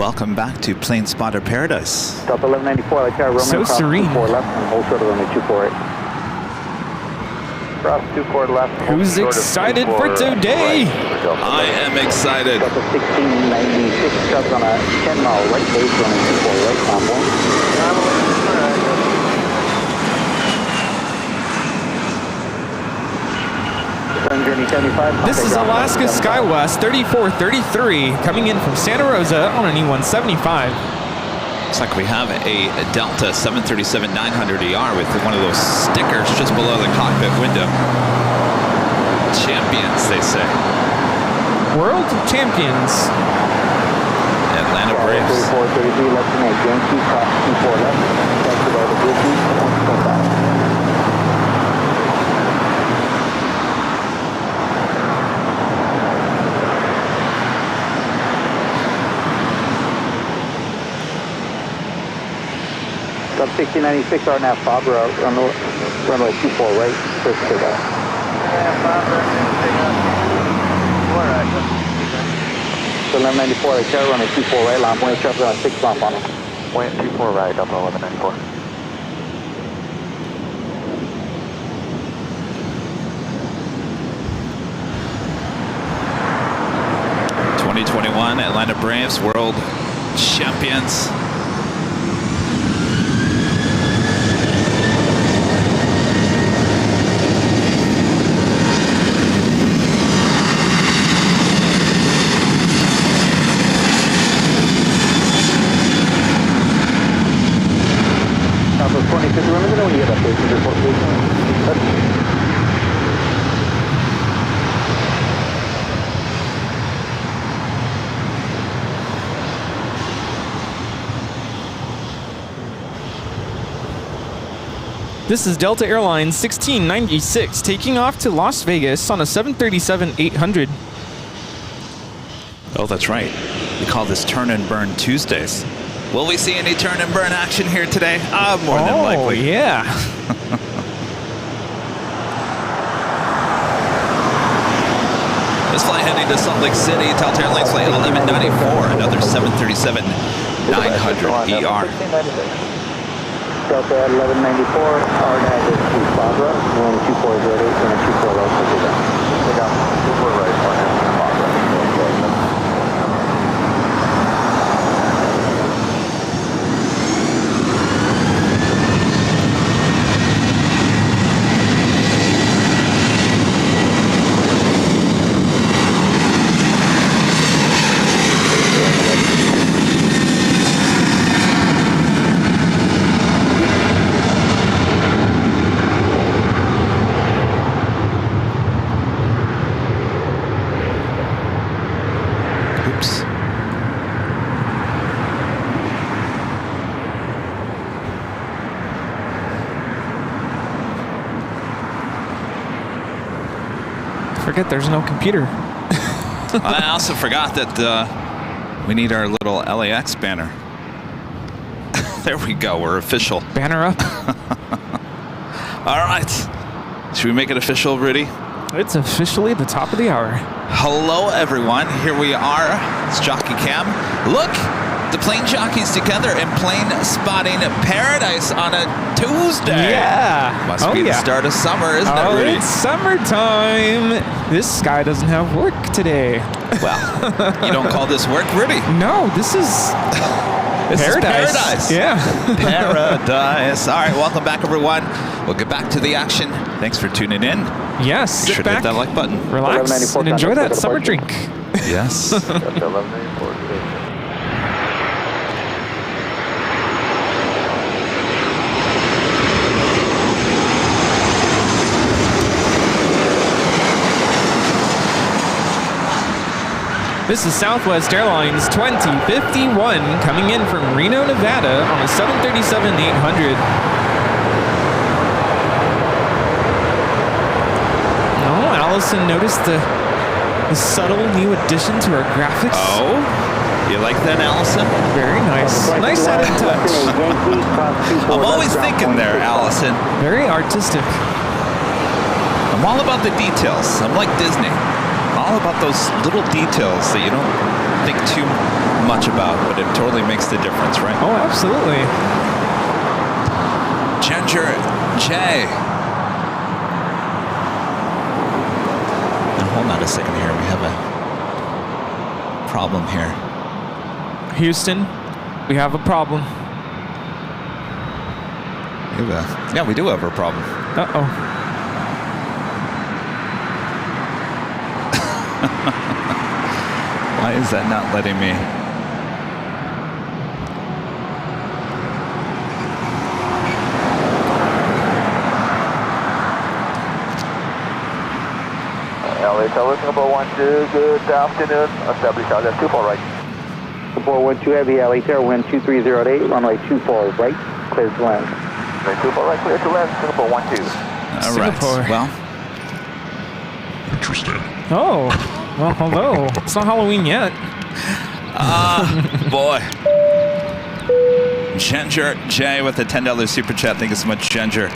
Welcome back to Plane Spotter Paradise. Delta 1194, like runway So cross serene. 24 left and hold short of runway 24 right. Cross 24 left. Who's excited for today? I am excited. Delta 1696, drops on a 10-mile right base, runway 24 right, convoy. This is Alaska SkyWest 3433 coming in from Santa Rosa on an E175. Looks like we have a Delta 737-900ER with one of those stickers just below the cockpit window. Champions, they say. World champions. Atlanta Braves. 3433 left to make Yankee, cross 24 left, taxi by the Disney, 125. Sub 1696 RNAV Bob, runway 24 right, first to that. So 1194, like there, runway 24 right, long way, traffic on 6 bump on him. Point 24 right, Delta 1194. Atlanta Braves, world champions. This is Delta Airlines 1696 taking off to Las Vegas on a 737-800. Oh, that's right. We call this Turn and Burn Tuesdays. Will we see any turn and burn action here today? More than likely. Oh, yeah. This flight heading to Salt Lake City, Delta Airlines flight 1194, another 737-900ER. Delta 1194, RNAV is to Barbara, runway 24 right, runway 24 right, take down. Take down, 24 right, RNAV to Barbara. Forget there's no computer. I also forgot that we need our little LAX banner. There we go, we're official. Banner up. All right, should we make it official, Rudy? It's officially the top of the hour. Hello, everyone. Here we are. It's Jockey Cam. Look, the plane jockeys together in plane spotting paradise on a Tuesday. Yeah. Must be the start of summer, isn't it, Rudy? It's summertime. This guy doesn't have work today. Well, you don't call this work, Rudy? No, this is paradise. Yeah. Paradise. All right, welcome back, everyone. We'll get back to the action. Thanks for tuning in. Yes. Be sure to hit that like button. Relax and enjoy that summer drink. Yes. This is Southwest Airlines 2051 coming in from Reno, Nevada on a 737-800. Oh, Allison noticed the subtle new addition to our graphics. Oh, you like that, Allison? Very nice. Nice added touch. I'm always thinking there, Allison. Very artistic. I'm all about the details. I'm like Disney. all about those little details that you don't think too much about, but it totally makes the difference, right? Oh, absolutely. Ginger J. Now, hold on a second here. We have a problem here. Houston, we have a problem. Yeah, we do have a problem. Uh-oh. Why is that not letting me? LA Tower, Singapore 12, good afternoon. Establish LS 24 right. Singapore 12 Heavy, LA Tower, wind 2308, runway 24 right, clear to land. Runway 24 right, clear to land, Singapore 12. All right. Singapore. Well, Interesting. Oh, well, hello. It's not Halloween yet. boy. Ginger J with a $10 super chat. Thank you so much, Ginger.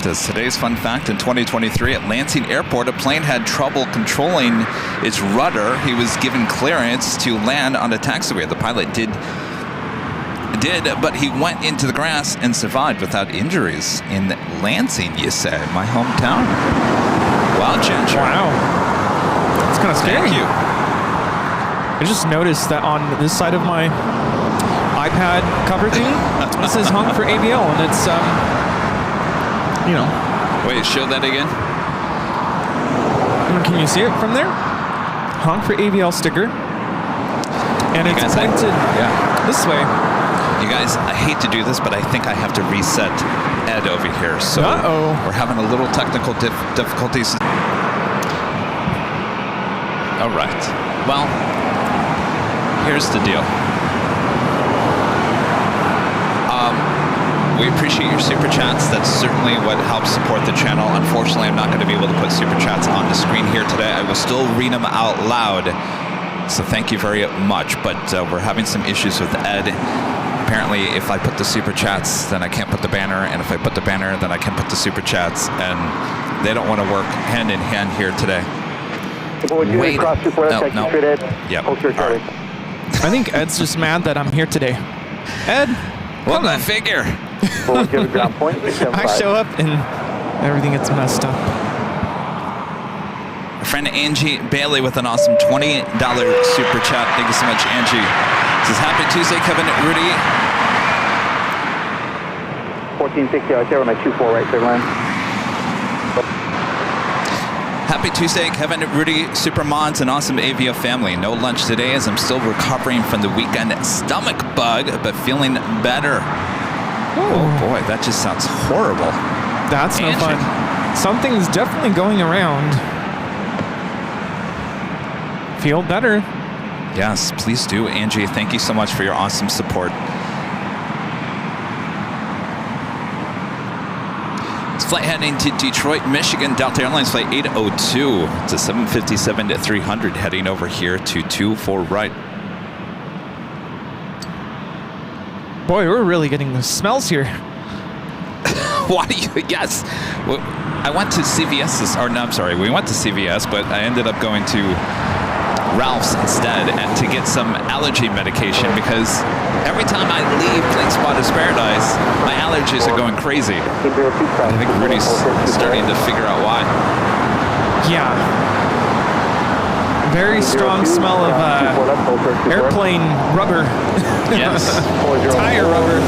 Does today's fun fact: in 2023 at Lansing Airport, a plane had trouble controlling its rudder. He was given clearance to land on a taxiway. The pilot did, but he went into the grass and survived without injuries in Lansing, you say, my hometown. Wow, Ginger. Wow. It's kind of scary. Thank you. I just noticed that on this side of my iPad cover thing, it says hung for ABL, and it's, you know. Wait, show that again. Can you see it from there? Hung for ABL sticker. And it's guys, pointed this way. You guys, I hate to do this, but I think I have to reset Ed over here. So we're having a little technical difficulties. All right. Well, here's the deal. We appreciate your super chats. That's certainly what helps support the channel. Unfortunately, I'm not going to be able to put super chats on the screen here today. I will still read them out loud. So thank you very much. But we're having some issues with Ed. Apparently, if I put the super chats, then I can't put the banner. And if I put the banner, then I can't put the super chats. And they don't want to work hand in hand here today. Wait. No. Yep. All right. I think Ed's just mad that I'm here today. Ed, well, I figure. I show up and everything gets messed up. My friend Angie Bailey with an awesome $20 super chat. Thank you so much, Angie. Says, happy Tuesday, Kevin Rudy. 1460, I was my 24 right, clear line. Happy Tuesday, Kevin, Rudy, Super Mods, and awesome AVO family. No lunch today as I'm still recovering from the weekend stomach bug, but feeling better. Oh boy, that just sounds horrible. That's no Angie. fun. Something's definitely going around. Feel better. Yes, please do, Angie. Thank you so much for your awesome support. Flight heading to Detroit, Michigan, Delta Airlines flight 802. It's a 757 to 300 heading over here to 24 right. Boy, we're really getting the smells here. Why do you? Yes. Well, I went to CVS we went to CVS, but I ended up going to Ralph's instead and to get some allergy medication because every time I leave Planespotting Paradise, my allergies are going crazy. I think Rudy's starting to figure out why. Yeah. Very strong smell of airplane rubber. Yes. Tire rubber.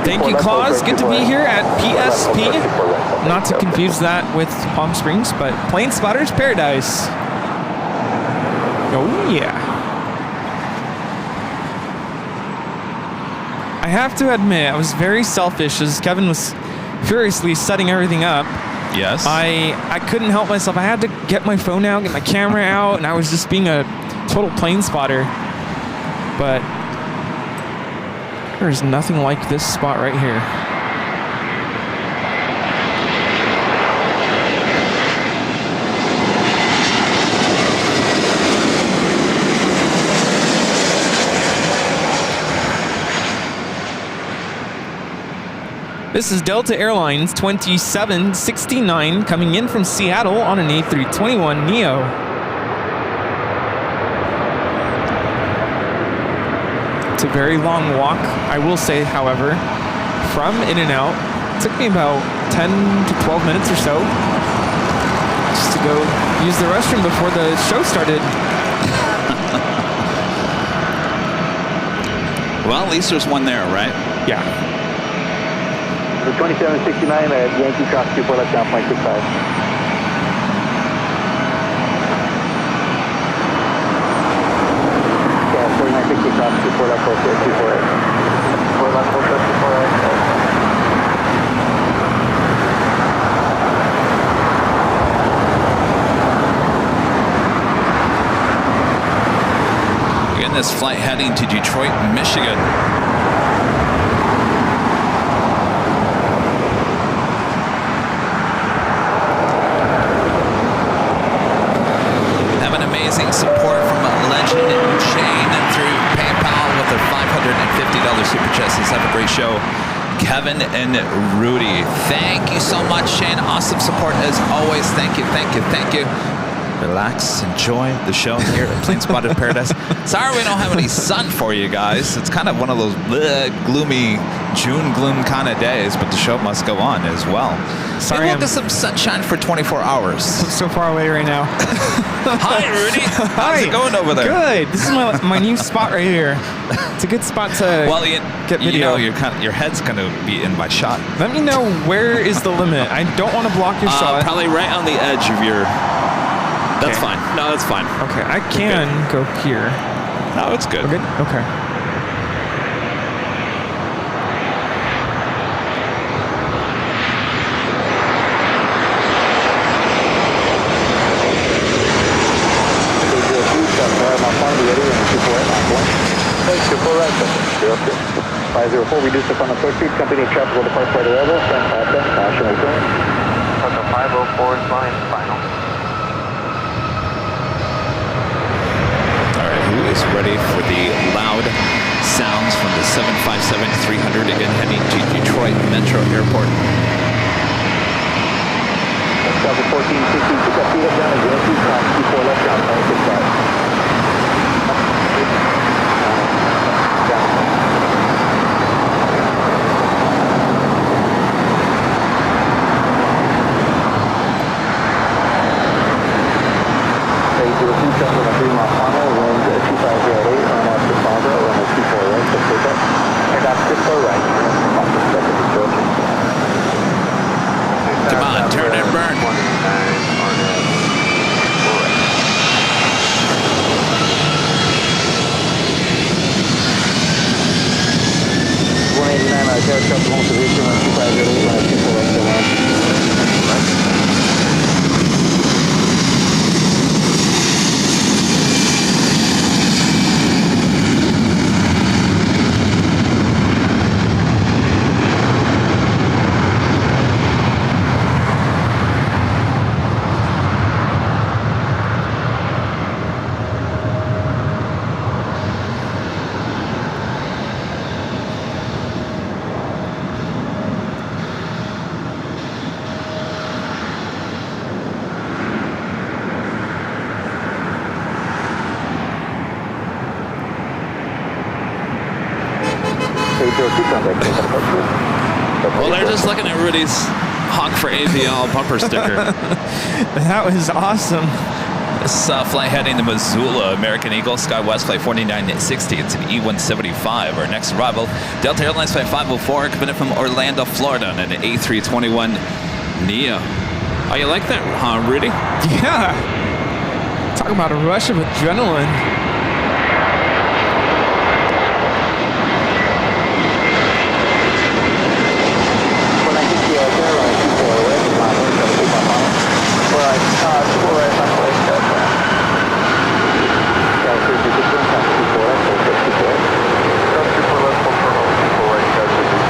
Thank you, Claus. Good to be here at PSP. Not to confuse that with Palm Springs, but Plane Spotter's Paradise. Oh, yeah. I have to admit, I was very selfish as Kevin was furiously setting everything up. Yes. I couldn't help myself. I had to get my phone out, get my camera out, and I was just being a total plane spotter. But there's nothing like this spot right here. This is Delta Airlines 2769 coming in from Seattle on an A321neo. It's a very long walk, I will say, however, from In-N-Out. It took me about 10 to 12 minutes or so just to go use the restroom before the show started. Well, at least there's one there, right? Yeah. The 2769 at Yankee Cross 24 left down, point 65. Yeah, 4960 cross 24 left, close to 248. 4 left, close to 248. Again, this flight heading to Detroit, Michigan. Support from Legend Chain through PayPal with a $550 super chat. Says, have a great show, Kevin and Rudy. Thank you so much, Shane. Awesome support as always. Thank you, thank you, thank you. Relax, enjoy the show here at Plane Spotted Paradise. Sorry we don't have any sun for you guys. It's kind of one of those gloomy June gloom kind of days, but the show must go on as well. Sorry, maybe we'll get some sunshine for 24 hours. So far away right now. Hi, Rudy. How's it going over there? Good. This is my new spot right here. It's a good spot to get video. You know, your head's going to be in my shot. Let me know, where is the limit? I don't want to block your shot. Probably right on the edge of your... That's fine. No, that's fine. Okay, I can go here. No, it's good. We're good? Okay. Five 504, reduce the front approach speed. Company traffic will depart flight available. Front 57, caution return. Delta 504 is fine, final. All right, who is ready for the loud sounds from the 757-300 again heading to Detroit Metro Airport? Delta 1460, pick up feet up down as Yankee Cross 24 left down, point 65. Come on, turn and burn. 189, aircraft home position, 2508, Well, they're just looking at Rudy's honk for AVL bumper sticker. That was awesome. This flight heading to Missoula, American Eagle, SkyWest flight 4960. It's an E-175. Our next arrival, Delta Airlines flight 504, coming in from Orlando, Florida, on an A321neo. Oh, you like that, huh, Rudy? Yeah. Talk about a rush of adrenaline.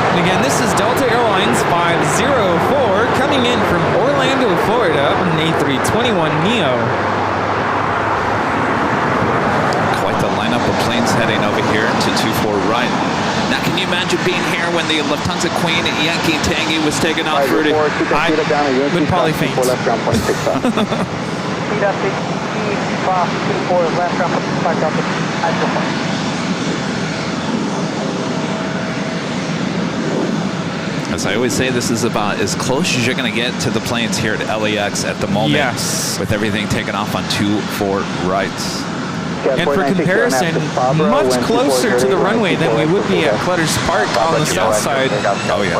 And again, this is Delta Airlines 504 coming in from Orlando, Florida on an A321neo. Quite the lineup of planes heading over here to 24 right. Now, can you imagine being here when the Lufthansa Queen Yankee Tangy was taken off, Rudy? I would probably faint. Speed up 54 left ramp, 5 Delta, at your point. As I always say, this is about as close as you're going to get to the planes here at LAX at the moment. Yes. With everything taken off on 2-4 rights. And for comparison, much closer to the runway than we would be at Clutter's Park on the south side. Oh, yeah.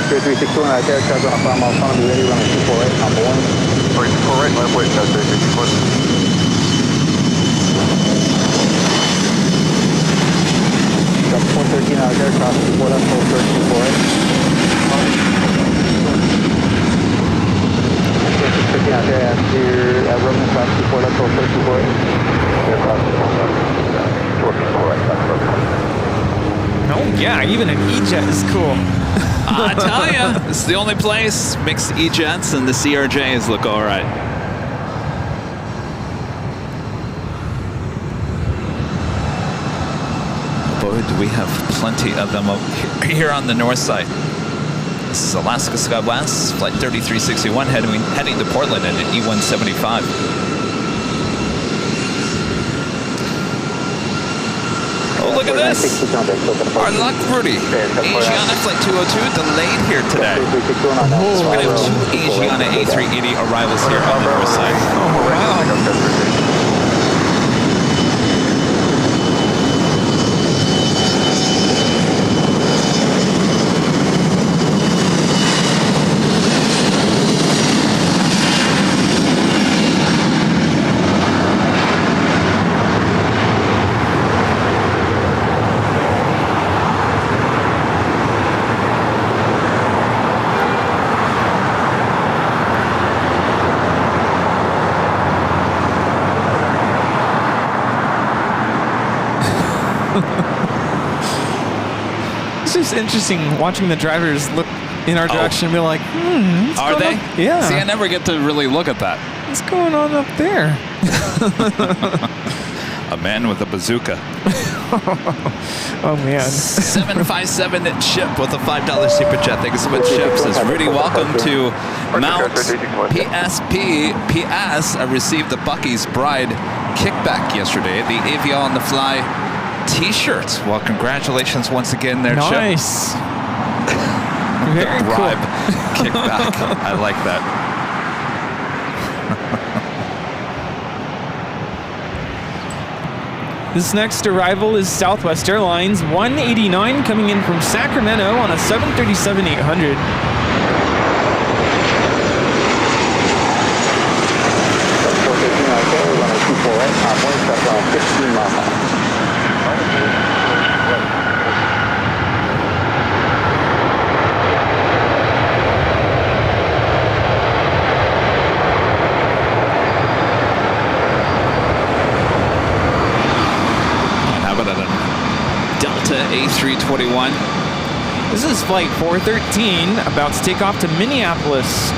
361 out there, charge on a 5 mile tunnel, be ready, running 248, number 1. 364 right, left way, 364. Got 413 out there, cross 24 left, 413, 450 out there, after at Roman, cross 24 left, 413, 448. Oh yeah, even an E-Jet is cool. I tell you, this is the only place. Mixed E-Jets and the CRJs look all right. Boy, do we have plenty of them up here on the north side. This is Alaska SkyWest, flight 3361, heading to Portland in an E175. Oh, look at this. Our luck, Rudy. Asiana Flight 202 delayed here today. So we're going to have 2 Asiana A380 arrivals here on the north side. Oh, wow. It's just interesting watching the drivers look in our direction and be like, what's Are going they? on? Yeah. See, I never get to really look at that. What's going on up there? A man with a bazooka. Oh, man. 757 Chip with a $5 super chat. Thank you so much, Chip. Says, Rudy, welcome to Mount PSP. PS, I received the Bucky's Bride kickback yesterday. The Avion on the Fly t-shirts. Well, congratulations once again there, Chip. Nice. Very the bribe cool. kickback. I like that. This next arrival is Southwest Airlines 189 coming in from Sacramento on a 737-800. A321. This is flight 413, about to take off to Minneapolis.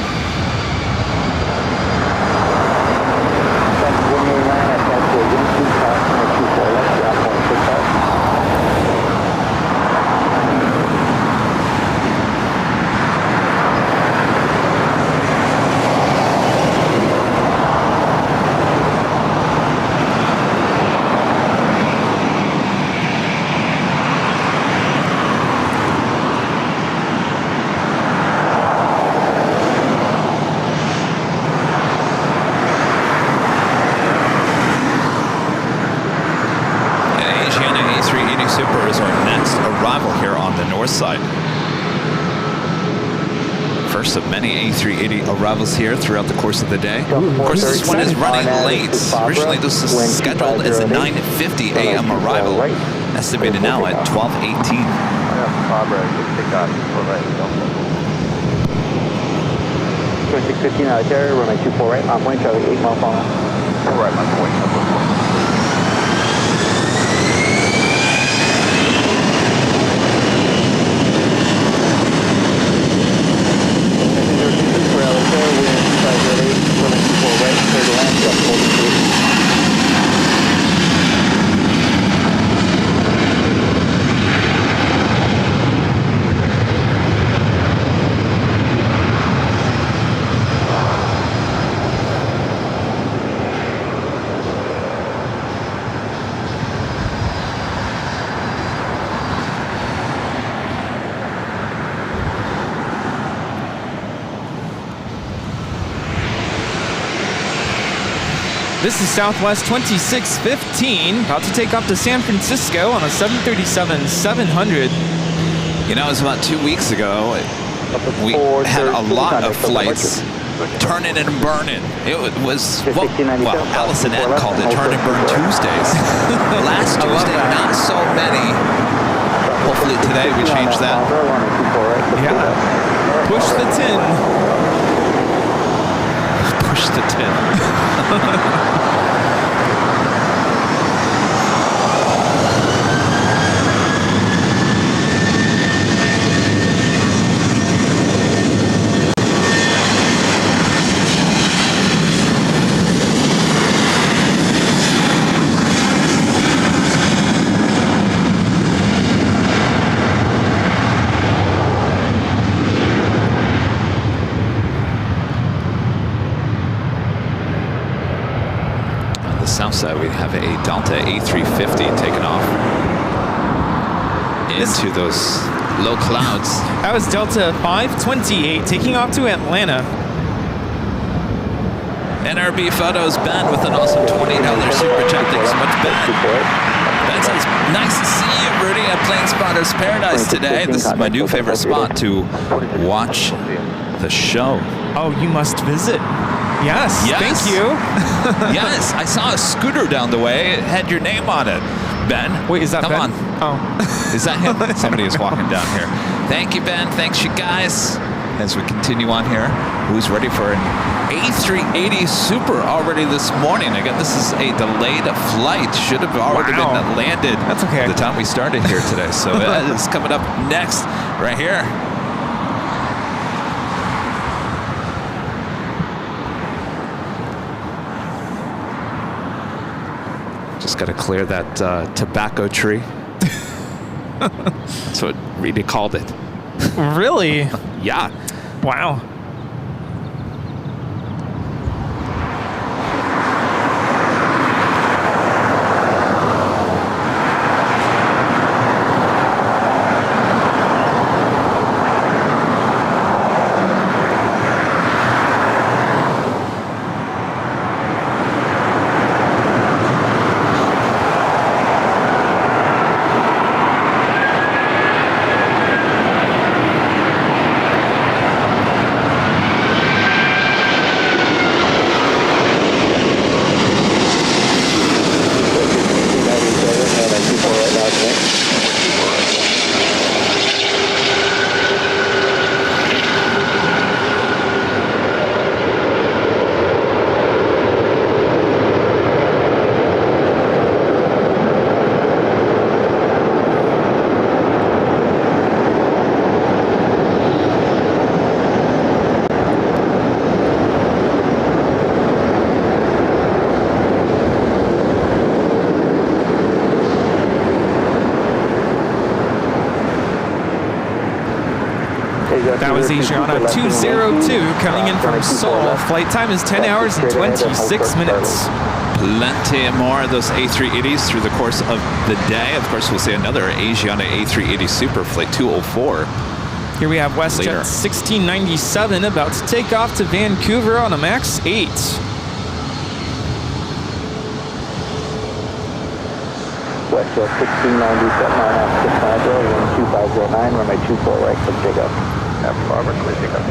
Side. First of many A380 arrivals here throughout the course of the day. Of course, this one is running late. Originally, this was scheduled as a 9:50 a.m. arrival, estimated now at 12:18. 615 out there, runway 24 right, on point, Charlie 8 mile final. Right, on point. This is Southwest 2615, about to take off to San Francisco on a 737-700. You know, it was about 2 weeks ago. We had a lot of flights turning and burning. It was, well, Allison Ed called it Turn and Burn Tuesdays. Last Tuesday, not so many. Hopefully today we change that. Yeah. Push the tin. Push the tin. South side, we have a Delta A350 taking off into those low clouds. That was Delta 528 taking off to Atlanta. NRB Photos, Ben with an awesome $20 super chat. Thanks so much, Ben. Ben says, nice to see you, Rudy, at Plane Spotters Paradise today. This is my new favorite spot to watch the show. Oh, you must visit. Yes, thank you. Yes, I saw a scooter down the way. It had your name on it. Ben. Wait, is that Come Ben? on. Oh. Is that him? Somebody is walking down here. Thank you, Ben. Thanks, you guys. As we continue on here, who's ready for an A380 Super already this morning? Again, this is a delayed flight. Should have already been landed. That's okay. At the time we started here today. So that is coming up next right here. Just got to clear that tobacco tree. That's what Reedy called it. Really? Yeah. Wow. That was Asiana 202 coming in from Seoul. Flight time is 10 hours and 26 minutes. Plenty more of those A380s through the course of the day. Of course, we'll see another Asiana A380 Super Flight 204. Here we have WestJet 1697 about to take off to Vancouver on a MAX 8. WestJet 1697 on 2509, runway 24 right, for takeoff. After Barbara, clear takeoff.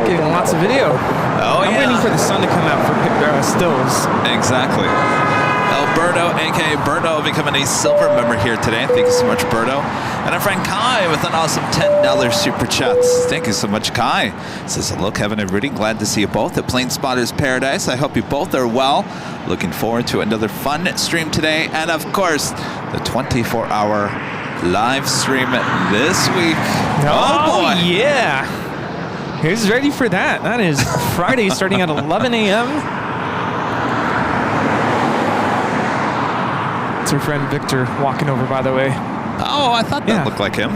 Getting lots of video. Oh, I'm waiting for the sun to come out for stills. Exactly. Alberto, aka Berto, becoming a silver member here today. Thank you so much, Berto. And our friend Kai with an awesome $10 super chats. Thank you so much, Kai. Says, hello, Kevin and Rudy. Glad to see you both at Plane Spotters Paradise. I hope you both are well. Looking forward to another fun stream today. And of course, the 24-hour live stream this week. Oh boy. Yeah. Who's ready for that? That is Friday starting at 11 a.m. It's our friend Victor walking over, by the way. Oh, I thought that looked like him.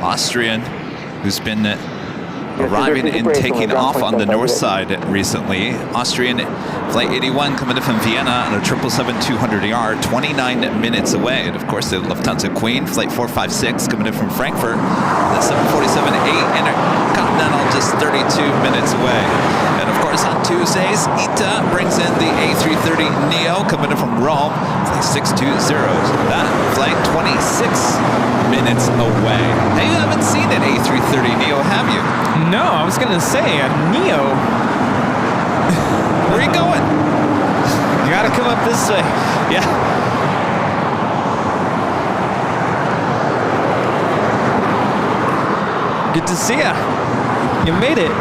Austrian, who's been arriving and taking off on the north side recently. Austrian Flight 81 coming in from Vienna on a 777-200ER, 29 minutes away. And of course, the Lufthansa Queen, Flight 456 coming in from Frankfurt, the 747-8 Intercontinental just 32 minutes away. And of course, on Tuesdays, ITA brings in the A330neo coming in from Rome, Flight 620. That flight 26 minutes away. Hey, you haven't seen an A330neo, have you? No, I was going to say a Neo. Where are you going? You got to come up this way. Yeah. Good to see ya. You made it.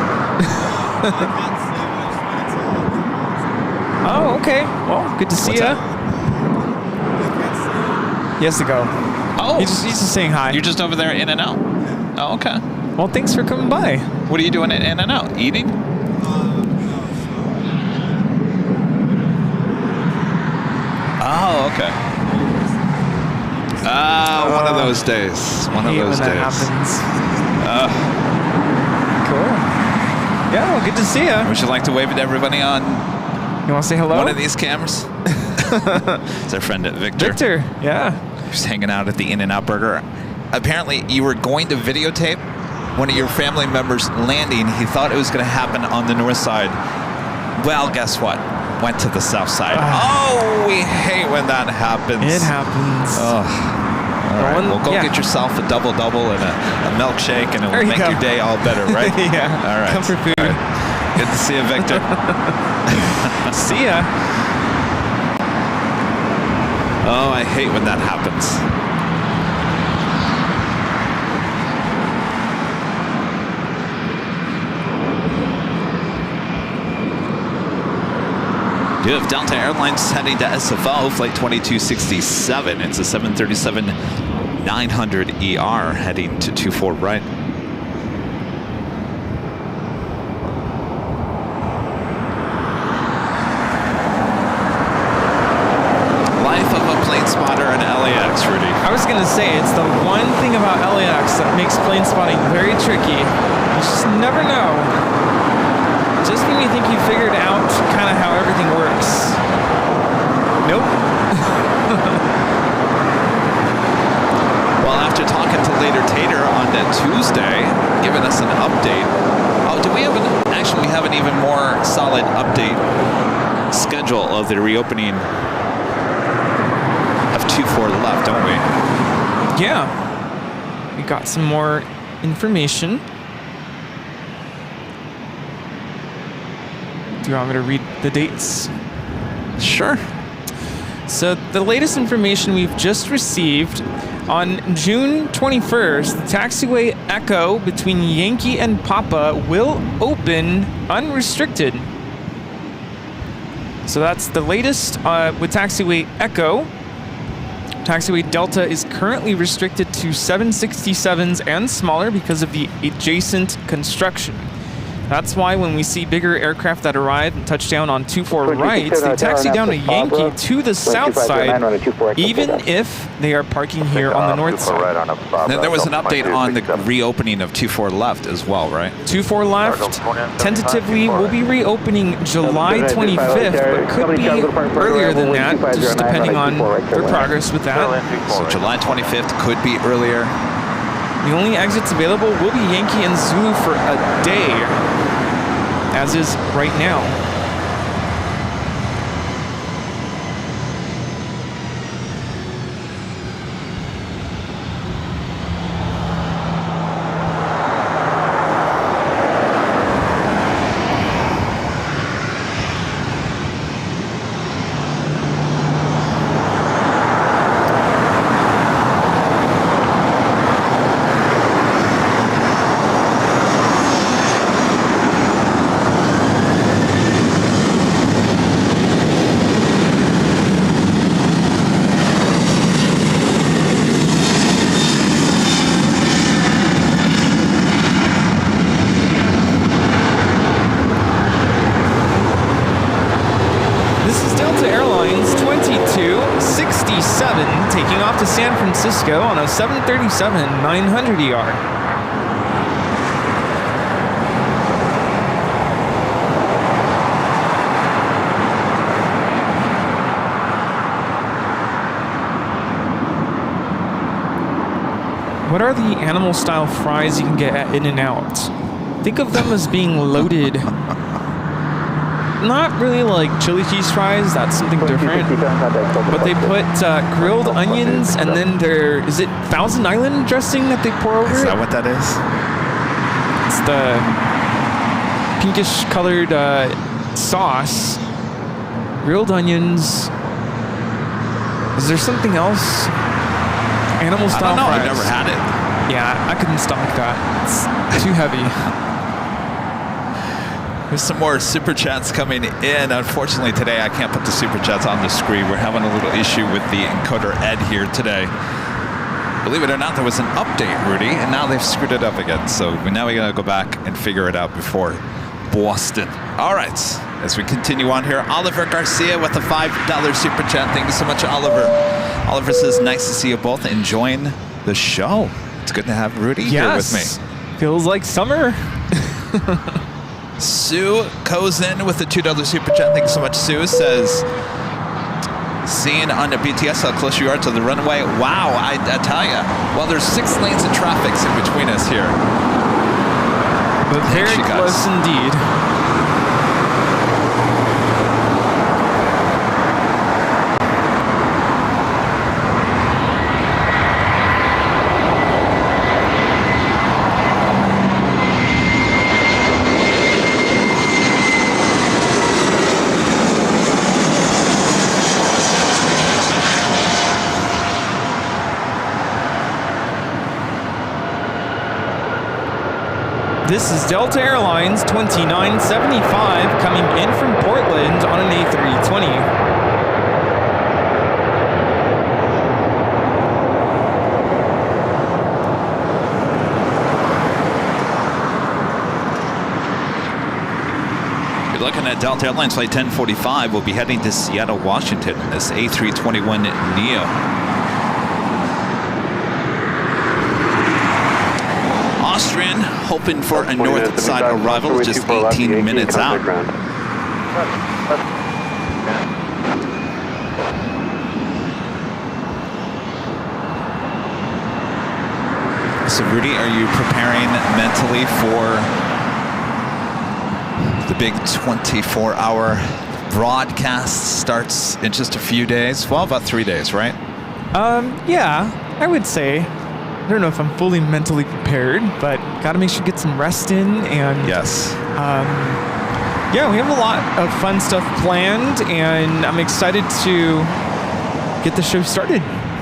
Oh, okay. Well, good to see ya. He has to go. Oh. He's just saying hi. You're just over there in and out? Oh, okay. Well, thanks for coming by. What are you doing in and out? Eating? Oh, okay. One of those days. One of those days. Happens. Cool. Yeah, well, good to see you. Would you like to wave at everybody on You want to say hello? one of these cameras? It's our friend Victor. Victor, yeah. Just hanging out at the In-N-Out Burger. Apparently, you were going to videotape one of your family members landing. He thought it was going to happen on the north side. Well, guess what? Went to the south side. Oh, we hate when that happens. It happens. Oh. All right. Well, go get yourself a double-double and a milkshake, and it'll make your day all better, right? Yeah. All right. Comfort food. All right. Good to see you, Victor. See ya. Oh, I hate when that happens. You have Delta Airlines heading to SFO, Flight 2267. It's a 737-900ER heading to 24 right. Life of a plane spotter in LAX, Rudy. I was going to say, it's the one thing about LAX that makes plane spotting very tricky. You just never know. Just when you think you figured out kind of how everything works. Nope. Well, after talking to Later Tater on that Tuesday, giving us an update. Oh, do we have actually we have an even more solid update schedule of the reopening of 24 left, don't we? Yeah. We got some more information. Do you want me to read the dates? Sure. So the latest information we've just received, on June 21st, the taxiway Echo between Yankee and Papa will open unrestricted. So that's the latest with taxiway Echo. Taxiway Delta is currently restricted to 767s and smaller because of the adjacent construction. That's why when we see bigger aircraft that arrive and touch down on 24 rights, they taxi down to Yankee to the south side, even if they are parking here on the north side. Now, there was an update on the reopening of 24 left as well, right? 24 left, tentatively will be reopening July 25th, but could be earlier than that, just depending on their progress with that. So July 25th could be earlier. The only exits available will be Yankee and Zulu for a day. as is right now. Taking off to San Francisco on a 737-900ER. What are the animal-style fries you can get at In-N-Out? Think of them as being loaded. Not really like chili cheese fries, that's something different. But they put grilled onions and then is it Thousand Island dressing that they pour over it? Is that what that is? It's the pinkish colored sauce. Grilled onions. Is there something else? Animal style fries. I've never had it. Yeah, I couldn't stomach that. It's too heavy. There's some more super chats coming in. Unfortunately, today I can't put the super chats on the screen. We're having a little issue with the encoder Ed here today. Believe it or not, there was an update, Rudy, and now they've screwed it up again. So now we gotta go back and figure it out before Boston. All right, as we continue on here, Oliver Garcia with a $5 super chat. Thank you so much, Oliver. Oliver says, nice to see you both enjoying the show. It's good to have Rudy here with me. Feels like summer. Sue goes in with the $2 super chat. Thank you so much, Sue. Says, seeing on the BTS how close you are to the runway. Wow, I tell you. Well, there's 6 lanes of traffic in between us here. But very close indeed. This is Delta Airlines 2975 coming in from Portland on an A320. You're looking at Delta Airlines flight 1045. We'll be heading to Seattle, Washington. This A321neo. Austrian hoping for a north side arrival, just 18 minutes out. So Rudy, are you preparing mentally for the big 24-hour broadcast starts in just a few days? Well, about 3 days, right? Yeah, I would say. I don't know if I'm fully mentally prepared, but got to make sure to get some rest in. And yes. Yeah, we have a lot of fun stuff planned, and I'm excited to get the show started.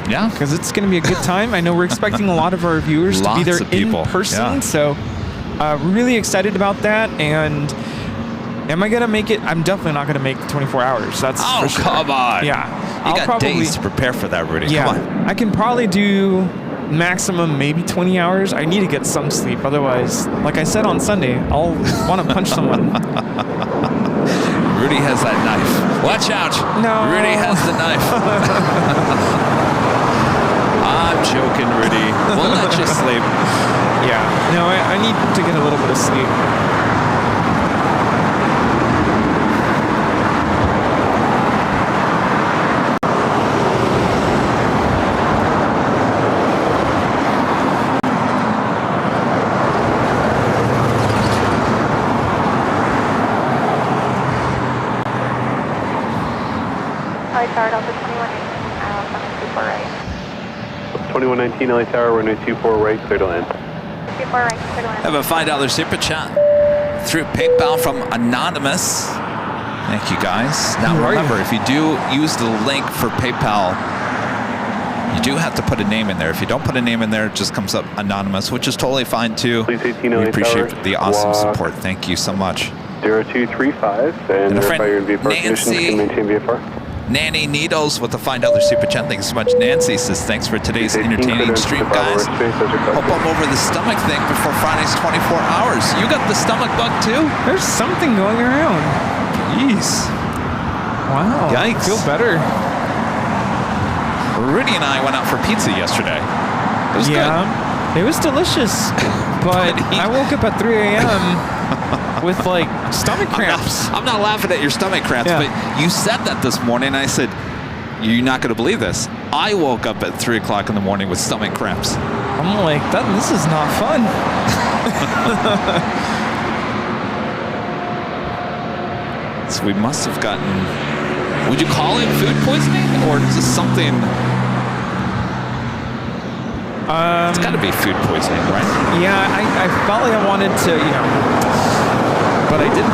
Yeah. Because it's going to be a good time. I know we're expecting a lot of our viewers to be there in person, so really excited about that. And am I going to make it? I'm definitely not going to make 24 hours. That's for sure. Come on. Yeah. You got days to prepare for that, Rudy. Yeah. Come on. I can probably do maximum maybe 20 hours. I need to get some sleep. Otherwise, like I said on Sunday, I'll want to punch someone. Rudy has that knife. Watch out. No. Rudy has the knife. I'm joking, Rudy. We'll let you sleep. Yeah. No, I need to get a little bit of sleep. 219 LA Tower, runway 24 right, clear to land. 24 right, clear to land. Have a $5 super chat through PayPal from Anonymous. Thank you, guys. Now remember, if you do use the link for PayPal, you do have to put a name in there. If you don't put a name in there, it just comes up anonymous, which is totally fine too. Please 18 We LA appreciate Tower, the awesome walk support. Thank you so much. 0235 and a verify friend, your VFR conditions Nancy. can maintain VFR. Nanny Needles with a $5 super chat. Thank you so much. Nancy says, thanks for today's entertaining stream, guys. Hope I'm over the stomach thing before Friday's 24 hours. You got the stomach bug too? There's something going around. Jeez. Wow. Yikes. I feel better. Rudy and I went out for pizza yesterday. It was good. It was delicious. But I woke up at 3 a.m. with like stomach cramps. I'm not laughing at your stomach cramps, but you said that this morning. I said, you're not going to believe this. I woke up at 3 o'clock in the morning with stomach cramps. I'm like, this is not fun. So we must have gotten, would you call it food poisoning or just something? It's got to be food poisoning, right? Yeah, I felt like I wanted to, but I didn't.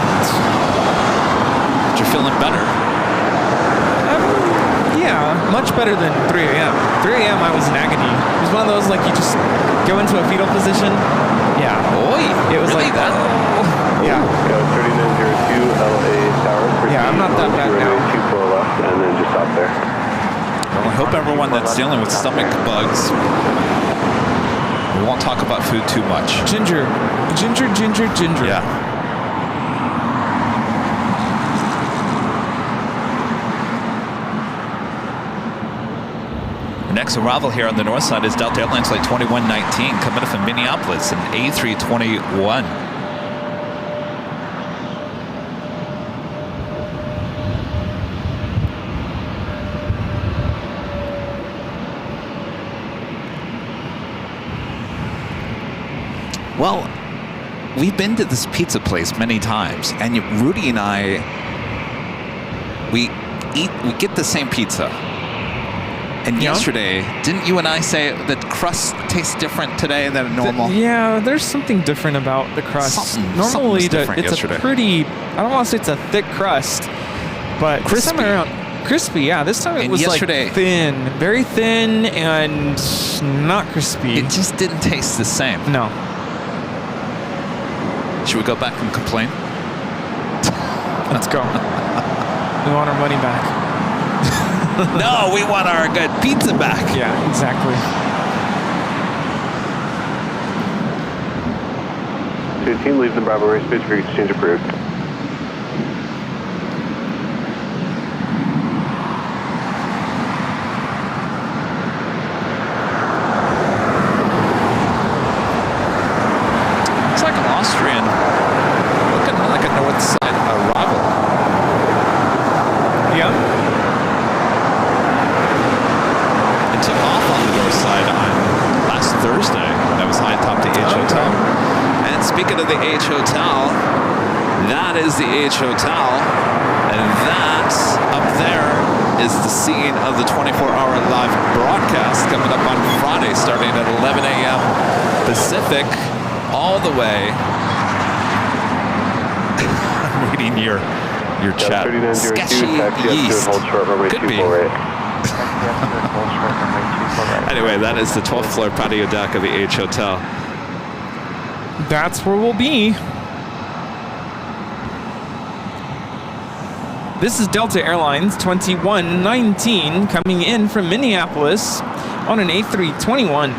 But you're feeling better. Yeah, much better than 3 a.m. 3 a.m. I was in agony. It was one of those, like, you just go into a fetal position. Yeah. Boy, it was really like that? Yeah. 3902 LA Tower. Yeah, I'm not that bad now. 24 left, and then just stop there. Well, I hope everyone that's dealing with stomach bugs, we won't talk about food too much. Ginger. Yeah. The next arrival here on the north side is Delta Airlines Flight 2119 coming in from Minneapolis, an A321. Well, we've been to this pizza place many times, and Rudy and I, we get the same pizza. And yesterday, didn't you and I say that crust tastes different today than normal? Yeah, there's something different about the crust. Normally, it's yesterday. a pretty, I don't want to say it's a thick crust, but crispy. This time around, crispy, yeah. This time it was yesterday, like thin, very thin and not crispy. It just didn't taste the same. No. Should we go back and complain? Let's go. We want our money back. No, we want our good pizza back. Yeah, exactly. 15, leave the Bravo airspace for exchange approved. It's like an Austrian, looking like a north side arrival. Yeah. Took off on the north side on last Thursday when I was high atop the H Hotel. And speaking of the H Hotel, that is the H Hotel. And that up there is the scene of the 24-hour live broadcast coming up on Friday starting at 11 a.m. Pacific all the way. I'm reading your chat. Sketchy yeast. Could be. Anyway, that is the 12th floor patio deck of the H Hotel. That's where we'll be. This is Delta Airlines 2119 coming in from Minneapolis on an A321.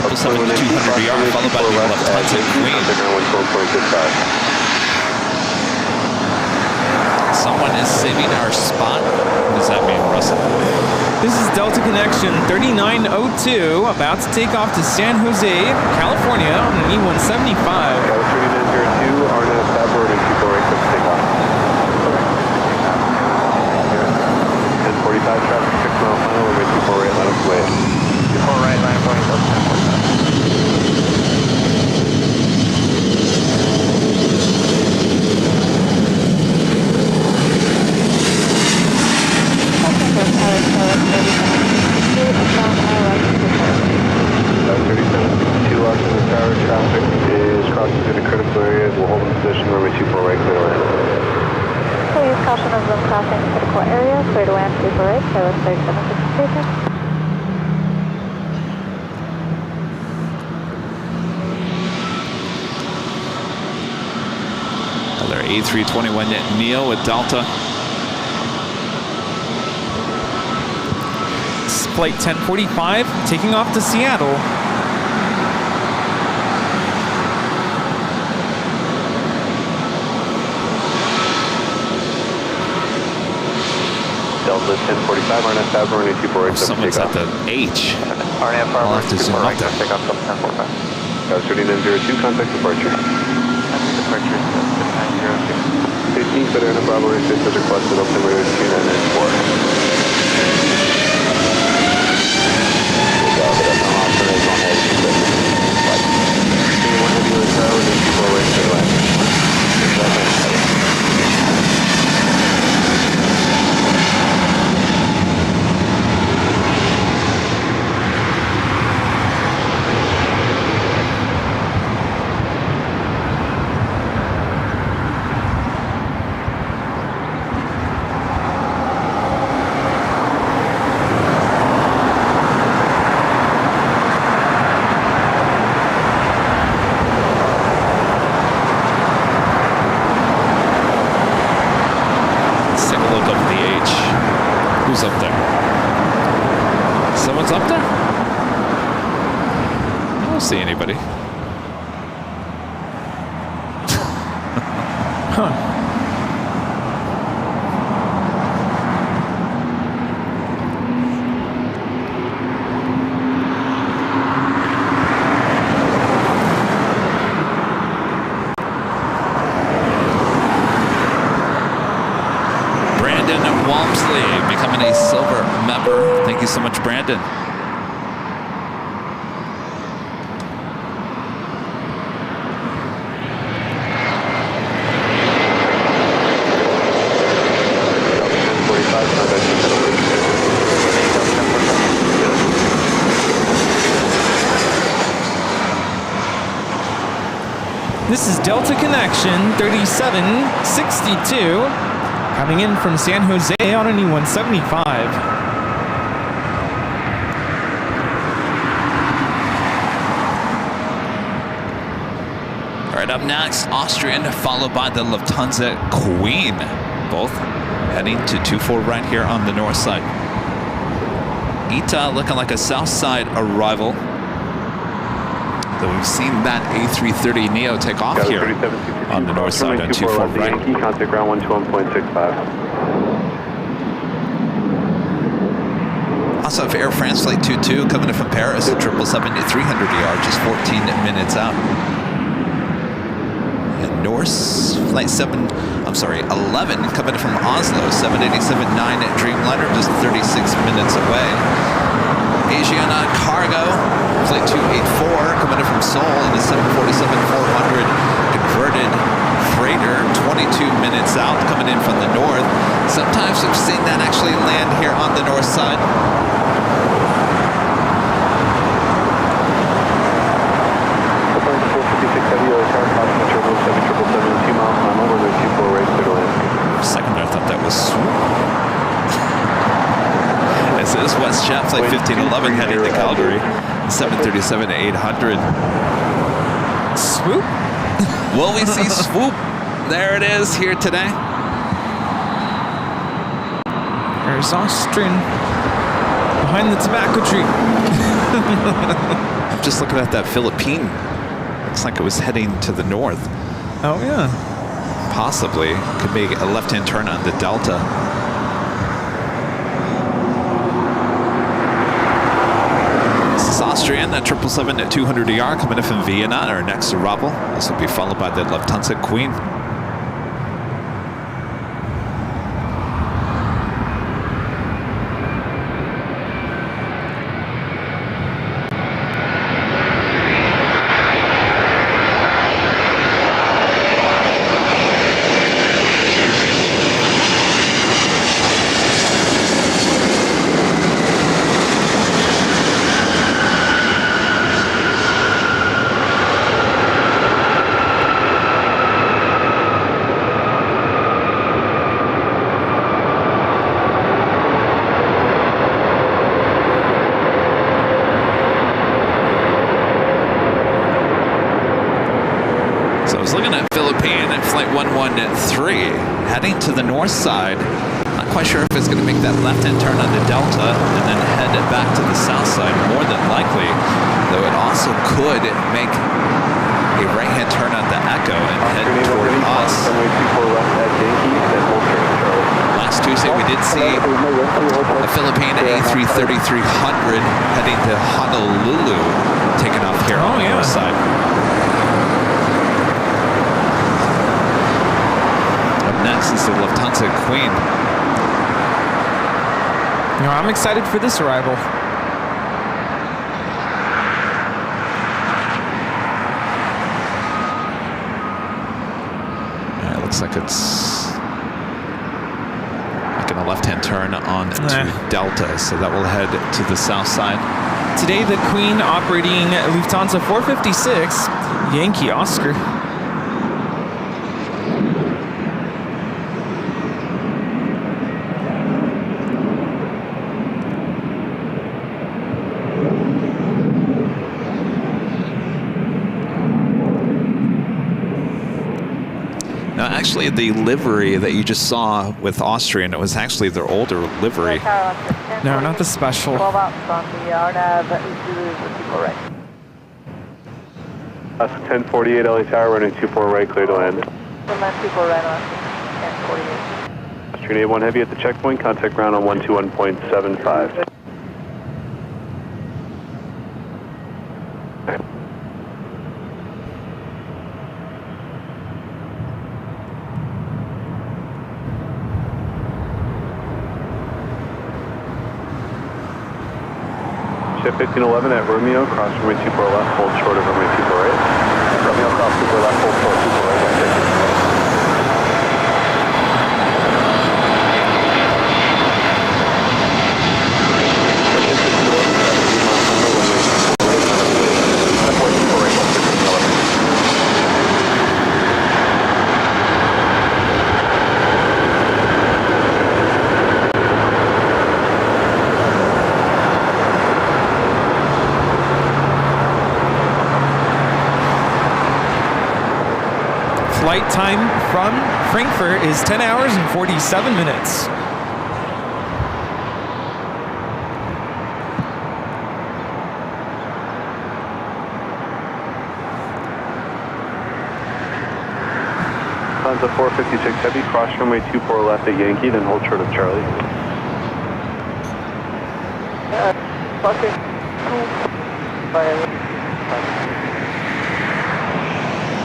777 to 200 followed by the Lufthansa Queen. Someone is saving our spot. What does that mean, Russell? This is Delta Connection 3902, about to take off to San Jose, California on an E175. That was 3902, RNS Fabroad and 248 for takeoff. 1045 traffic, 6 mile final, runway 24 right, line up away. 24 right, line up away, 1045. Traffic is crossing through the critical areas. We'll hold in position, runway 24 right, clear to land. Please caution of them crossing critical area, clear to land 24 right, Kilo 3760. Another A321neo with Delta. It's flight 1045, taking off to Seattle. Delta 1045, RNS Fabroad and 248 Someone's at the H. I'll have to zoom up there. Take off 1045. That was 3902, contact departure. Departure 15 906. for Airline Bravo Race as requested, open radar 2994. Who's up there? Someone's up there? I don't see anybody. Huh. Becoming a silver member. Thank you so much, Brandon. This is Delta Connection 3762, coming in from San Jose on an E175. All right, up next, Austrian, followed by the Lufthansa Queen. Both heading to 24 right here on the north side. ITA looking like a south side arrival. Though we've seen that A330neo take off here on the north side on 24 right. Yankee, contact ground 121.65. Also have Air France Flight 22 coming in from Paris at 777 300ER, just 14 minutes out. And Norse Flight 11 coming in from Oslo, 787-9 Dreamliner, just 36 minutes away. Asiana Cargo, Flight 284, coming in from Seoul in a 747-400 converted freighter, 22 minutes out, coming in from the north. Sometimes we've seen that actually land here on the north side. For a second I thought that was Swoop. This is WestJet Flight 1511 heading to Calgary, 737-800. Swoop? Will we see Swoop? There it is here today. There's Austrian behind the tobacco tree. I'm just looking at that Philippine. Looks like it was heading to the north. Oh, yeah. Possibly. Could make a left-hand turn on the Delta. This is Austrian, that 777 at 200 ER coming in from Vienna, our next arrival. This will be followed by the Lufthansa Queen. Heading to the north side. Not quite sure if it's going to make that left-hand turn on the Delta and then head back to the south side, more than likely. Though it also could make a right-hand turn on the Echo and head toward us. Last Tuesday we did see a Philippine A330-300 heading to Honolulu, taking off here on the north side. Next is the Lufthansa Queen. You know, I'm excited for this arrival. Yeah, it looks like it's making a left-hand turn on to Delta, so that will head to the south side. Today, the Queen operating Lufthansa 456 Yankee Oscar. Actually, the livery that you just saw with Austrian, it was actually their older livery. No, not the special. 12 out from the RNAV, right. That's 1048 LA Tower, running 24 right, clear to land. Land 24 right on 1048. Austrian A1 Heavy at the checkpoint, contact ground on 121.75. Ship 1511 at Romeo, cross runway 24 left, hold short of runway 24 right. Romeo, cross 24 left, hold short, 24 right, Flight time from Frankfurt is 10 hours and 47 minutes. Lufthansa 456 Heavy, cross runway 24 left at Yankee, then hold short of Charlie.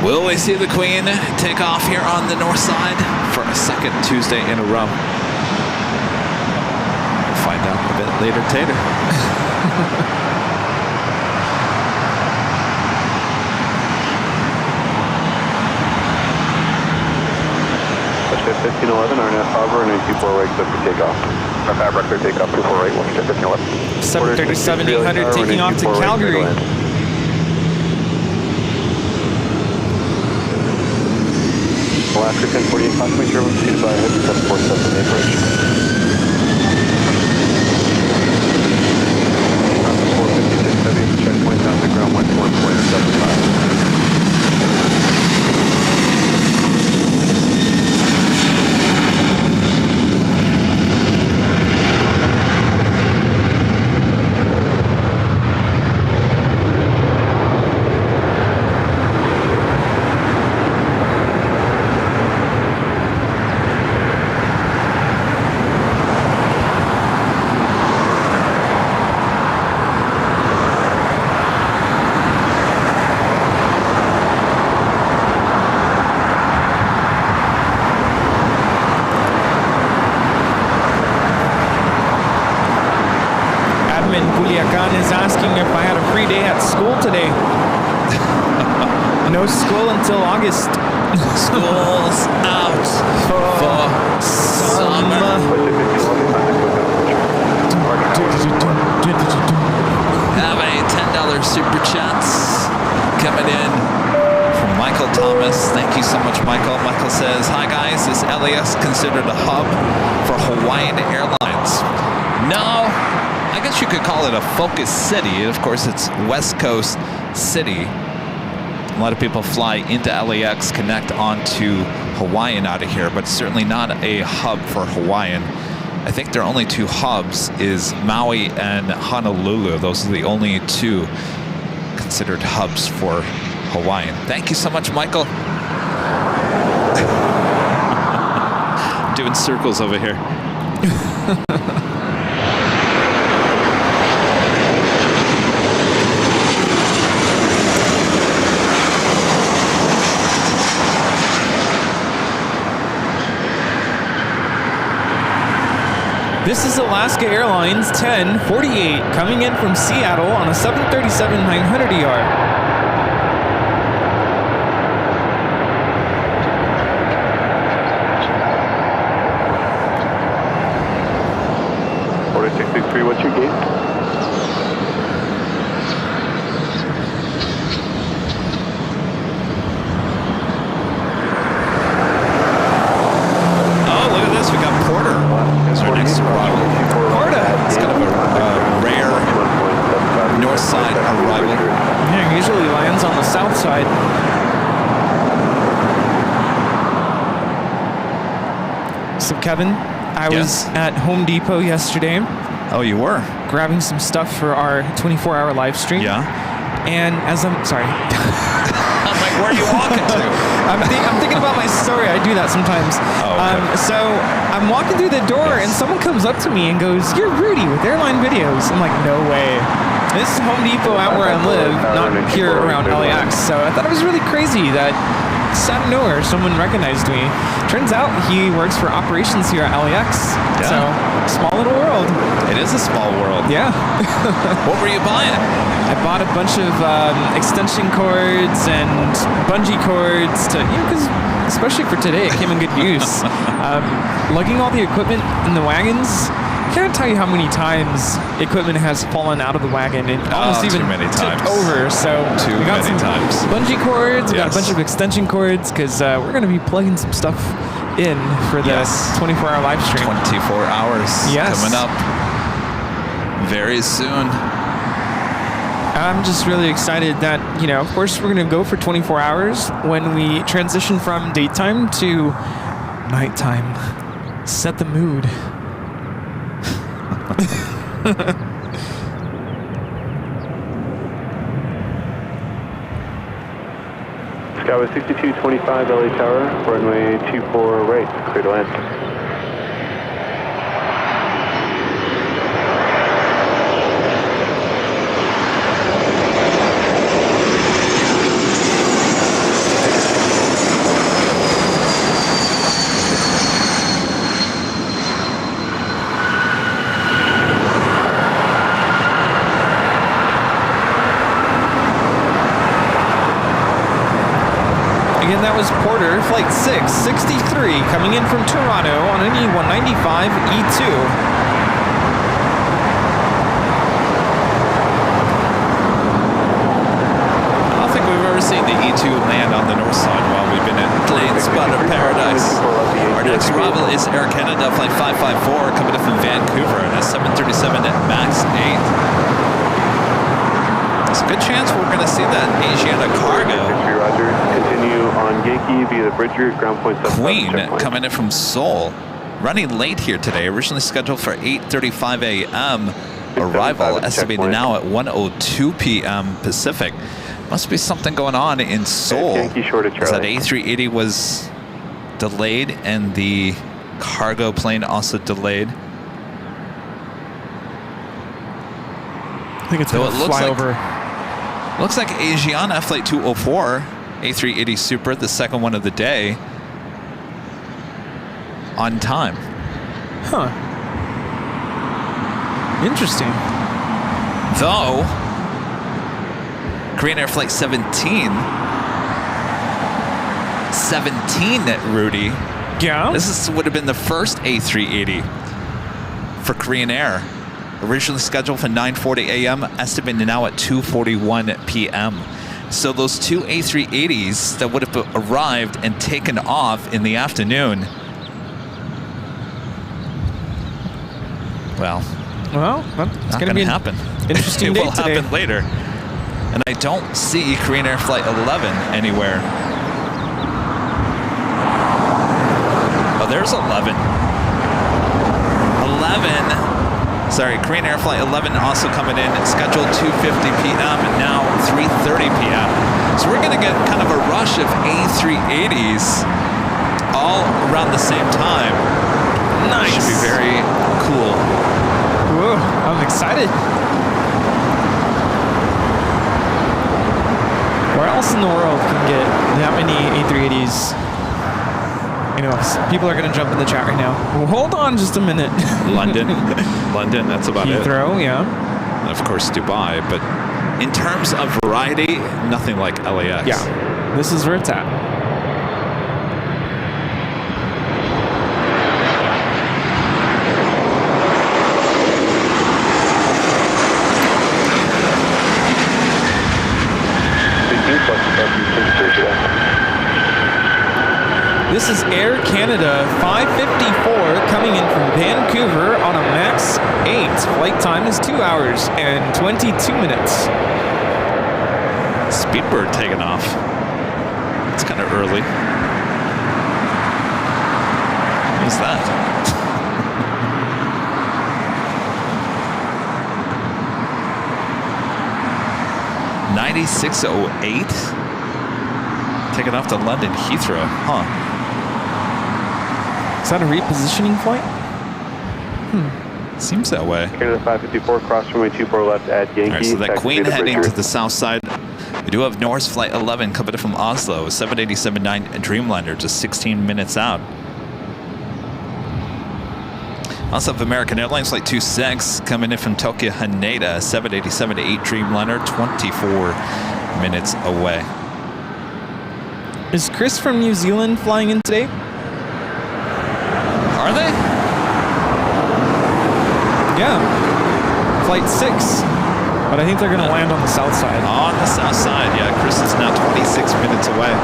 Will we see the Queen take off here on the north side for a second Tuesday in a row? We'll find out a bit later, Tater. 1511, RNF Harbor, and 24 right, clear for takeoff. RNF record takeoff, 24 right, 1511. 737-800 taking off to Calgary. Alaska 1048, contact German, proceeded by heavy 747 approach. Alaska 456 Heavy, checkpoint, contact ground 121.75. is asking if I had a free day at school today. No school until August. School's out for summer. Have a $10 super chats coming in from Michael Thomas. Thank you so much, Michael. Michael says, hi guys, is LAX considered a hub for Hawaiian Airlines? No, I guess you could call it a focus city. Of course, it's West Coast city. A lot of people fly into LAX, connect onto Hawaiian out of here, but certainly not a hub for Hawaiian. I think their only two hubs is Maui and Honolulu. Those are the only two considered hubs for Hawaiian. Thank you so much, Michael. Doing circles over here. This is Alaska Airlines 1048 coming in from Seattle on a 737-900ER. Order 663, what's your gate? Oh, look at this. We got Porter. It's our next arrival. Porter. It's kind of a rare north side arrival. Yeah, usually lands on the south side. So Kevin, I was at Home Depot yesterday Oh, you were? grabbing some stuff for our 24-hour live stream. Yeah. And as I'm sorry, I'm like, where are you walking to? I'm thinking about my story. I do that sometimes. Oh, okay. So I'm walking through the door and someone comes up to me and goes, "You're Rudy with Airline Videos." I'm like, no way. This is Home Depot out where I live, not here around LAX. So I thought it was really crazy that out of nowhere someone recognized me. Turns out he works for operations here at LAX. Yeah. So small little world. It is a small world. Yeah. What were you buying? I bought a bunch of extension cords and bungee cords to, because especially for today, it came in good use. Lugging all the equipment in the wagons. I can't tell you how many times equipment has fallen out of the wagon and almost even too many tipped times. over. So Too we got many some times. bungee cords. We got a Yes. bunch of extension cords because we're going to be plugging some stuff in for the 24-hour live stream. 24 hours Yes. coming up very soon. I'm just really excited that, of course, we're going to go for 24 hours when we transition from daytime to nighttime. Set the mood. Skyway 6225 LA Tower, runway 24 right, clear to land. Again, that was Porter, Flight 663, coming in from Toronto on an E195 E2. I don't think we've ever seen the E2 land on the north side while we've been in Plane Spotter Paradise. Our next arrival is Air Canada Flight 554 coming in from Vancouver and a 737 at MAX 8. There's a good chance we're going to see that Asiana cargo. Roger. Continue on Yankee via the bridge route, ground point 75. Queen coming in from Seoul. Running late here today, originally scheduled for 8:35 a.m. arrival, estimated now at 1:02 p.m. Pacific. Must be something going on in Seoul. Yankee short of As that Charlie. A380 was delayed and the cargo plane also delayed. I think it's So going it to looks fly like- over. Looks like Asiana Flight 204, A380 Super, the second one of the day, on time. Huh. Interesting. Though, Korean Air Flight 17, Rudy. Yeah. This would have been the first A380 for Korean Air. Originally scheduled for 9:40 a.m., estimated now at 2:41 p.m. So those two A380s that would have arrived and taken off in the afternoon. Well, it's going to be an happen. Interesting it day will today. happen later. And I don't see Korean Air Flight 11 anywhere. Oh, there's 11. Sorry, Korean Air Flight 11 also coming in, scheduled 2:50 p.m. and now 3:30 p.m. So we're going to get kind of a rush of A380s all around the same time. Nice. Should be very cool. Whoa, I'm excited. Where else in the world can get that many A380s? You know, people are going to jump in the chat right now. Well, hold on just a minute. London, that's about it. Heathrow, yeah. And of course, Dubai. But in terms of variety, nothing like LAX. Yeah, this is where it's at. This is Air Canada 554 coming in from Vancouver on a MAX 8. Flight time is 2 hours and 22 minutes. Speedbird taking off. It's kind of early. What's that? 9608. Taking off to London Heathrow. Huh. Is that a repositioning flight? Seems that way. Canada 554, cross runway 24 left at Yankee. All right, so that Taxi Queen data heading breaker. to the south side. We do have Norse Flight 11 coming in from Oslo, 787-9 Dreamliner, just 16 minutes out. Also have American Airlines Flight 26 coming in from Tokyo Haneda, 787-8 Dreamliner, 24 minutes away. Is Chris from New Zealand flying in today? Are they? Yeah. Flight 6. But I think they're going to land on the south side. On the south side, yeah. Chris is now 26 minutes away.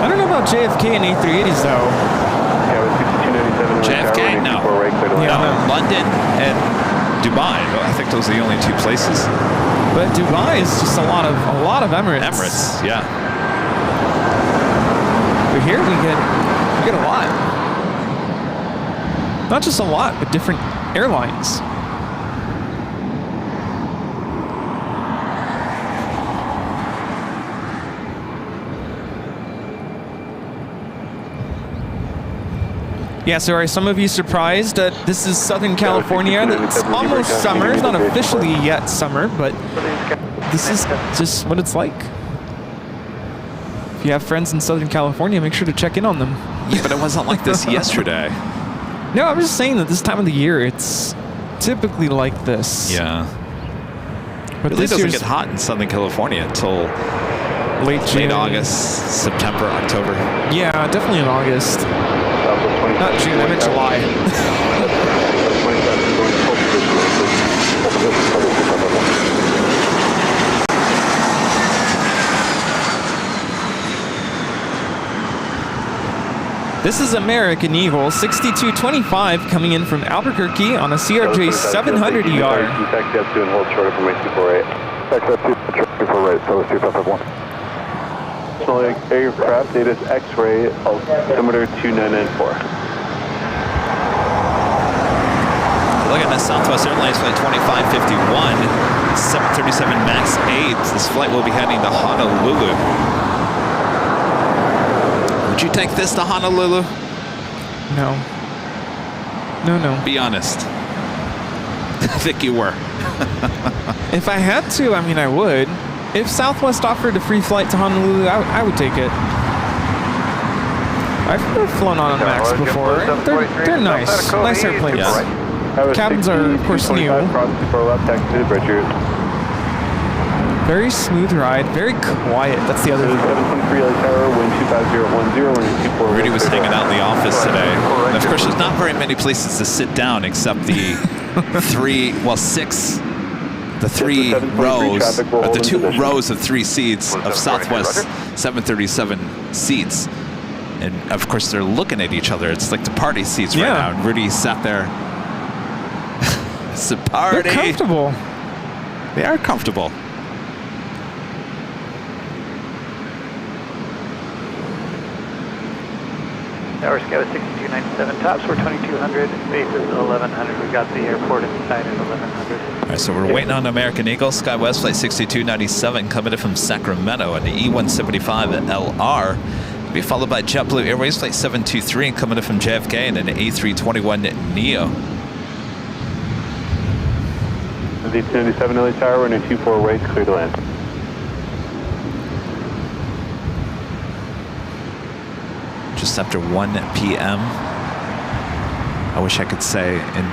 I don't know about JFK and A380s though. Yeah, with 5297. JFK? No. Yeah, No, no. London and Dubai. I think those are the only two places. But Dubai is just a lot of Emirates. Emirates, yeah. But here we get a lot. Not just a lot, but different airlines. Yeah, so are some of you surprised that this is Southern California? It's almost summer. It's not officially yet summer, but this is just what it's like. If you have friends in Southern California, make sure to check in on them. Yeah, but it wasn't like this yesterday. No, I'm just saying that this time of the year, it's typically like this. Yeah. But It really this doesn't year's get hot in Southern California until late June. late August, September, October. Yeah, definitely in August. Not June, I meant July. This is American Eagle 6225 coming in from Albuquerque on a CRJ 700ER. Taxi up to and hold short of runway 248. Taxi up to 248, so 2551. Personal aircraft, data is X-ray, altimeter 2994. Look at this Southwest Airlines Flight 2551, 737 MAX 8. This flight will be heading to Honolulu. Would you take this to Honolulu? No. No. Be honest. I think you were. If I had to, I mean, I would. If Southwest offered a free flight to Honolulu, I would take it. I've flown on a MAX before. They're nice. Nice airplanes. Yeah. Cabins are, of course, new. Very smooth ride. Very quiet. That's the other thing. 723 LA Tower, wind 25010, Rudy was hanging out in the office today. And of course, there's not very many places to sit down except the the two rows of 3 seats of Southwest 737 seats. And of course, they're looking at each other. It's like the party seats right now. And Rudy sat there. It's a party. They're comfortable. They are comfortable. Tower Scout 6297 tops, we're 2200, base is 1100. We got the airport inside at 1100. All right, so we're waiting on American Eagle, SkyWest flight 6297 coming in from Sacramento, and the E175 LR. Be followed by JetBlue Airways flight 723 coming in from JFK, and an A321neo. 1897 LA Tower, we're in a 24 right, clear to land. Just after 1 p.m. I wish I could say in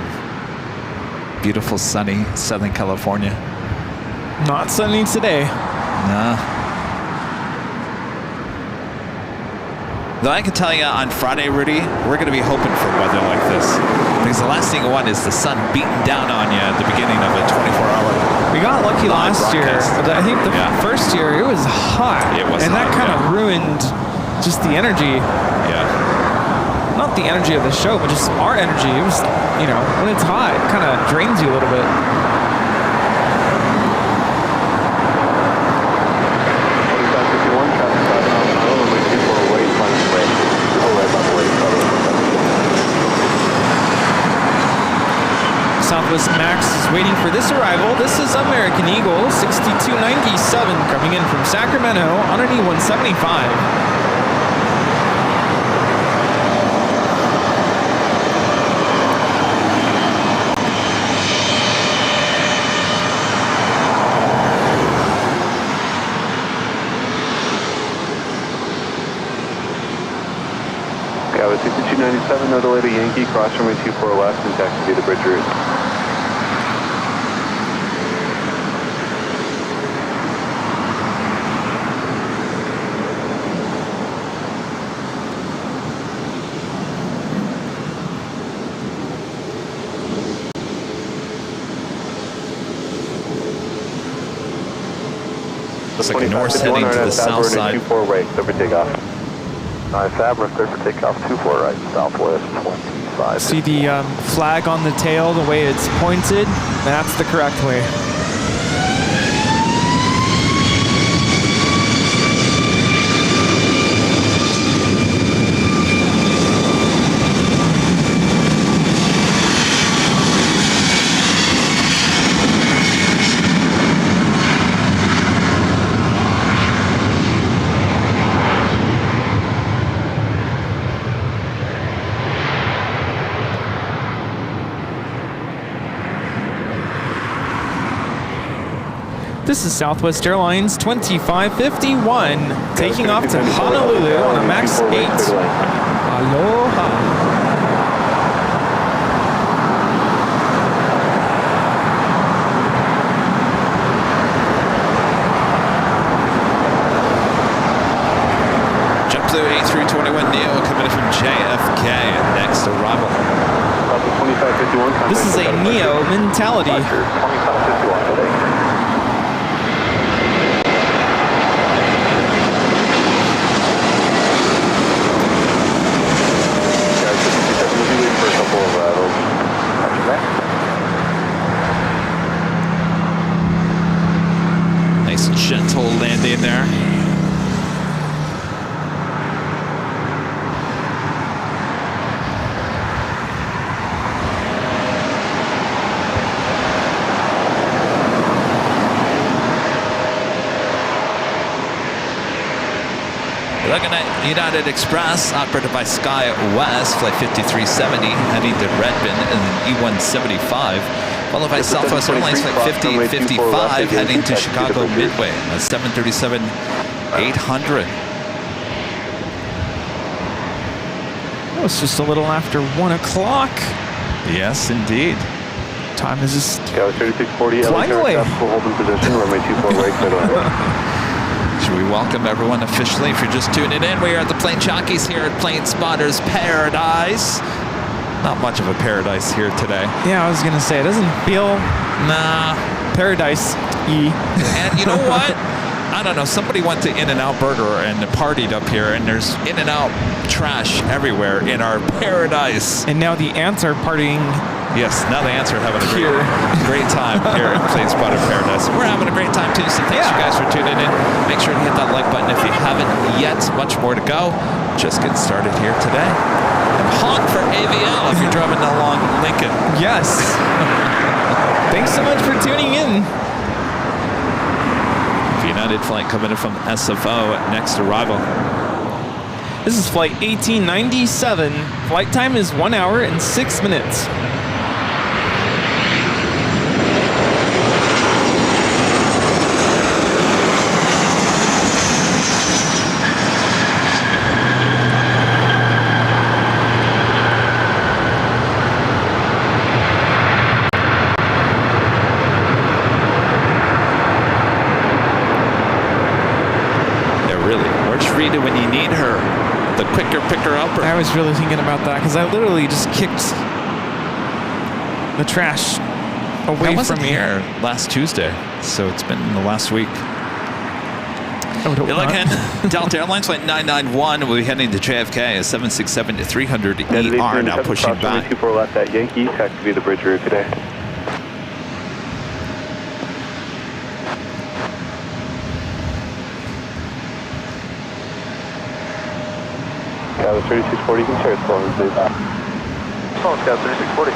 beautiful, sunny Southern California. Not sunny today. Nah. Though I can tell you on Friday, Rudy, we're going to be hoping for weather like this. Because the last thing you want is the sun beating down on you at the beginning of a 24-hour. We got lucky last year, but I think the first year it was hot. It was and hot, that kind of ruined just the energy. Yeah. Not the energy of the show, but just our energy. It was, you know, when it's hot, it kind of drains you a little bit. Southwest Max is waiting for this arrival. This is American Eagle 6297 coming in from Sacramento on an E175. Tower 6297, no delay to Yankee, cross runway 24 left and taxi via the bridge route. Looks like north heading to the south side. 24 right, clear for takeoff. Nice, Abra, clear for takeoff, 24 right, southwest 25. See the flag on the tail, the way it's pointed? That's the correct way. This is Southwest Airlines 2551, taking off to Honolulu on a MAX 8. Aloha. JetBlue A321neo coming in from JFK, next arrival. This is a neo mentality. 2551 today. Nice gentle landing there. United Express, operated by SkyWest, flight 5370, heading to Redmond, and then E175, followed by Southwest Airlines, flight 5055, heading to Chicago Midway, a 737-800. Oh, it's just a little after 1 o'clock. Yes, indeed. Time is just Scout 3640, flying away. hold in position, runway 24 right, clear to land. Should we welcome everyone officially? If you're just tuning in, we are at the Plane Jockeys here at Plane Spotters Paradise. Not much of a paradise here today. Yeah, I was gonna say, it doesn't feel paradise-y. And you know what? I don't know. Somebody went to In-N-Out Burger and partied up here, and there's In-N-Out trash everywhere in our paradise. And now the ants are partying. Yes, now the ants are having a great time here at Plane Spotter Paradise. We're having a great time too, so thanks you guys for tuning in. Make sure to hit that like button if you haven't yet. Much more to go. Just get started here today. And honk for AVL if you're driving along Lincoln. Yes. Thanks so much for tuning in. United flight coming in from SFO at next arrival. This is flight 1897. Flight time is 1 hour and 6 minutes. When you need her, the quicker picker upper. I was really thinking about that because I literally just kicked the trash away from me here last Tuesday, so it's been the last week. You're looking Delta Airlines flight 991 will be heading to JFK at 767-300 now pushing back. 24 left at Yankee, taxi via the bridge route today. Scout 3640, can share its phone, please. Phone, Scout 3640.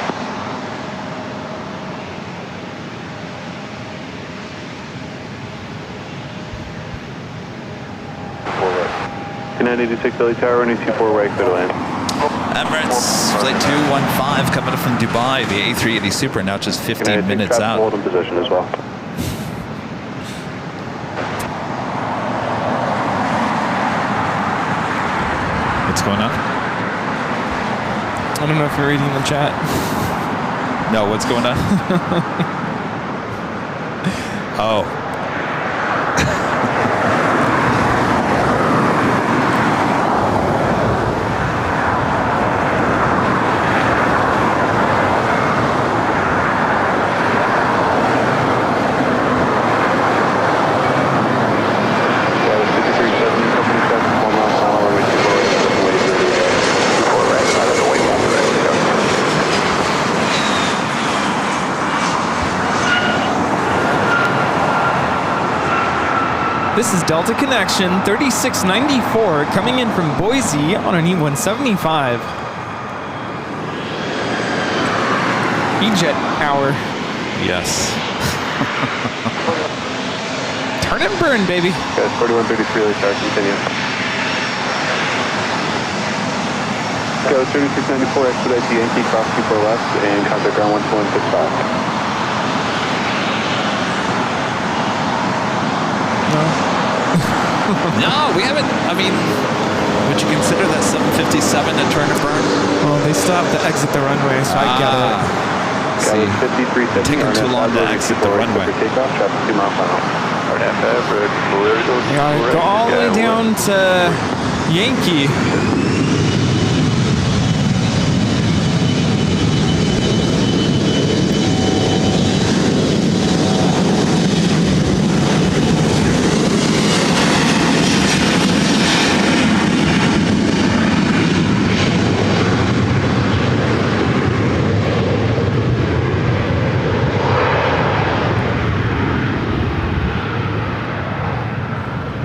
Connect 86 Delhi Tower, running 24 right, clear to land. Emirates, flight 215 coming up from Dubai, the A380 Super, now just 15 minutes out. Hold in position as well. What's going on? I don't know if you're reading the chat. No, what's going on? Oh. This is Delta Connection 3694 coming in from Boise on an E175. E-Jet hour. Yes. Turn and burn, baby. Guys, 4133, let's start, continue. Go 3694, expedite to Yankee, cross 24 left, and contact ground 12165. No, we haven't. I mean, would you consider that 757 a turn and burn? Well, they still have to exit the runway, so I get it. See, it's taking too long to exit the runway. Takeoff, traffic 2 mile final. Yeah, go all the way down to Yankee.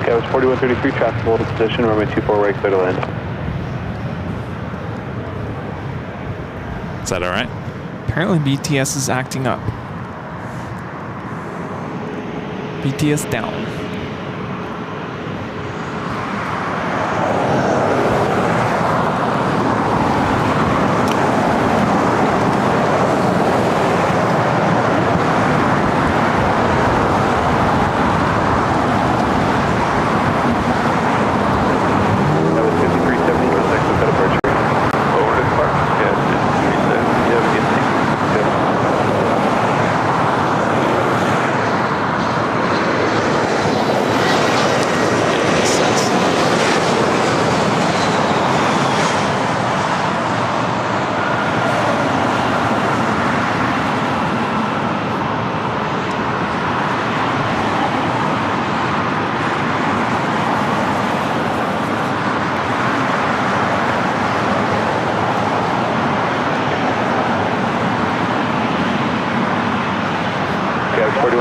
That was 4133, traffic hold in position, runway 24 right, clear to land. Is that all right? Apparently BTS is acting up. BTS down.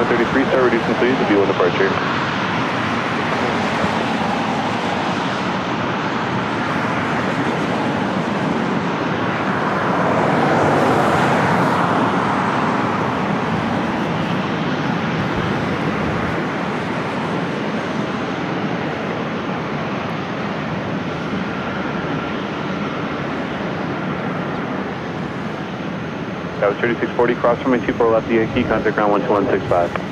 4133, start reducing please, to B1 departure. That was 3640, cross from 24 left Yankee, contact ground 12165.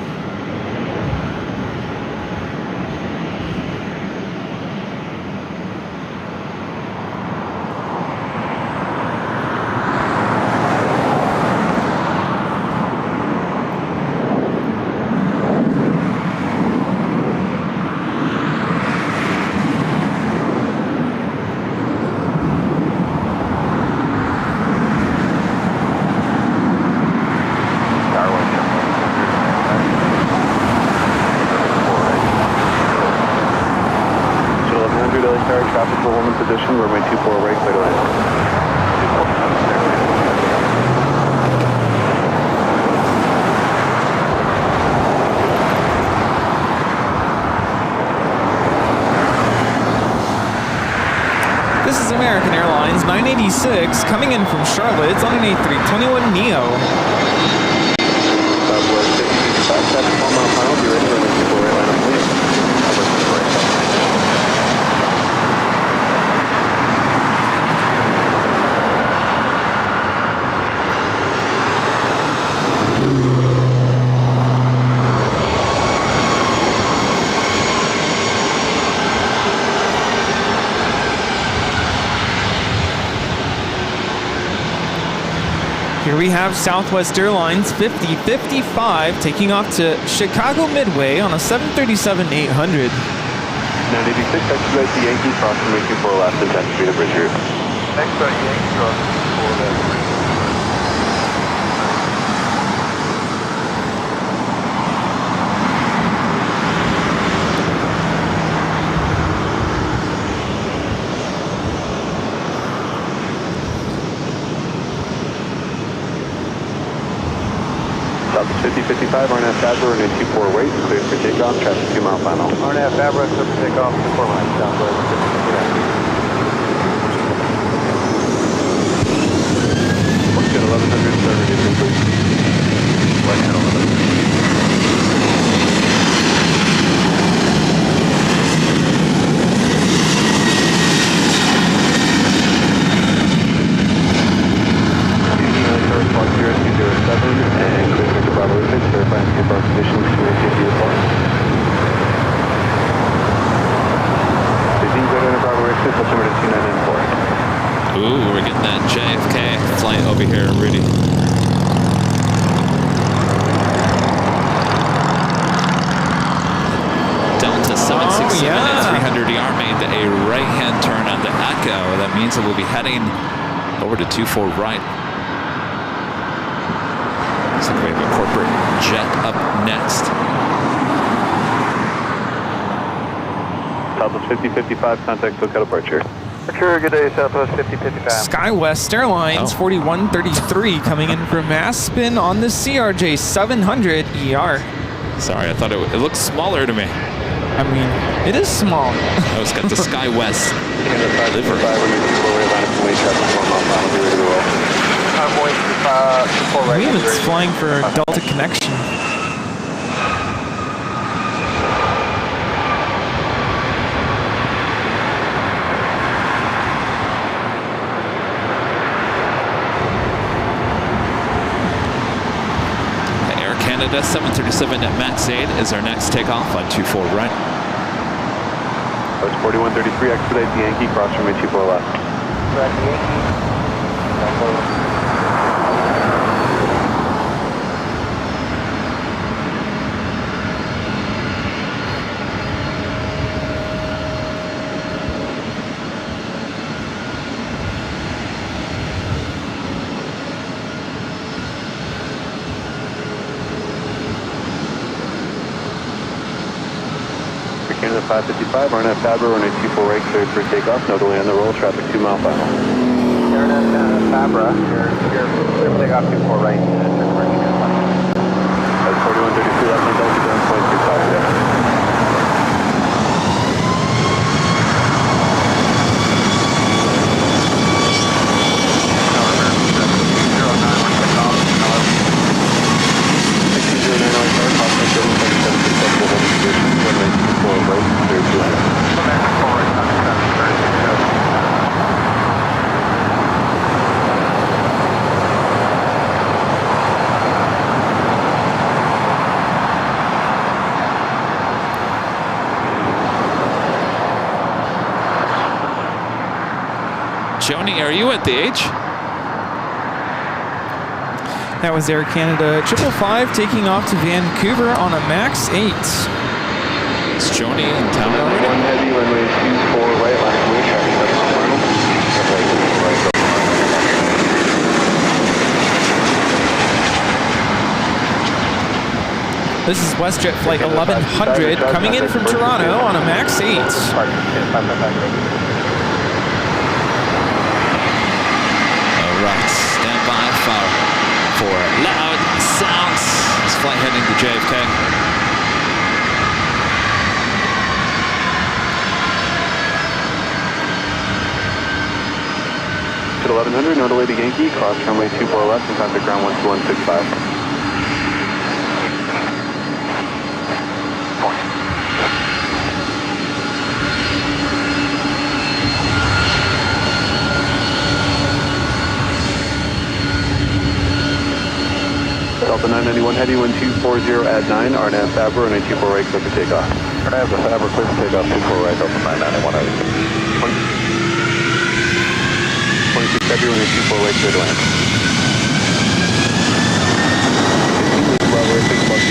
Traffic will hold in position, runway 24 right, clear to land. This is American Airlines 986 coming in from Charlotte. It's on an A321neo. Southwest 5055, traffic 4 mile final, be ready, runway 24 right, line up, please. Here we have Southwest Airlines 5055 taking off to Chicago Midway on a 737-800. 986, expedite the Yankee, cross from 24 left and 10th Street of Bridge Route. Expedite Yankee, cross 24 left. Southwest 5055, RNF Fabra, runway 24 right, cleared for takeoff, traffic 2 mile final. RNF Fabra, clear for takeoff, 24 line, Southwest 5055. Let's get 1100, start reducing please. Right hand 1100. And clear for Bravo 6, verifying skip our position, safety report. 15 greater than Bravo 6, altimeter to 2994. Ooh, we're getting that JFK flight over here, Rudy. Delta 767 at 300ER made a right-hand turn on the Echo. That means that we'll be heading over to 24 right. Looks like we have a corporate jet up next. Southwest 5055, contact SoCal departure. Sure, good day, Southwest 5055. SkyWest Airlines 4133 coming in from Aspen on the CRJ 700ER. Sorry, I thought it looked smaller to me. I mean, it is small. Oh, it's got the SkyWest livery. I believe it's flying for Delta Connection. Air Canada 737 at Max 8 is our next takeoff on 24 right. That's 4133, expedite the Yankee, cross from 24 left. Back to Yankee. Canada 555, RNF Fabra, runway 24 right, cleared for takeoff, no delay on the roll, traffic 2 mile final. RNF Fabra, clear for takeoff, 24 right. That's 4133. left on Delta ground 0.25, yeah. Joni, are you at the H? That was Air Canada 555 taking off to Vancouver on a MAX 8. It's Joni in town already. 1 heavy, runway 24 right, last wind, traffic 7 This is WestJet flight 1100 coming in from Toronto on a MAX 8. All right, stand by for loud sounds. This flight heading to JFK. At 1100, North Lady Yankee, cross runway 24 left and contact ground 12165. Delta 991 heavy, 1240 at 9, RNAV Faber, runway 24 right, clear for takeoff. RNAV Faber, clear for takeoff, 24 right, Delta 991 heavy. 26 heavy, runway 24 right, clear to land. 16 lead, level, 6 bucks,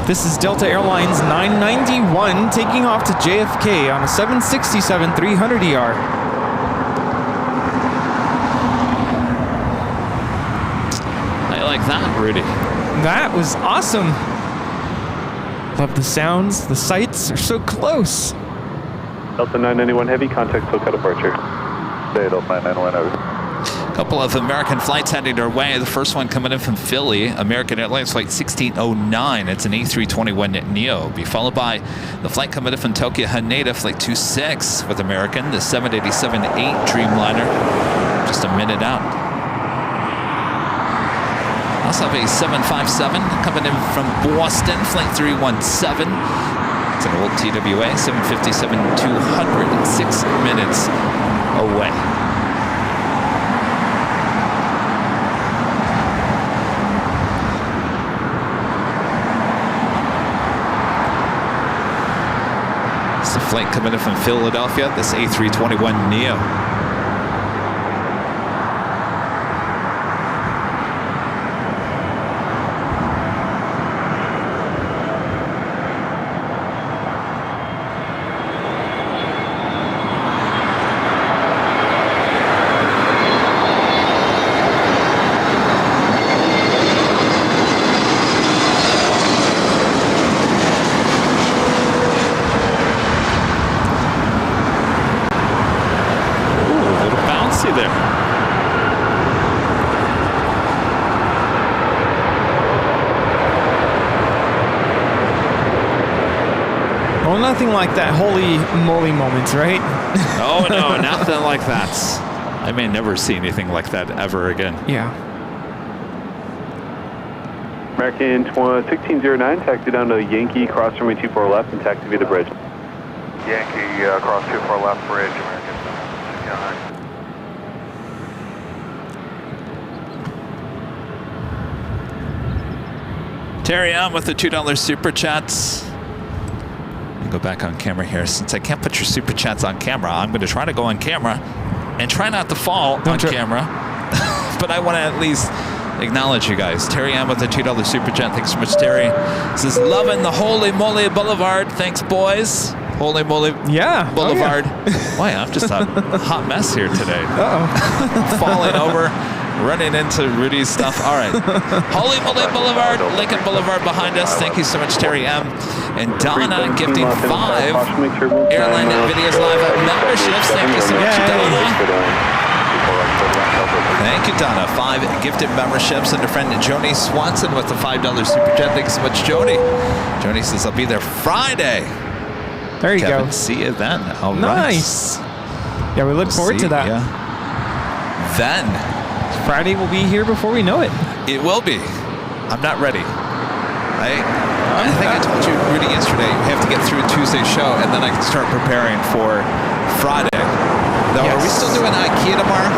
This is Delta Airlines 991 taking off to JFK on a 767-300ER. I like that, Rudy. That was awesome. Love the sounds. The sights are so close. Delta 991 heavy, contact SoCal departure. Stay Delta 991 heavy. Couple of American flights heading our way. The first one coming in from Philly, American Airlines flight 1609. It's an A321neo. Be followed by the flight coming in from Tokyo Haneda, flight 26 with American, the 787-8 Dreamliner, just a minute out. Also have a 757 coming in from Boston, flight 317. It's an old TWA, 757, 206 minutes away. It's a flight coming in from Philadelphia, this A321neo. Nothing like that holy moly moment, right? Oh no, nothing like that. I may never see anything like that ever again. Yeah. American 1609, taxi down to Yankee, cross runway 24 left and taxi via the bridge. Yankee, cross 24 left bridge, American 1609. Terry on with the $2 super chats. Go back on camera here. Since I can't put your super chats on camera, I'm going to try to go on camera and try not to fall on camera. But I want to at least acknowledge you guys. Terry M with the $2 super chat. Thanks so much, Terry. This is loving the Holy Moly Boulevard. Thanks, boys. Holy Moly Boulevard. Oh, yeah. Boy, I'm just a hot mess here today. Uh-oh. Falling over, running into Rudy's stuff. All right. Holy Moly Boulevard, Lincoln Boulevard behind us. Thank you so much, Terry M. And Donna gifting 5 Airline Videos Live memberships. Thank you so much, Donna. Thank you, Donna. 5 gifted memberships. And a friend, Joni Swanson, with the $5 super chat. Thanks so much, Joni. Joni says, I'll be there Friday. There you Kevin, go. see you then. All Nice. Yeah, we look forward to that. Yeah. Then. Friday will be here before we know it. It will be. I'm not ready. I think I told you, Rudy, yesterday, you have to get through Tuesday's show, and then I can start preparing for Friday. Though, Yes. Are we still doing IKEA tomorrow?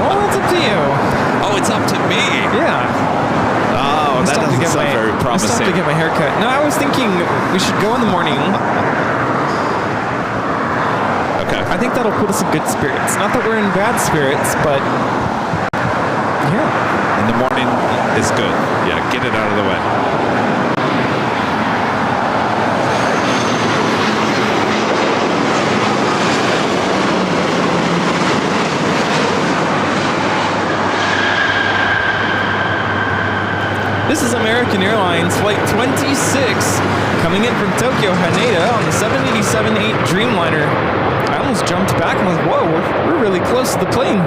Well, it's up to you. Oh, it's up to me. Yeah. Oh, that doesn't sound very I still promising. have to get my hair cut. No, I was thinking we should go in the morning. Okay. I think that'll put us in good spirits. Not that we're in bad spirits, but yeah. In the morning is good. Yeah, get it out of the way. This is American Airlines Flight 26 coming in from Tokyo, Haneda on the 787-8 Dreamliner. I almost jumped back and was, whoa, we're really close to the plane.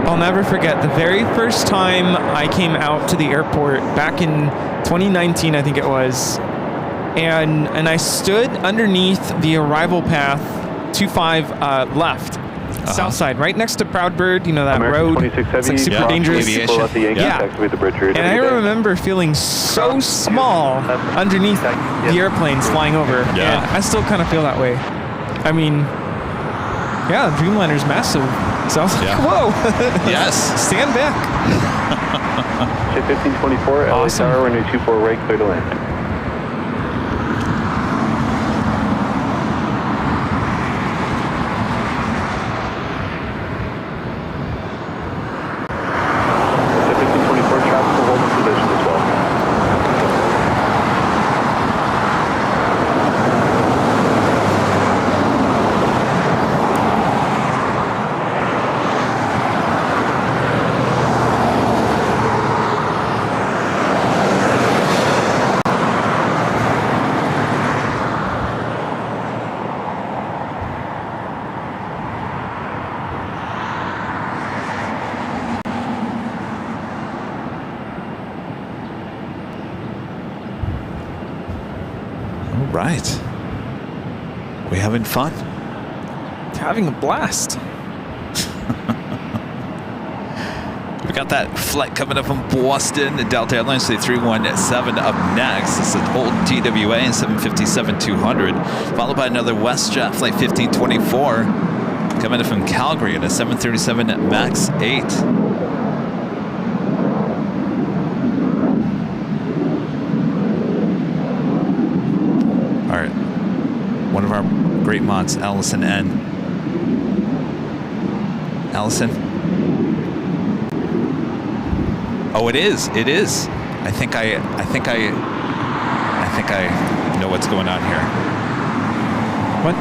I'll never forget the very first time I came out to the airport back in 2019, I think it was, and I stood underneath the arrival path 25 left. South side, right next to Proudbird, you know, that American road. 26 It's like super yeah, dangerous. aviation. Pull out the Yankee, Yeah. activate the bridge rear. And I remember feeling so small underneath the airplanes flying over. Yeah. And I still kind of feel that way. I mean, yeah, Dreamliner's massive. So I was like, Yeah. whoa. Yes. Stand back. 1524, LA Awesome. Tower, runway 24 right, clear to land. Right. We having fun? Having a blast. We got that flight coming up from Boston, the Delta Airlines, the 317 up next. This is an old TWA and 757-200, followed by another WestJet flight 1524 coming in from Calgary and a 737 MAX 8. All right, one of our great mods, Allison N. Allison. Oh, it is. It is. I think I know what's going on here. What?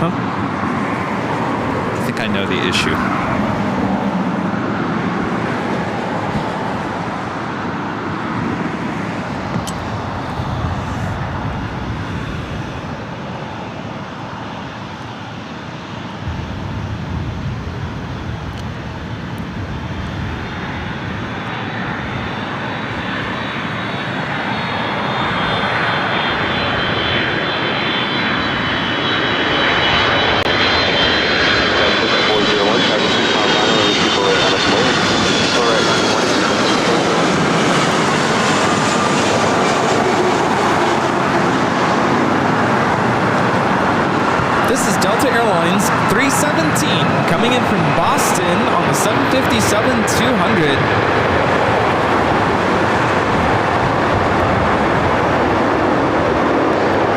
Huh? I think I know the issue. This is Delta Airlines 317 coming in from Boston on the 757-200.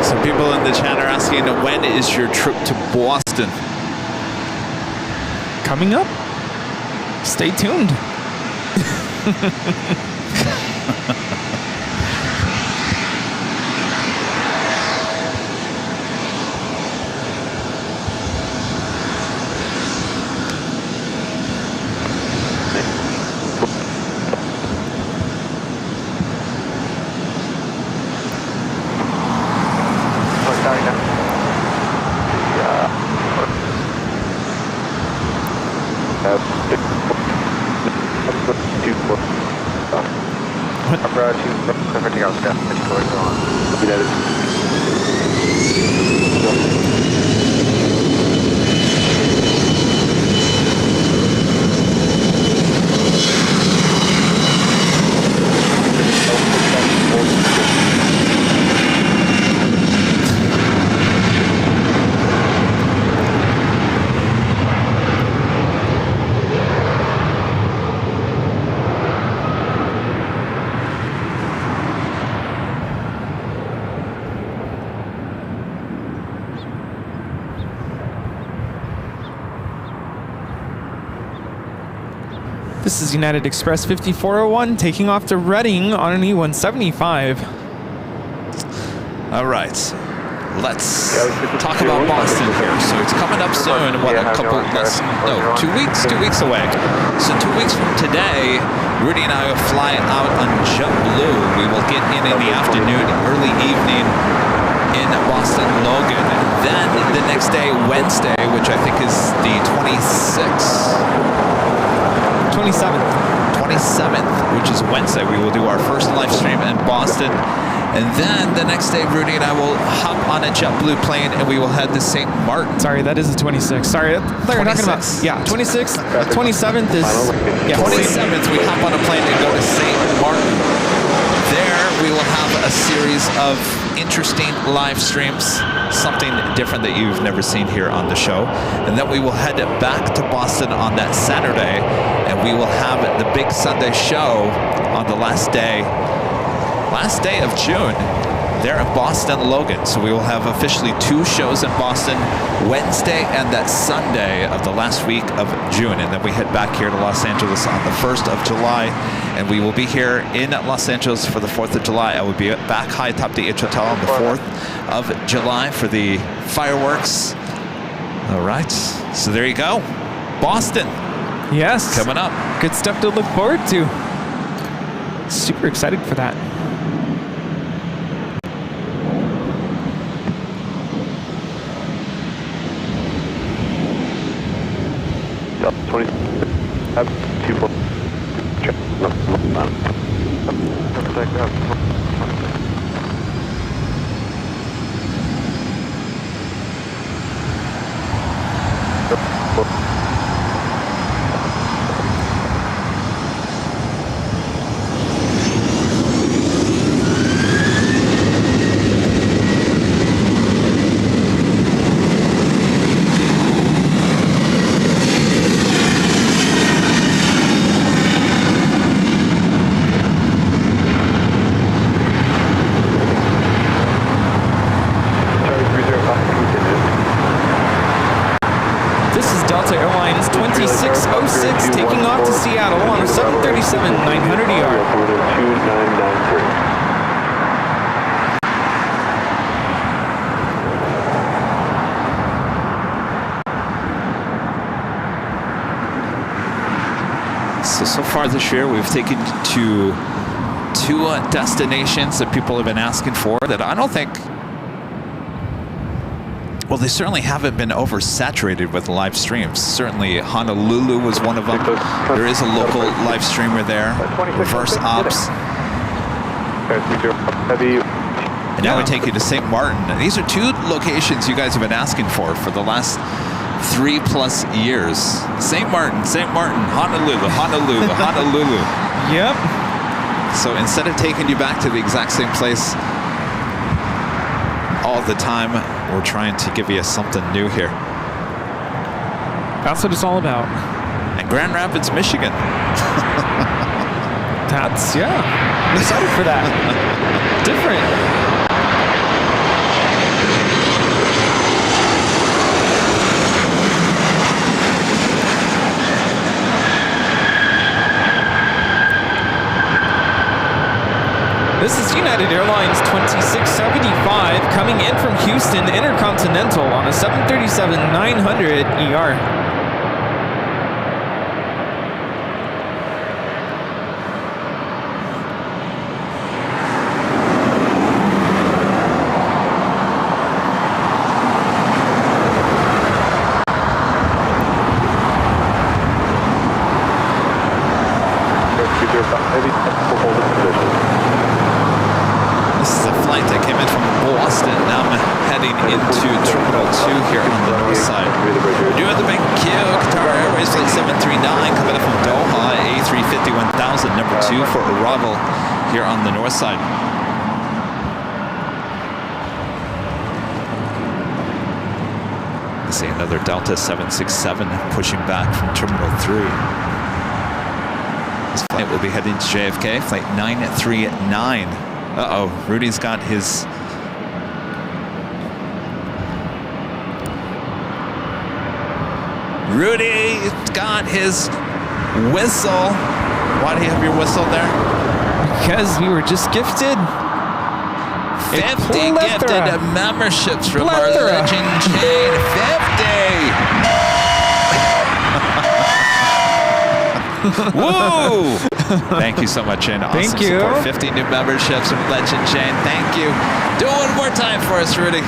Some people in the chat are asking, when is your trip to Boston? Boston. Coming up. Stay tuned. This is United Express 5401 taking off to Reading on an E175. All right. Let's talk about Boston here. So it's coming up soon. What, a couple less? No, 2 weeks? 2 weeks away. So 2 weeks from today, Rudy and I will fly out on JetBlue. We will get in the afternoon, early evening in Boston Logan. Then the next day, Wednesday, which I think is the 27th, which is Wednesday, we will do our first live stream in Boston. And then the next day, Rudy and I will hop on a JetBlue plane and we will head to St. Martin. Sorry, that is the 26th. Sorry, I thought you were talking about. Yeah, 26th. 27th is. Yeah, 27th, we hop on a plane and go to St. Martin. There, we will have a series of interesting live streams, something different that you've never seen here on the show. And then we will head back to Boston on that Saturday, and we will have the big Sunday show on the last day of June there in Boston Logan. So we will have officially 2 shows in Boston, Wednesday and that Sunday of the last week of June. And then we head back here to Los Angeles on the 1st of July. And we will be here in Los Angeles for the 4th of July. I will be back high atop the H Hotel on the 4th of July for the fireworks. All right. So there you go. Boston. Yes. Coming up. Good stuff to look forward to. Super excited for that. Airline's 2606 taking off to Seattle on a 737 900ER. So far this year, we've taken to 2 destinations that people have been asking for that I don't think, well, they certainly haven't been oversaturated with live streams. Certainly Honolulu was one of them. There is a local live streamer there, Reverse Ops. And now we take you to St. Martin. And these are 2 locations you guys have been asking for the last 3+ years. St. Martin, Honolulu, Honolulu. Yep. So instead of taking you back to the exact same place all the time, we're trying to give you something new here. That's what it's all about. And Grand Rapids, Michigan. That's, yeah. I'm excited for that. Different. This is United Airlines 2675 coming in from Houston Intercontinental on a 737-900 ER. This is a flight that came in from Boston. Now I'm heading into Terminal 2 here on the north side. We're doing the big Q, Qatar Airways Flight 739 coming in from Doha, A350 1000, number 2 for arrival here on the north side. I see another Delta 767 pushing back from Terminal 3. This flight will be heading to JFK, Flight 939. Uh-oh, Rudy's got his... Rudy's got his whistle. Why do you have your whistle there? Because we were just gifted 50 gifted memberships from our legend chain. 50! Woo! Thank you so much, Shane. Awesome Thank you. Support. 50 new memberships from Legend Chain. Thank you. Do it one more time for us, Rudy.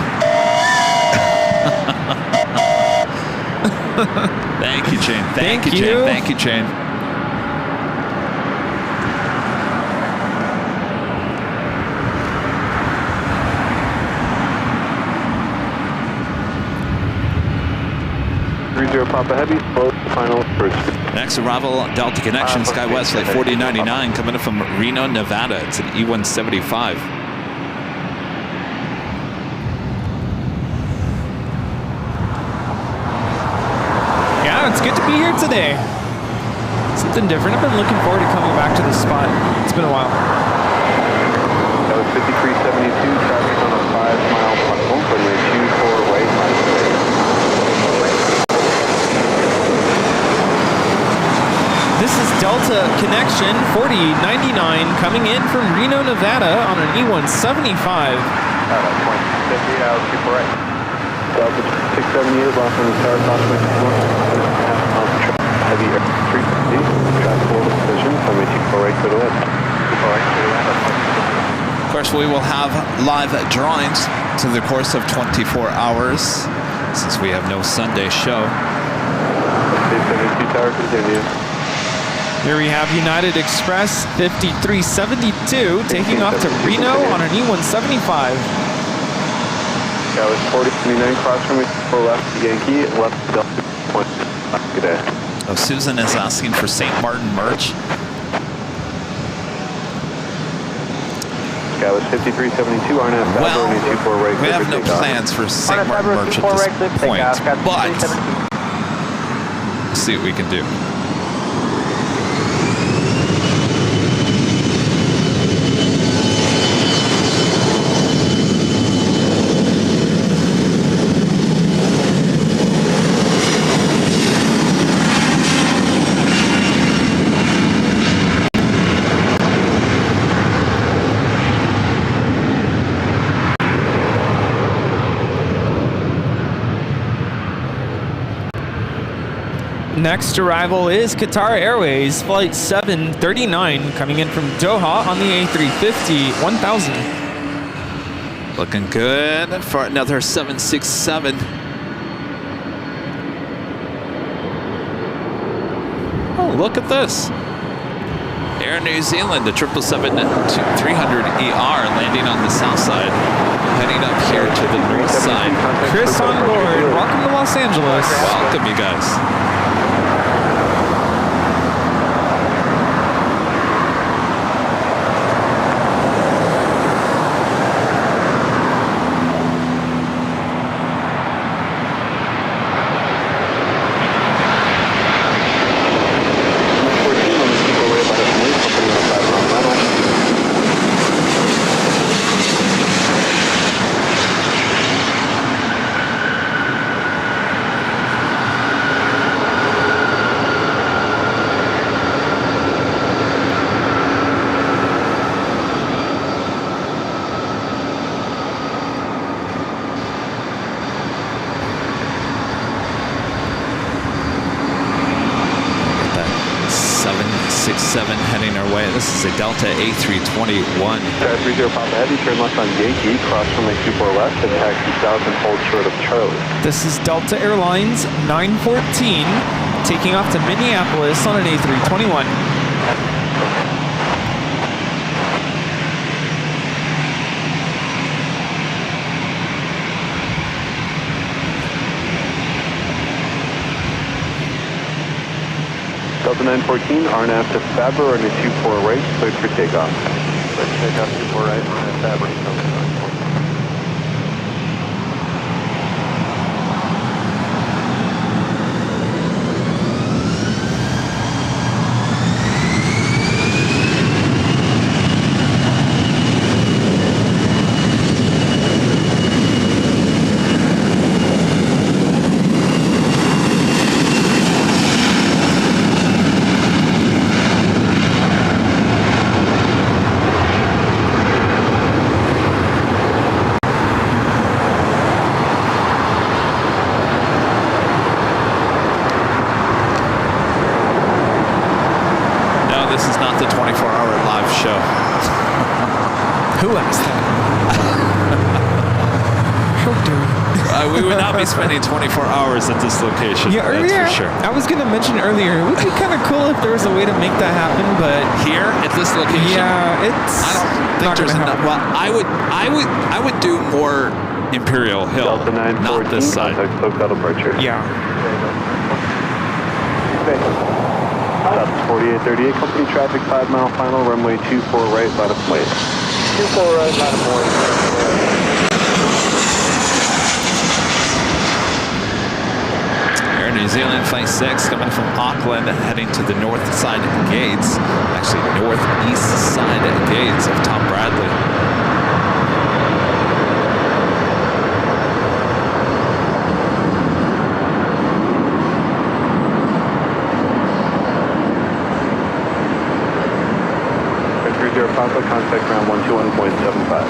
Thank you, Chain. Thank you, Chain. Thank you, Chain. Papa Heavy, slow, final approach. Next arrival, Delta Connection, SkyWest Flight 4099, coming in from Reno, Nevada. It's an E175. Yeah, it's good to be here today. Something different. I've been looking forward to coming back to this spot. It's been a while. That was 5372, traffic on a 5-mile platform, runway 24 right, This is Delta Connection 4099 coming in from Reno, Nevada on an E175. 20, 50 out, super right. Delta 678, lost on the start, approximately 1.5 miles heavy air 350, traffic hold position, runway 24 right, clear to land. 24 right, clear to land. Of course, we will have live drawings to the course of 24 hours, since we have no Sunday show. 72 tower, continue. Here we have United Express 5372 taking off to Reno on an E175. That was 4029, cross runway 4 left, Yankee, left Delta 1. Good day. Oh, Susan is asking for St. Martin merch. That was 5372, RNF, Well, 24 right, we have no plans for St. Martin merch at this point, but let's see what we can do. Next arrival is Qatar Airways Flight 739 coming in from Doha on the A350 1000. Looking good for another 767. Oh, look at this. Air New Zealand, the 777-300ER landing on the south side, heading up here to the north side. Chris on board. Welcome to Los Angeles. Welcome, you guys. heading our way. This is a Delta A321. 30 Papa Heavy, turn left on Yankee, cross runway 24 left, and taxi south and hold short of Charlie. This is Delta Airlines 914 taking off to Minneapolis on an A321. Delta 914, RNAV to Faber on your 24 right, cleared for takeoff. Cleared for takeoff, 24 right, RNAV Faber, Delta 914. Spending 24 hours at this location. Yeah, earlier, that's for sure. I was going to mention earlier, it would be kind of cool if there was a way to make that happen, but here at this location, yeah, it's I don't think there's enough. Well, I would do more Imperial Hill, not this side. Departure. Yeah. That's 4838, company traffic, 5 mile final, runway 24 right, line of way. 24 right, line of way. New Zealand Flight 6 coming from Auckland, heading to the north side gates, actually northeast side gates of Tom Bradley. Papa, contact ground 121.75.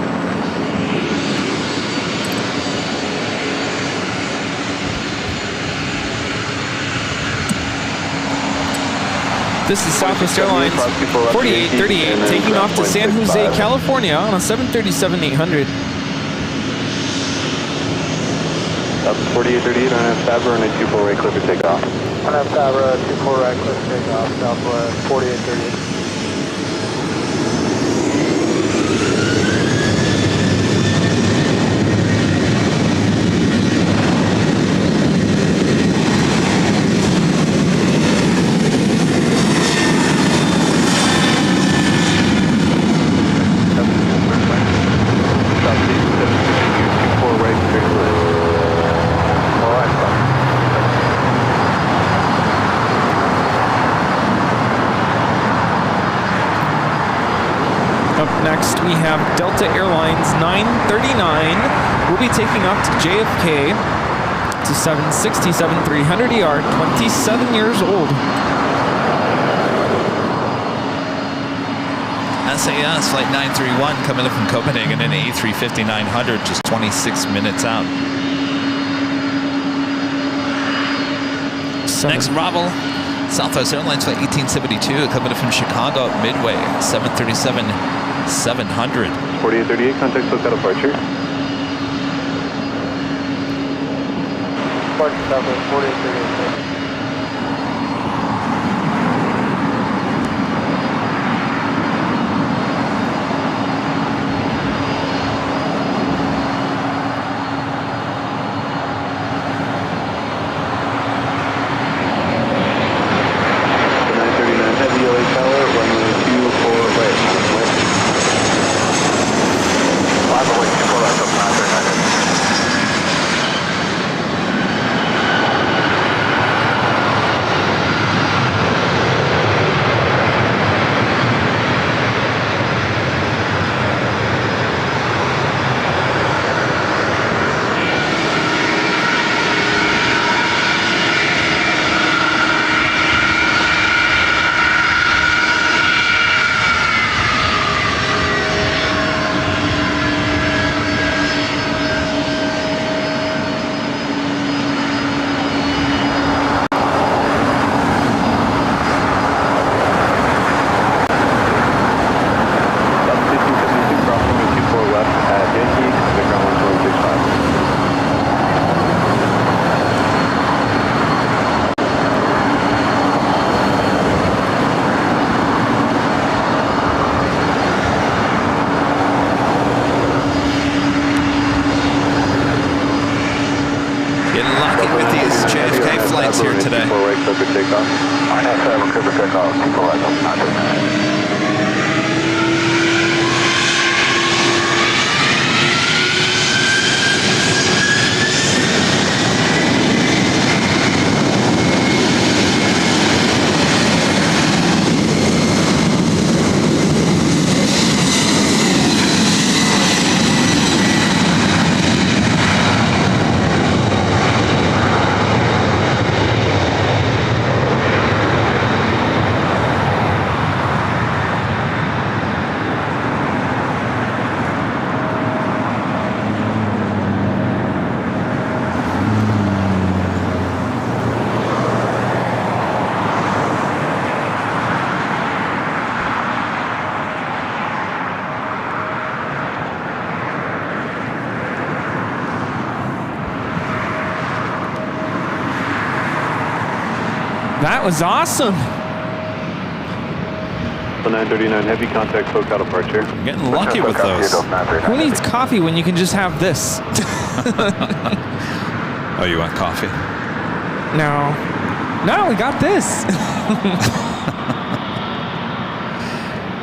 This is Southwest Airlines 4838 taking off to San Jose, California on a 737-800. That's 4838 on Faber and a 24 right, clear for takeoff. On Faber, 24 right, clear for takeoff, Southwest 4838. Next, we have Delta Airlines 939. We'll be taking off to JFK to 767-300ER, 27 years old. SAS Flight 931 coming in from Copenhagen in A350-900, just 26 minutes out. Next arrival, Southwest Airlines Flight 1872 coming in from Chicago Midway, 737-700. 4838, contact SoCal departure. Departure Southwest 4838. rocking with these JFK flights here today. Right, clear for takeoff. RNS 7, clear for takeoff. 24 right, not doing That was awesome. The 939 heavy contact SoCal departure. I'm getting lucky with those. Who needs coffee when you can just have this? Oh, you want coffee? No. No, we got this.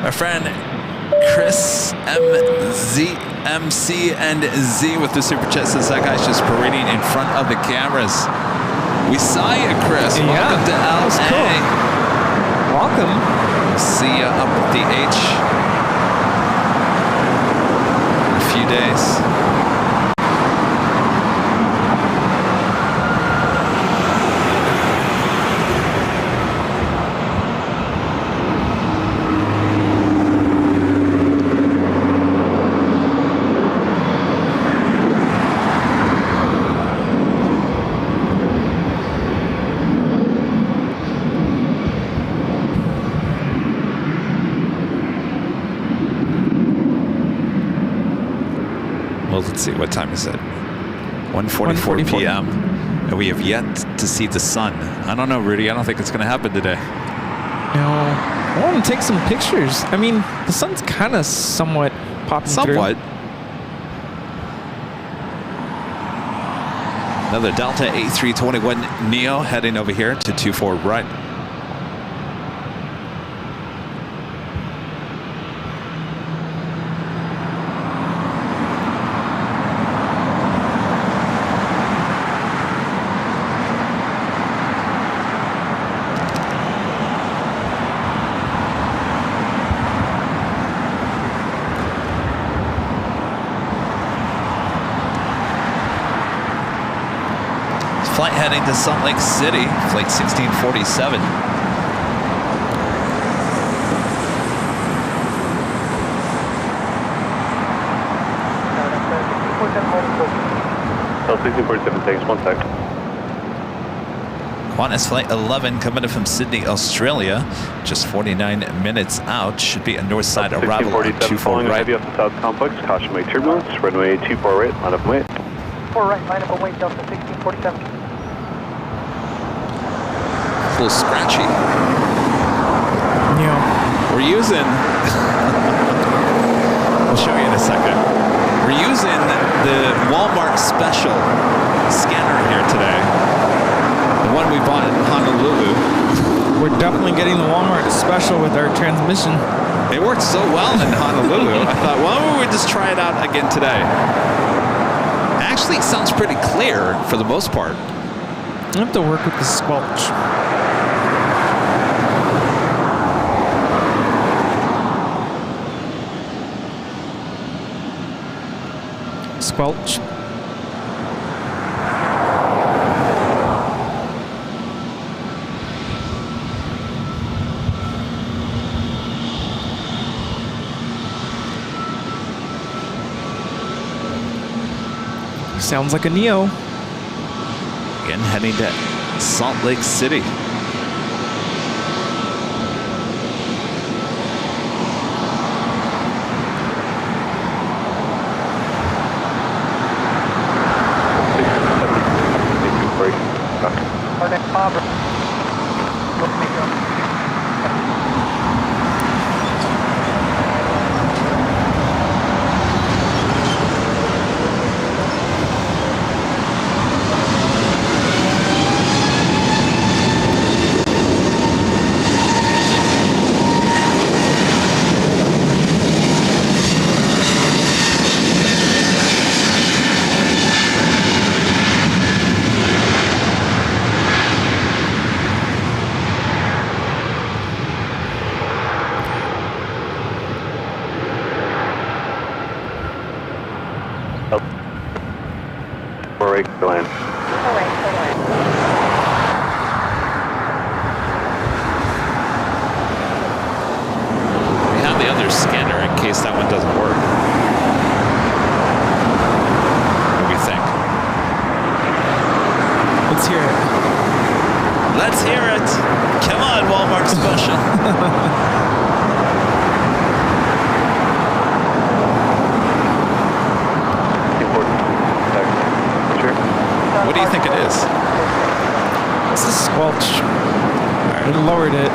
Our friend Chris MC and Z with the super chat says that guy's just parading in front of the cameras. We saw you, Chris. Yeah, Welcome to that was LA. cool. Welcome. See you up at the H in a few days. Well, let's see, what time is it? 1:44 p.m. And we have yet to see the sun. I don't know, Rudy. I don't think it's going to happen today. No. I want to take some pictures. I mean, the sun's kind of somewhat popping Somewhat. through. Another Delta A321 Neo heading over here to 24 right. Flight heading to Salt Lake City, flight 1647. L 1647, thanks, 1 sec. Qantas flight 11 coming in from Sydney, Australia, just 49 minutes out. Should be a north side arrival on 24 following right. heavy off the south complex, caution by turbulence, runway 24 right, line up and wait. 4 right, line up and wait, Delta 1647. A little scratchy. Yeah. We're using, I'll show you in a second. We're using the Walmart special scanner here today. The one we bought in Honolulu. We're definitely getting the Walmart special with our transmission. It worked so well in Honolulu. I thought, well, why don't we just try it out again today? Actually, it sounds pretty clear for the most part. I have to work with the squelch. Squelch. Sounds like a Neo. Again, heading to Salt Lake City. Our next Barbara. Let's make them. right, clear to land. 24 right, clear to land. We have the other scanner in case that one doesn't work. What do you think? Let's hear it. Let's hear it. Come on, Walmart special. What do you think it is? It's a squelch. I lowered it.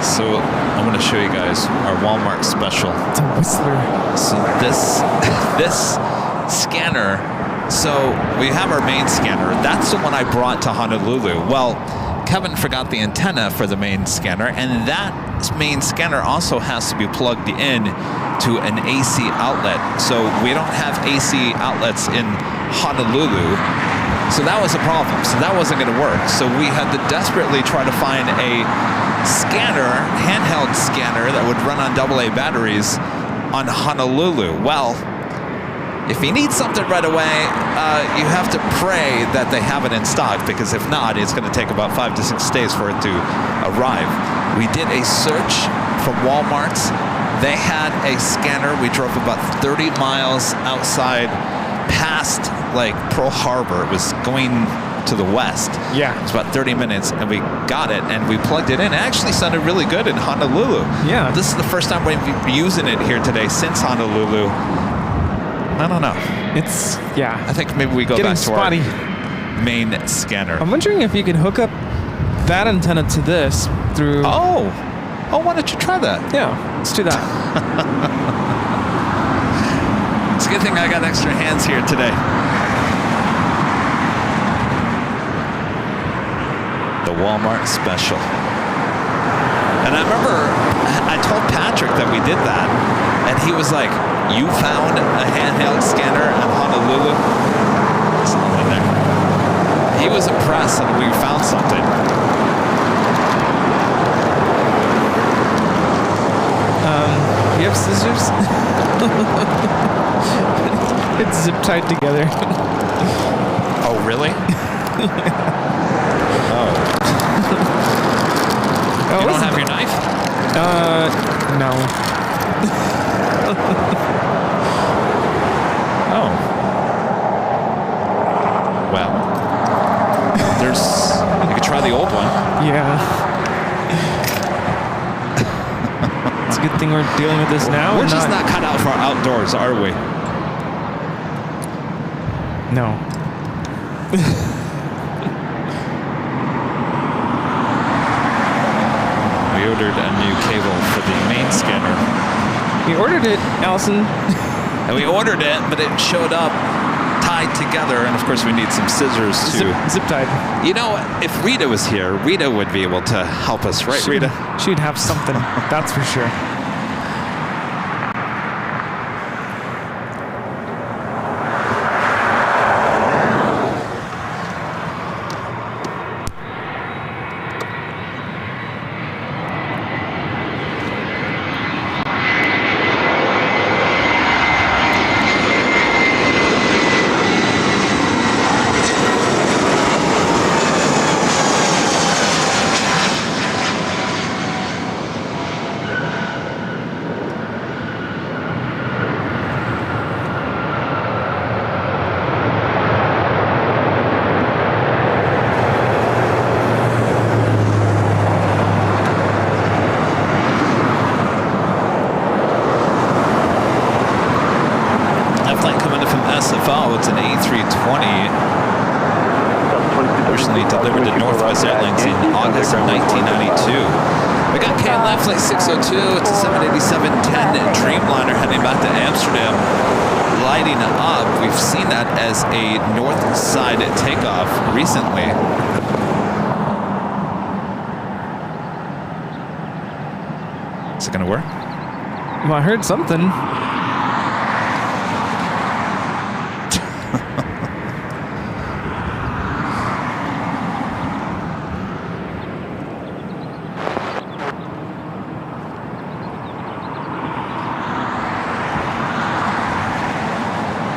So I'm going to show you guys our Walmart special. It's a Whistler. So this scanner, so we have our main scanner. That's the one I brought to Honolulu. Well, Kevin forgot the antenna for the main scanner, and that main scanner also has to be plugged in to an AC outlet. So we don't have AC outlets in Honolulu. So that was a problem. So that wasn't going to work. So we had to desperately try to find a scanner, handheld scanner that would run on AA batteries on Honolulu. Well, if you need something right away, you have to pray that they have it in stock, because if not, it's going to take about 5 to 6 days for it to arrive. We did a search from Walmart's. They had a scanner. We drove about 30 miles outside past like Pearl Harbor. It was going to the west. Yeah. It's about 30 minutes, and we got it, and we plugged it in. It actually sounded really good in Honolulu. Yeah. This is the first time we've been using it here today since Honolulu. I don't know. It's, yeah. I think maybe we go Getting back to spotty. our main scanner. I'm wondering if you could hook up that antenna to this through... Oh, why don't you try that? Yeah, let's do that. It's a good thing I got extra hands here today. The Walmart special. And I remember I told Patrick that we did that, and he was like, "You found a handheld scanner in Honolulu?" There's no one there. He was impressed that we found something. You have scissors? It's zip tied together. Oh, really? Oh. You don't have your knife? No. Oh. Well. You could try the old one. Yeah. It's a good thing we're dealing with this now. We're just not cut out for outdoors, are we? No. We ordered a new cable for the main scanner. We ordered it, Allison. And we ordered it, but it showed up tied together. And of course, we need some scissors to... Zip tied. You know, if Rita was here, Rita would be able to help us, right, Rita? She'd have something, that's for sure. It's an A320, originally delivered to Northwest Airlines in August of 1992. We got KLM Flight 602, it's a 787-10 Dreamliner heading back to Amsterdam, lighting up. We've seen that as a north side takeoff recently. Is it going to work? Well, I heard something.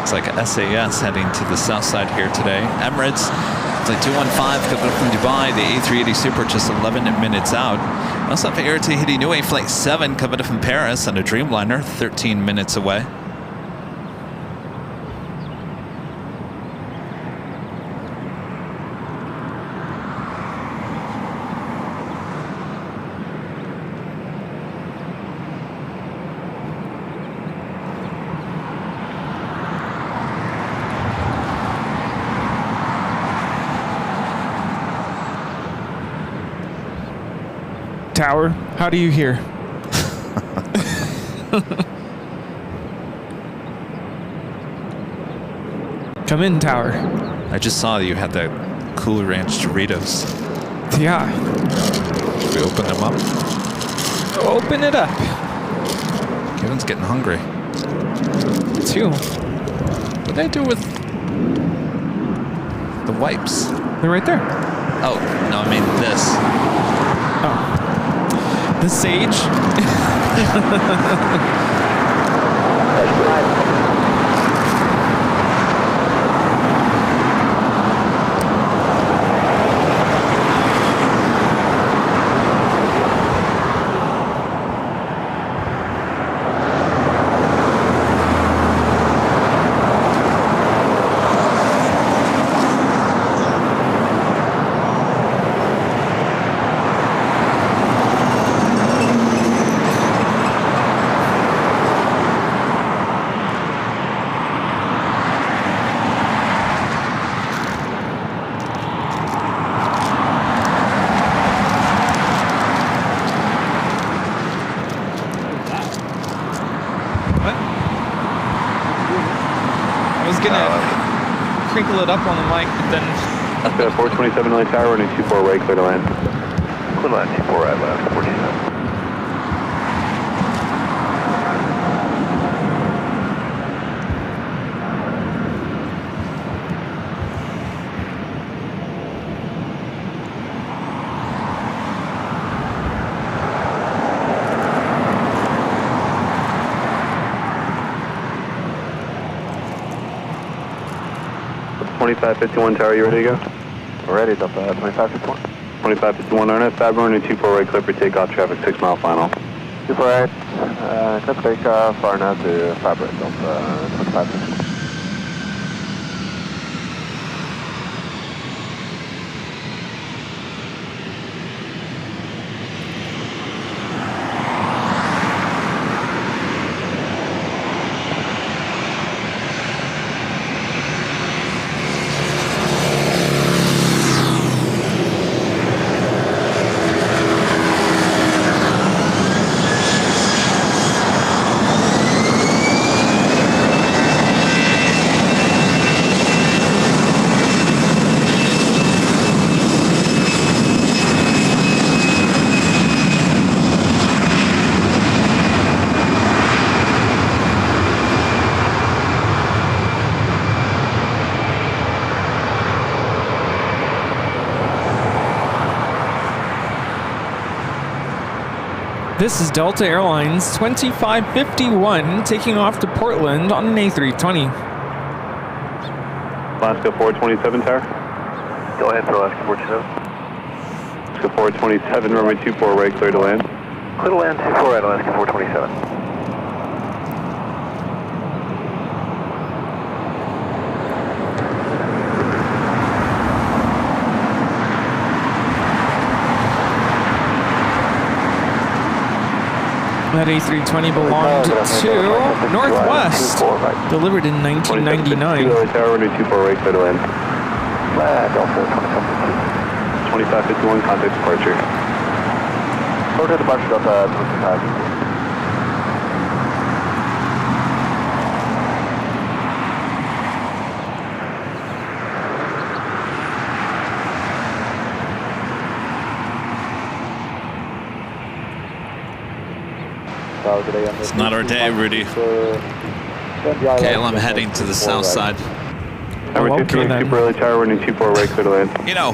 Looks like SAS heading to the south side here today. Emirates, flight 215 coming from Dubai. The A380 Super just 11 minutes out. We also have Air Tahiti Nui flight 7 coming from Paris and a Dreamliner 13 minutes away. Tower, how do you hear? Come in, Tower. I just saw that you had the Cool Ranch Doritos. Yeah. Should we open them up? Open it up. Kevin's getting hungry. Too. What did I do with the wipes? They're right there. Oh, no, I mean this. Oh. The sage. Crinkle it up on the mic, but then... That's good. 427 LA Tower, running 24 right, clear to land. Clear to land, 24 right, left, 47. $25.51 Tower, you ready to go? We're ready, Delta 2551. $25.51 RNF, Fab running 24 right, clear for takeoff, traffic 6 mile final. 24 right, clear takeoff, far now to Fabric, Delta 2551. This is Delta Airlines 2551 taking off to Portland on an A320. Alaska 427 Tower. Go ahead for Alaska 427. Alaska 427, runway 24 right, clear to land. Clear to land, 24 right, Alaska 427. That A320 belonged to Northwest, delivered in 1999. Tower, runway 24 right, clear to land. Delta 2551, contact departure. Go to departure, Delta 25. It's not our day, Rudy. KLM heading to the south side. Number 2 super early tower, running 24 right, clear to land. You know,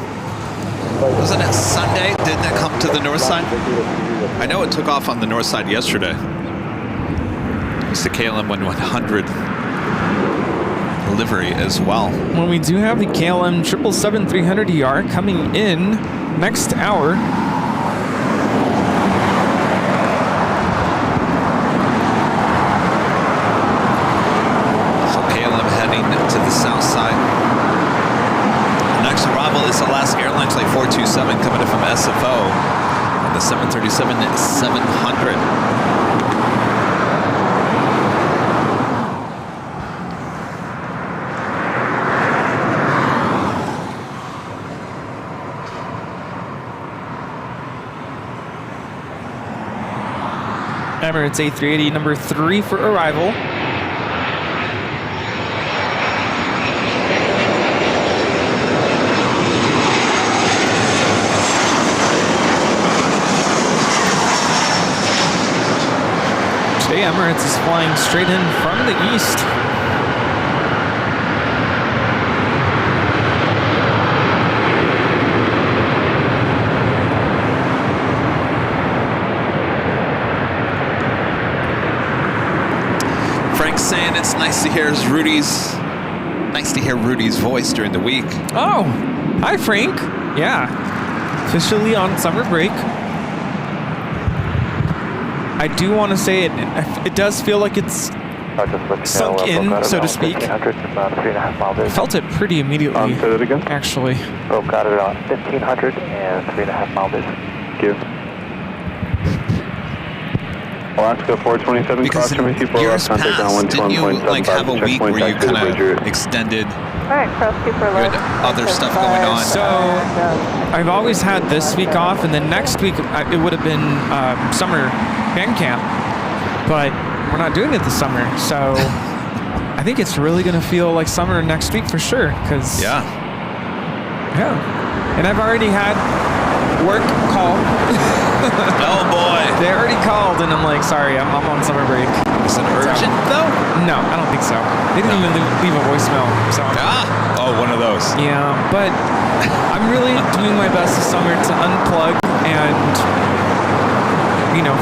wasn't it Sunday? Didn't it come to the north side? I know it took off on the north side yesterday. It's the KLM 100. delivery as well. When we do have the KLM 777-300ER coming in next hour. So KLM heading to the south side. Next arrival is Alaska Airlines Flight 427 coming in from SFO on the 737-700. Emirates A380 number 3 for arrival. Today Emirates is flying straight in from the east. Saying it's nice to hear Rudy's voice during the week. Oh, hi Frank. Yeah, officially on summer break. I do want to say it does feel like it's sunk in, so to speak. I felt it pretty immediately. Say that again? Actually. Oh, got it on 1,500 and 3.5 mile distance. Give. Alaska 427 Because cross coming in 24 years left, contact past, didn't you 121.75 like have a week where you kind of route. extended Alright, cross 2 for good left. other stuff going on? So I've always had this week off, and then next week it would have been summer band camp, but we're not doing it this summer. So I think it's really going to feel like summer next week for sure. Cause Yeah. And I've already had work call. Oh boy. They already called, and I'm like, sorry, I'm on summer break. Is it urgent though? No, I don't think so. They didn't even leave a voicemail. So. Oh, one of those. Yeah, but I'm really doing my best this summer to unplug and,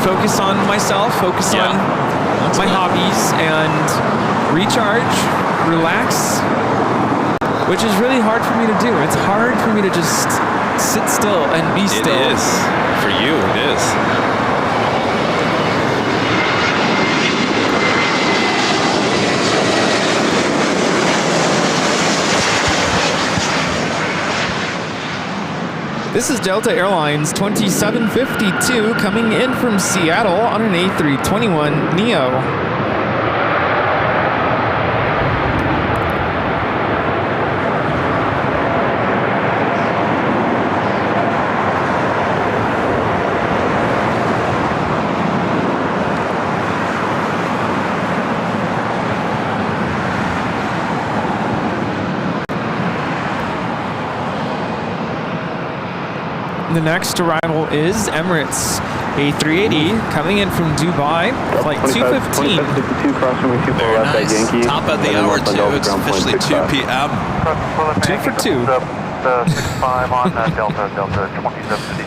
focus on myself, focus on my hobbies, and recharge, relax, which is really hard for me to do. It's hard for me to just sit still and be still. It is. For you, it is. This is Delta Airlines 2752 coming in from Seattle on an A321 Neo. The next arrival is Emirates A380 coming in from Dubai, flight 215. 2552 cross coming 24 Very left nice. at Yankee. Top of the hour too. It's officially 2 p.m. 2 for 2. 65 on Delta 2750.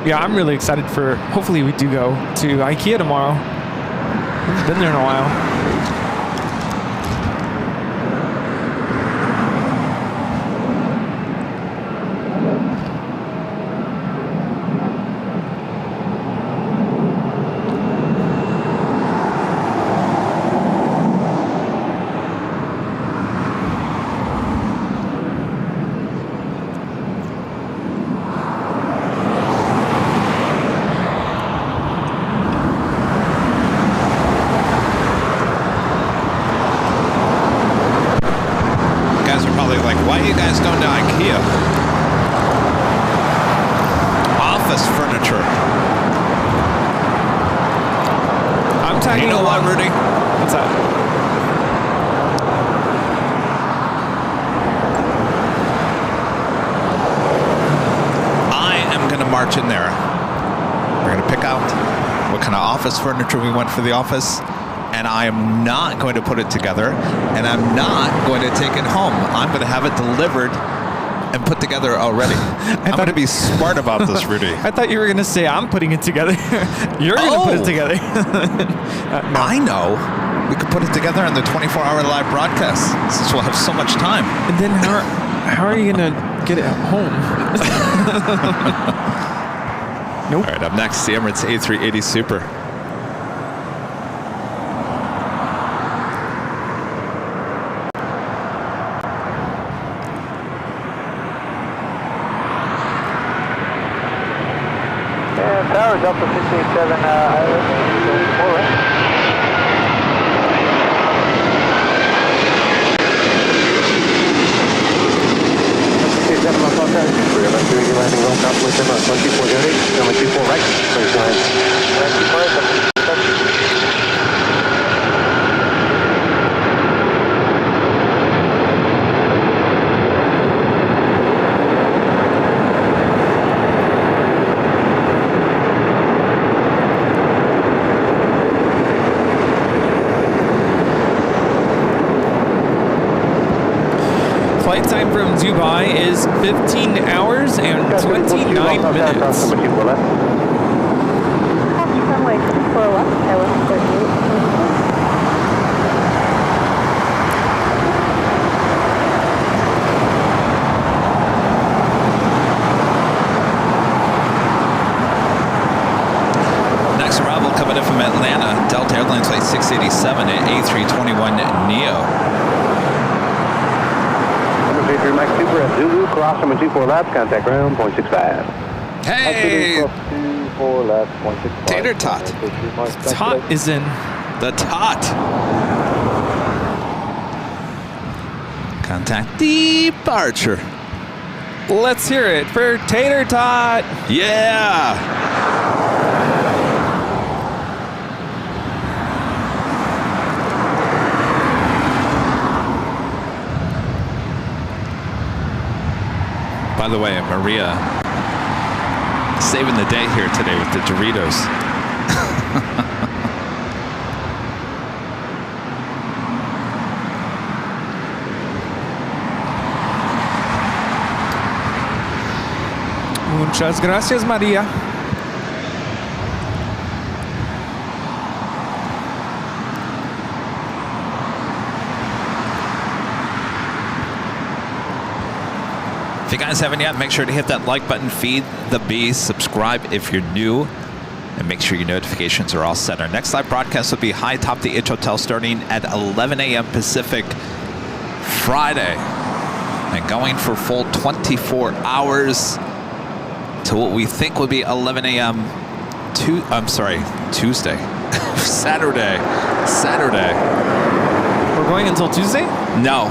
Yeah, I'm really excited for, hopefully we do go to IKEA tomorrow. I've been there in a while. Why are you guys going to IKEA? Office furniture. I'm tagging You know what, along. Rudy? What's that? I am going to march in there. We're going to pick out what kind of office furniture we want for the office. And I am not going to put it together, and I'm not going to take it home. I'm going to have it delivered and put together already. I'm going to be smart about this, Rudy. I thought you were going to say I'm putting it together. You're going to put it together. No. I know. We could put it together on the 24-hour live broadcast since we'll have so much time. And then how are you going to get it at home? Nope. All right, up next, the Emirates A380 Super. Tower Delta 687, Island, 4 right. 687, Los Angeles, 3 landing, well, calculation, 2408, number 24 right, please go ahead. 24 Flight time from Dubai is 15 hours and 29 minutes. Runway 24 left, Tower 38. Next arrival coming in from Atlanta, Delta Airlines Flight 687 at A321neo. Number 33 Max Super at Zulu, cross number 24 left, contact ground, 0.65. Hey! 24 left, 0.65. Tater tot. Tot is in. The tot. Contact departure. Let's hear it for Tater Tot. Yeah! By the way, Maria saving the day here today with the Doritos. Muchas gracias, Maria. If you guys haven't yet, make sure to hit that like button, feed the bees, subscribe if you're new, and make sure your notifications are all set. Our next live broadcast will be high top the H Hotel starting at 11 a.m. Pacific Friday, and going for full 24 hours to what we think will be 11 a.m. Tuesday. Saturday. We're going until Tuesday? No.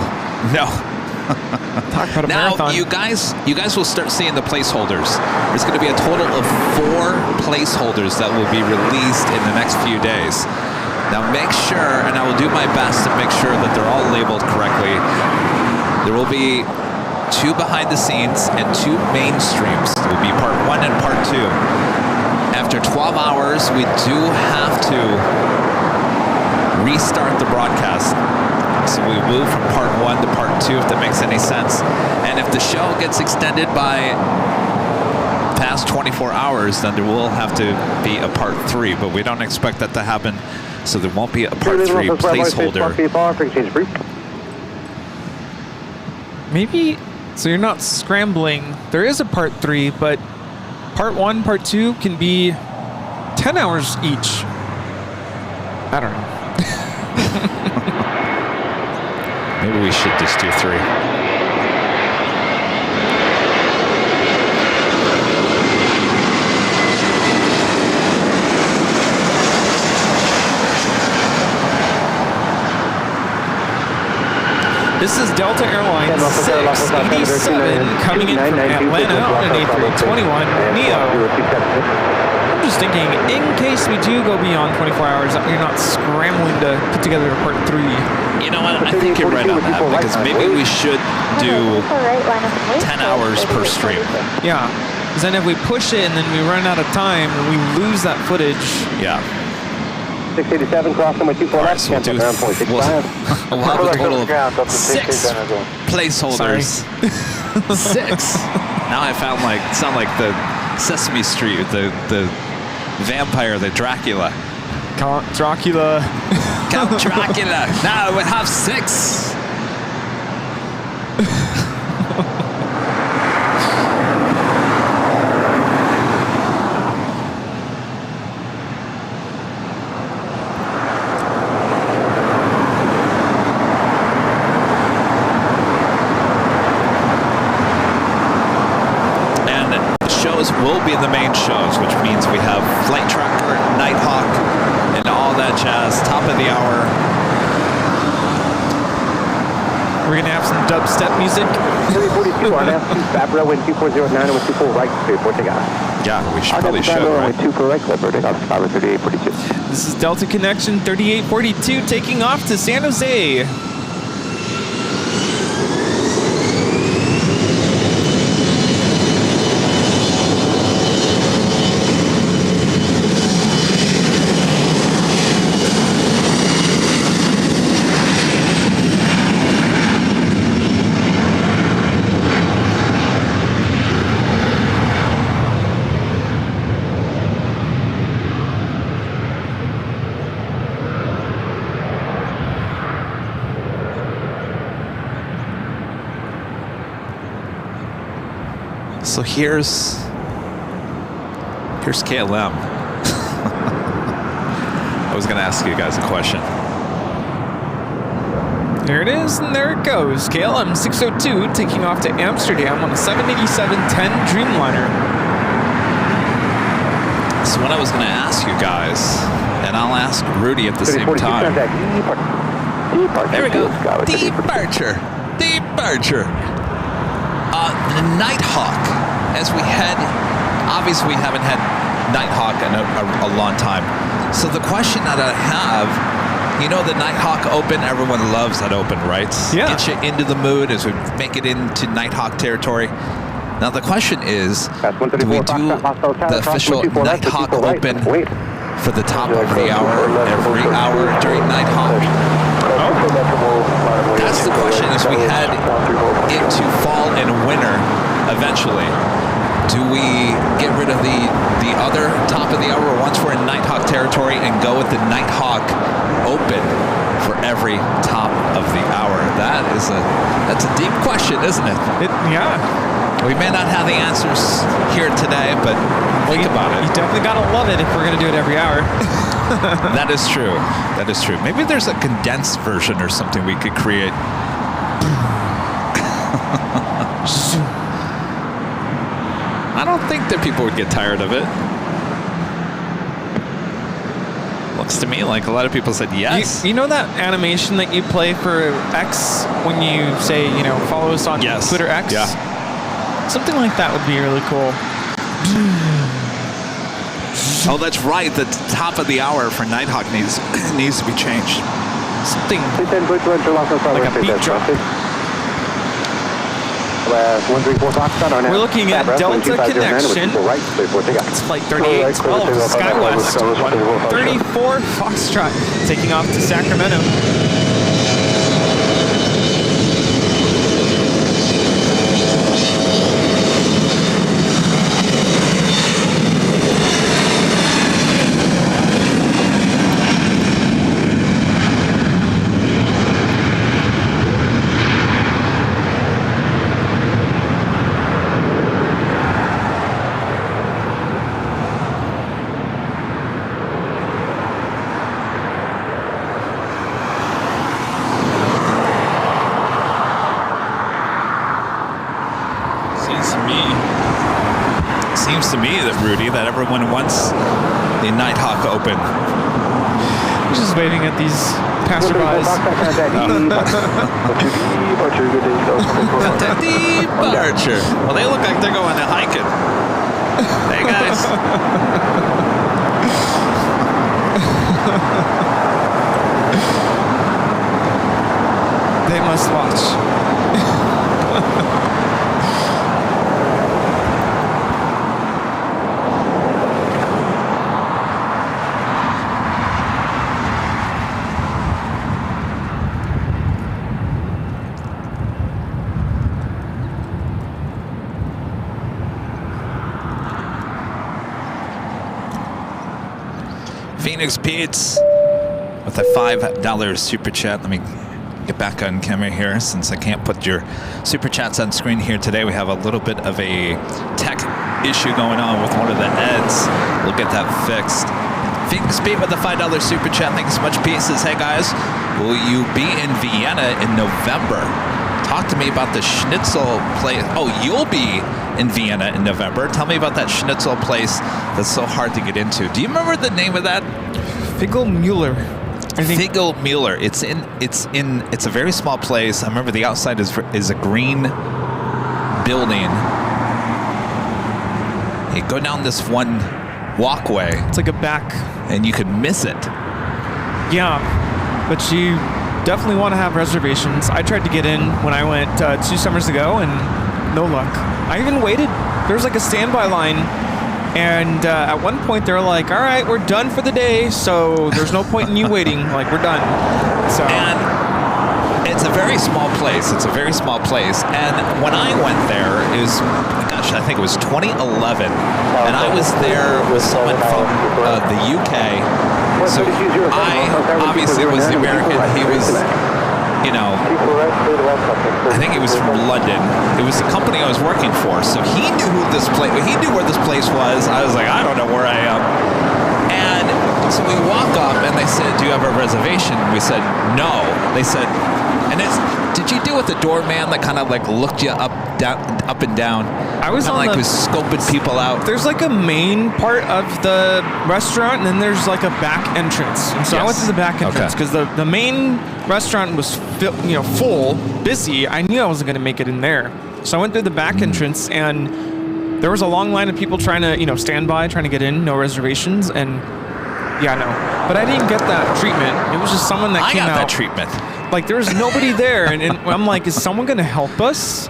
Talk about a Now, marathon. you guys will start seeing the placeholders. There's going to be a total of 4 placeholders that will be released in the next few days. Now, make sure, and I will do my best to make sure that they're all labeled correctly. There will be 2 behind the scenes and 2 main streams. It will be part 1 and part 2. After 12 hours, we do have to restart the broadcast. So we move from part 1 to part 2, if that makes any sense. And if the show gets extended by past 24 hours, then there will have to be a part 3, but we don't expect that to happen, so there won't be a part 3 placeholder. Maybe, so you're not scrambling. There is a part 3, but part 1, part 2 can be 10 hours each. I don't know. Maybe we should just do 3. This is Delta Airlines 687 coming in from Atlanta on an A321neo. I'm just thinking, in case we do go beyond 24 hours, that you're not scrambling to put together a part 3. You know what? I think you're right on that, because maybe we should do 10 hours per stream. Yeah, because then if we push it and then we run out of time, we lose that footage. Yeah. 687, cross number 24 All right, left, so we'll contact ground, 0.65. we'll have a total of 6 placeholders. 6. Now I sound like the Sesame Street, the vampire, the Dracula. Count Dracula. Count Dracula. Now we have 6. Will be the main shows, which means we have Flight Tracker, Nighthawk, and all that jazz. Top of the hour. We're gonna have some dubstep music. 342 on F2, Fabra, wind 2409, with 24 right, clear for takeoff. Yeah, we probably should, right? With 2 for right, clear for takeoff, Fabra 3842. This is Delta Connection 3842 taking off to San Jose. So here's KLM. I was going to ask you guys a question. Here it is, and there it goes. KLM 602 taking off to Amsterdam on a 787-10 Dreamliner. So what I was going to ask you guys, and I'll ask Rudy at the same time. There we go. Departure. The Nighthawk, as we head, obviously we haven't had Nighthawk in a long time. So the question that I have, you know the Nighthawk Open, everyone loves that Open, right? Yeah. Get you into the mood as we make it into Nighthawk territory. Now the question is, do we do the official Nighthawk Open for the top of the hour, every hour during Nighthawk? That's the question as we head into fall and winter eventually. Do we get rid of the other top of the hour once we're in Nighthawk territory and go with the Nighthawk Open for every top of the hour? That's a deep question, isn't it? Yeah. We may not have the answers here today, but think about it. You definitely gotta love it if we're gonna do it every hour. That is true. That is true. Maybe there's a condensed version or something we could create. I don't think that people would get tired of it. Looks to me like a lot of people said yes. You know that animation that you play for X when you say, follow us on Twitter X? Yeah. Something like that would be really cool. Oh, that's right. The top of the hour for Nighthawk needs to be changed. Something like a beat drop. We're looking at Delta Connection. It's flight 3812 SkyWest 134 Foxtrot taking off to Sacramento. Seems to me that, Rudy, that everyone wants the Nighthawk Open. I'm just waving at these passerbys. Departure. Well, they look like they're going to hiking. Hey, guys. They must watch. Phoenix Pete's with a $5 super chat. Let me get back on camera here since I can't put your super chats on screen here today. We have a little bit of a tech issue going on with one of the eds. We'll get that fixed. Phoenix Pete with the $5 super chat. Thanks so much. Pete says, hey guys, will you be in Vienna in November? Talk to me about the schnitzel place. Oh, you'll be in Vienna in November. Tell me about that schnitzel place that's so hard to get into. Do you remember the name of that? Figelmuller. Figelmuller. It's a very small place. I remember the outside is a green building. You go down this one walkway. It's like a back. And you could miss it. Yeah, but you definitely want to have reservations. I tried to get in when I went 2 summers ago, and no luck. I even waited. There was like a standby line, and at one point they were like, all right, we're done for the day, so there's no point in you waiting. Like, we're done. So. And it's a very small place. It's a very small place. And when I went there, it was, gosh, I think it was 2011, and I was there with someone from the UK. So I obviously was the American. He was, you know, I think he was from London. It was the company I was working for. So he knew who this place. He knew where this place was. I was like, I don't know where I am. And so we walk up, and they said, "Do you have a reservation?" We said, "No." They said, and it's. Did you deal with the doorman that kind of like looked you up and down? I was on was scoping people out. There's like a main part of the restaurant, and then there's like a back entrance. And so I went to the back entrance because the main restaurant was full, busy. I knew I wasn't going to make it in there, so I went through the back entrance, and there was a long line of people trying to stand by, trying to get in, no reservations, and but I didn't get that treatment. It was just someone that came out. I got that treatment. Like, there was nobody there, and I'm like, is someone going to help us?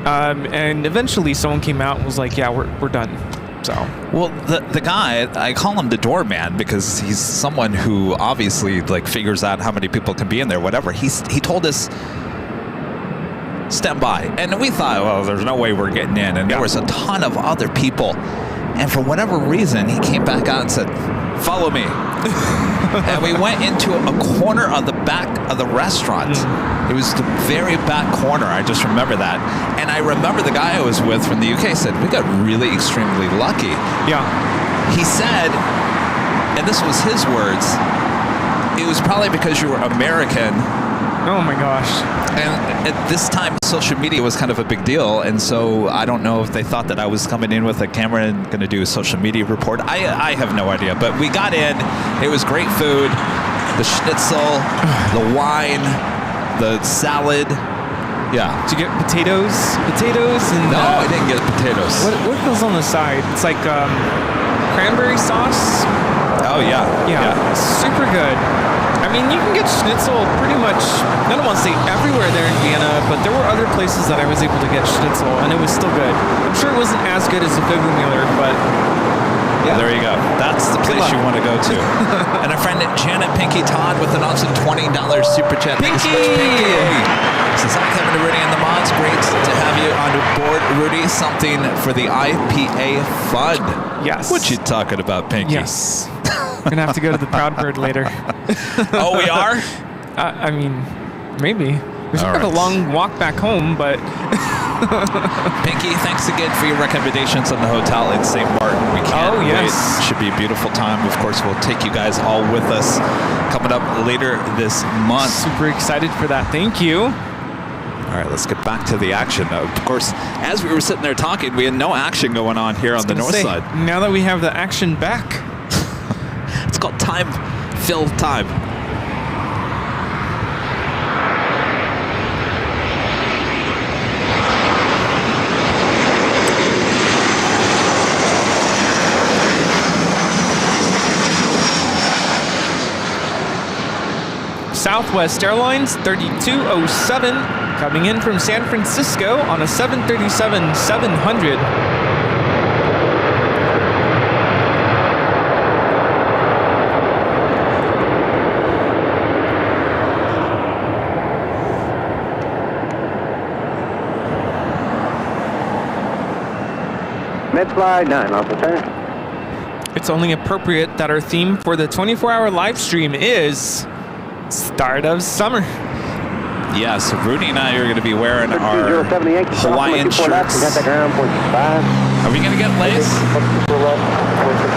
And eventually someone came out and was like, yeah, we're done. So. Well, the guy, I call him the doorman because he's someone who obviously like figures out how many people can be in there, whatever. He told us, stand by. And we thought, well, there's no way we're getting in. And there was a ton of other people. And for whatever reason, he came back out and said, follow me. And we went into a corner of the back of the restaurant. It was the very back corner. I just remember that. And I remember the guy I was with from the UK said, we got really extremely lucky. Yeah. He said, and this was his words, it was probably because you were American. Oh my gosh. And at this time, social media was kind of a big deal. And so I don't know if they thought that I was coming in with a camera and going to do a social media report. I have no idea. But we got in. It was great food. The schnitzel, the wine, the salad. Yeah. Did you get potatoes? And no, I didn't get potatoes. What goes on the side? It's like cranberry sauce. Oh, yeah. Yeah. Super good. I mean, you can get schnitzel pretty much, I don't want to say everywhere there in Vienna, but there were other places that I was able to get schnitzel, and it was still good. I'm sure it wasn't as good as the Figelmuller, but yeah. There you go. That's the place you want to go to. And our friend Janet Pinky Todd with an awesome $20 super chat. Thanks so much, Pinky. Says, I'm Kevin Rudy and the mods. Great to have you on board, Rudy. Something for the IPA fund. Yes. What you talking about, Pinky? Yes. We're going to have to go to the Proud Bird later. Oh, we are? I mean, maybe. We still have a long walk back home, but... Pinky, thanks again for your recommendations on the hotel in St. Martin. We can't wait. Should be a beautiful time. Of course, we'll take you guys all with us coming up later this month. Super excited for that. Thank you. All right, let's get back to the action. Of course, as we were sitting there talking, we had no action going on here on the north side. Now that we have the action back... It's called time. Fill time. Southwest Airlines 3207 coming in from San Francisco on a 737-700. Mid-fly 9, officer. it's only appropriate that our theme for the 24-hour live stream is Start of Summer. Yes, Rudy and I are going to be wearing our Hawaiian shirts. Are we going to get lays?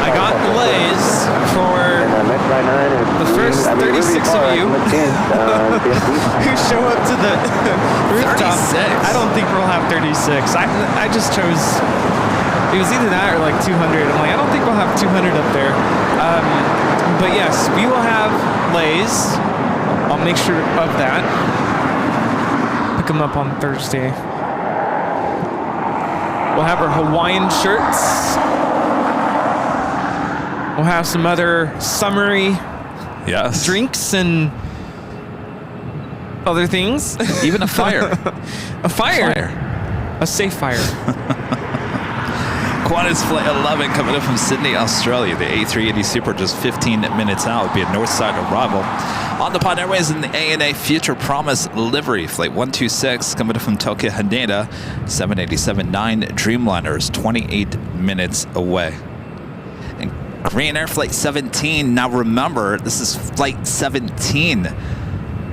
I got lays for the first 36 of you who show up to the rooftop. 36? I don't think we'll have 36. I just chose, it was either that or like 200. I'm like, I don't think we'll have 200 up there. But yes, we will have lays. I'll make sure of that. Pick them up on Thursday. We'll have our Hawaiian shirts. We'll have some other summery drinks and other things. Even a fire. A fire. A safe fire. Qantas Flight 11 coming in from Sydney, Australia. The A380 Super just 15 minutes out. It'll be a north side arrival. On the Pod Airways in the ANA Future Promise livery. Flight 126 coming in from Tokyo, Haneda. 787-9 Dreamliners, 28 minutes away. And Korean Air Flight 17. Now remember, this is Flight 17.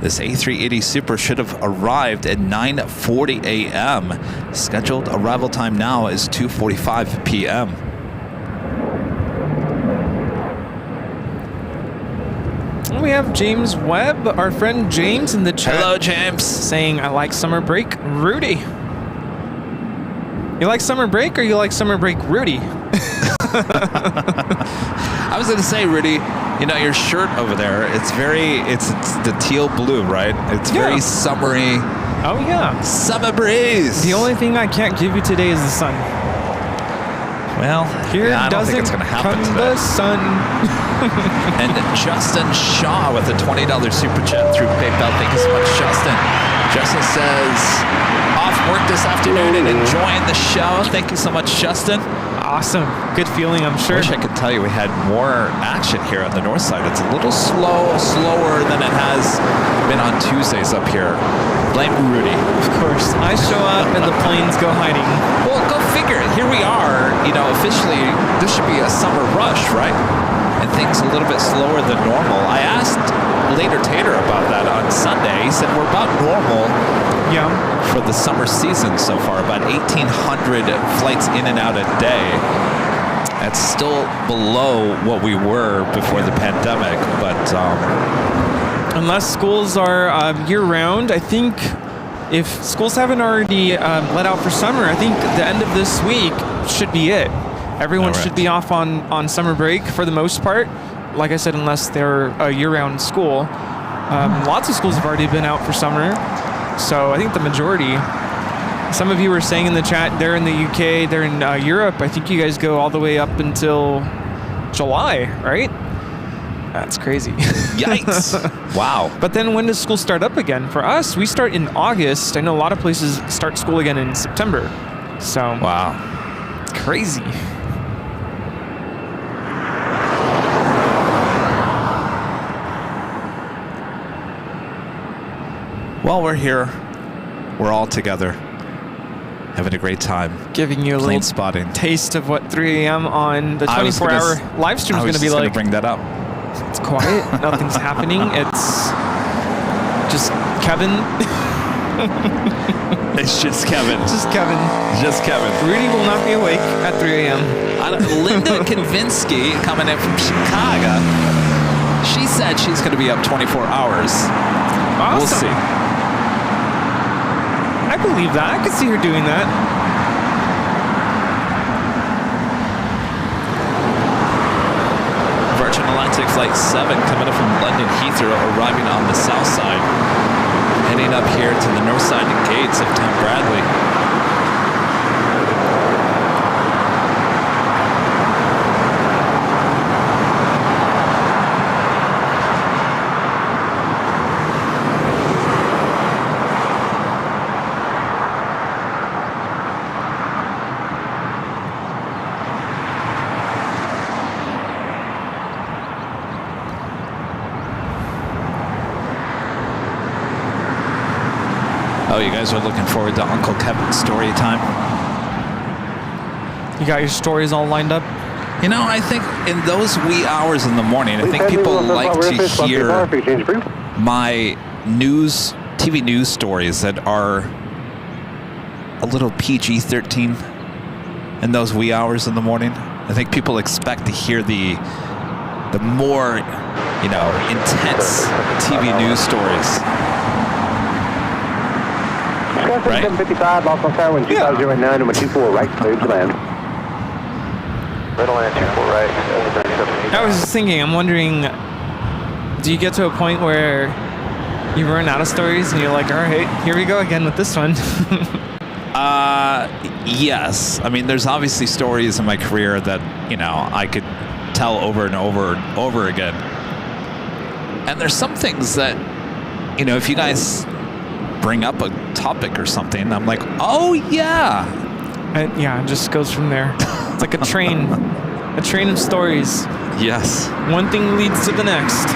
This A380 Super should have arrived at 9:40 a.m. Scheduled arrival time now is 2:45 p.m. We have James Webb, our friend James in the chat. Hello, James. Saying, I like summer break, Rudy. You like summer break or you like summer break, Rudy? I was going to say, Rudy, you know, your shirt over there, it's the teal blue, right? It's very summery. Oh, yeah. Summer breeze. The only thing I can't give you today is the sun. Well, here I don't think it's doesn't going to happen come today. the sun. And Justin Shaw with a $20 super chat through PayPal. Thank you so much, Justin. Justin says, off work this afternoon and enjoying the show. Thank you so much, Justin. Awesome. Good feeling, I'm sure. I wish I could tell you we had more action here on the north side. It's a little slower than it has been on Tuesdays up here. Blame Rudy. Of course. I show up and the planes go hiding. Well, go figure. Here we are, you know, officially, this should be a summer rush, right? And things a little bit slower than normal. I asked Later Tater about that on Sunday. He said we're about normal for the summer season so far, about 1,800 flights in and out a day. That's still below what we were before the pandemic, but unless schools are year-round, I think if schools haven't already let out for summer, I think the end of this week should be it. Everyone should be off on summer break for the most part. Like I said, unless they're a year-round school. Lots of schools have already been out for summer. So I think the majority. Some of you were saying in the chat, they're in the UK, they're in Europe. I think you guys go all the way up until July, right? That's crazy. Yikes. Wow. But then when does school start up again? For us, we start in August. I know a lot of places start school again in September. So wow. It's crazy. Well, we're here. We're all together. Having a great time. Giving you a plane little spotting taste of what 3 a.m. on the 24-hour live stream is going to be like. I was going to bring that up. It's quiet. Nothing's happening. It's just Kevin. It's just Kevin. Just Kevin. Just Kevin. Rudy will not be awake at 3 a.m. Linda Konvinsky coming in from Chicago. She said she's going to be up 24 hours. Awesome. We'll see. I believe that. I could see her doing that. Virgin Atlantic Flight 7 coming up from London Heathrow, arriving on the south side, heading up here to the north side gates of Tom Bradley. Oh, you guys are looking forward to Uncle Kevin's story time? You got your stories all lined up? You know, I think in those wee hours in the morning, I think people like to hear my TV news stories that are a little PG-13 in those wee hours in the morning. I think people expect to hear the more, you know, intense TV news stories. Right? 755, lost on Tower 2509, number 24, right, clear to land. Middle land 24, right, 37. I was just thinking, I'm wondering, do you get to a point where you run out of stories and you're like, all right, here we go again with this one? Yes. I mean, there's obviously stories in my career that, you know, I could tell over and over and over again. And there's some things that, you know, if you guys bring up a topic or something, I'm like, oh yeah. Yeah, it just goes from there. It's like a train of stories. Yes. One thing leads to the next.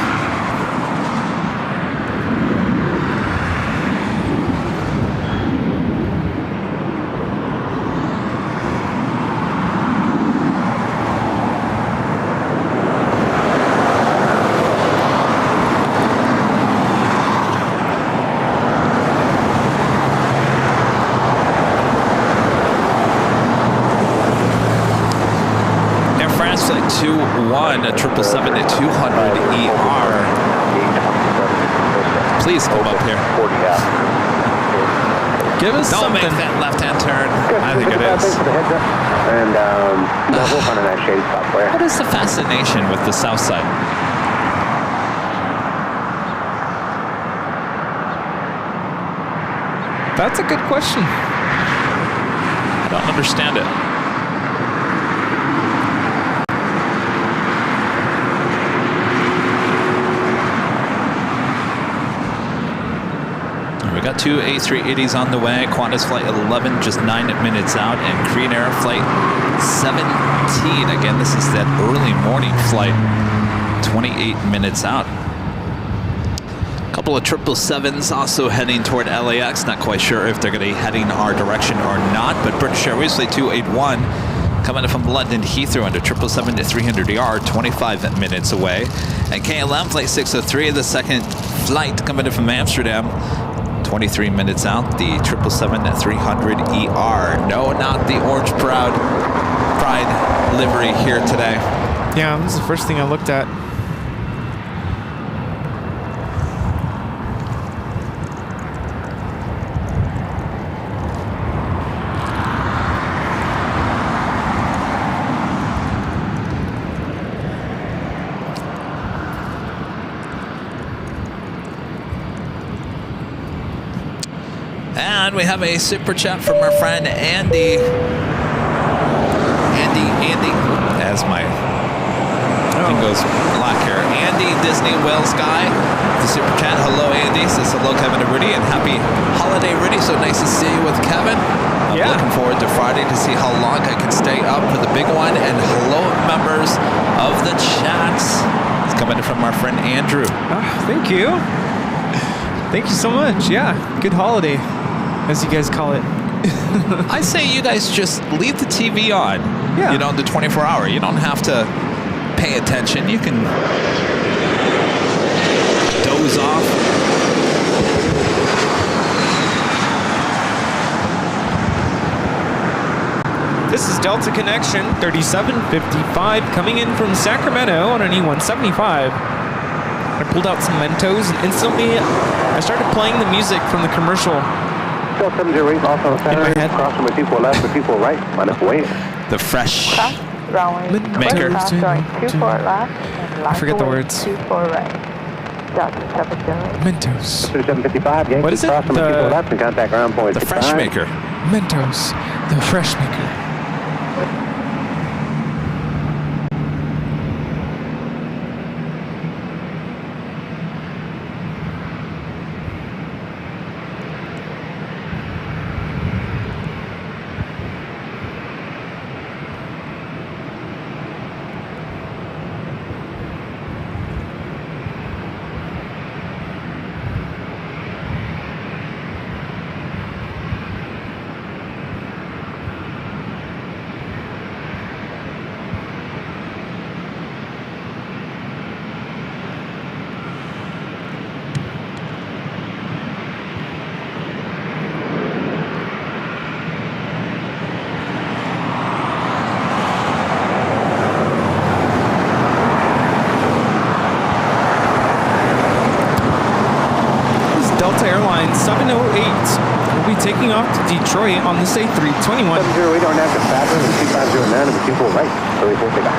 One, a 777 to 200 ER. Please come up here. Give us Don't something. make that left-hand turn. I think it is. And we'll find a nice shady spot for you. What is the fascination with the south side? That's a good question. I don't understand it. We got two A380s on the way. Qantas Flight 11 just 9 minutes out, and Korean Air Flight 17. Again, this is that early morning flight, 28 minutes out. A couple of 777s also heading toward LAX. Not quite sure if they're going to be heading our direction or not, but British Airways Flight 281 coming from London Heathrow under 777 to 300 ER, 25 minutes away. And KLM Flight 603, the second flight coming in from Amsterdam, 23 minutes out, the 777 at 300 ER. No, not the Orange Pride livery here today. Yeah, this is the first thing I looked at. And we have a super chat from our friend Andy. Andy, as my thing goes black here. Andy Disney Wales guy, the super chat. Hello, Andy. Says hello, Kevin and Rudy, and happy holiday, Rudy. So nice to see you with Kevin. I'm looking forward to Friday to see how long I can stay up for the big one. And hello, members of the chats. It's coming from our friend Andrew. Thank you. Thank you so much. Yeah, good holiday, as you guys call it. I say you guys just leave the TV on. Yeah. You know, the 24-hour. You don't have to pay attention. You can doze off. This is Delta Connection 3755 coming in from Sacramento on an E175. I pulled out some Mentos and instantly I started playing the music from the commercial. Still 708, also on Saturday, head. cross from 24 left to 24 right, minus weight. The fresh Cross runway maker. cross going 24 left and I forget the words. 24 right. Delta 708. Mentos. 3755, Yankee, What is it? cross from 24 left and contact ground point The 65. fresh maker. Mentos. The fresh maker. 708. We'll be taking off to Detroit on this A321. 708 on after Fabra with 2509 and 24 right. So we will take off.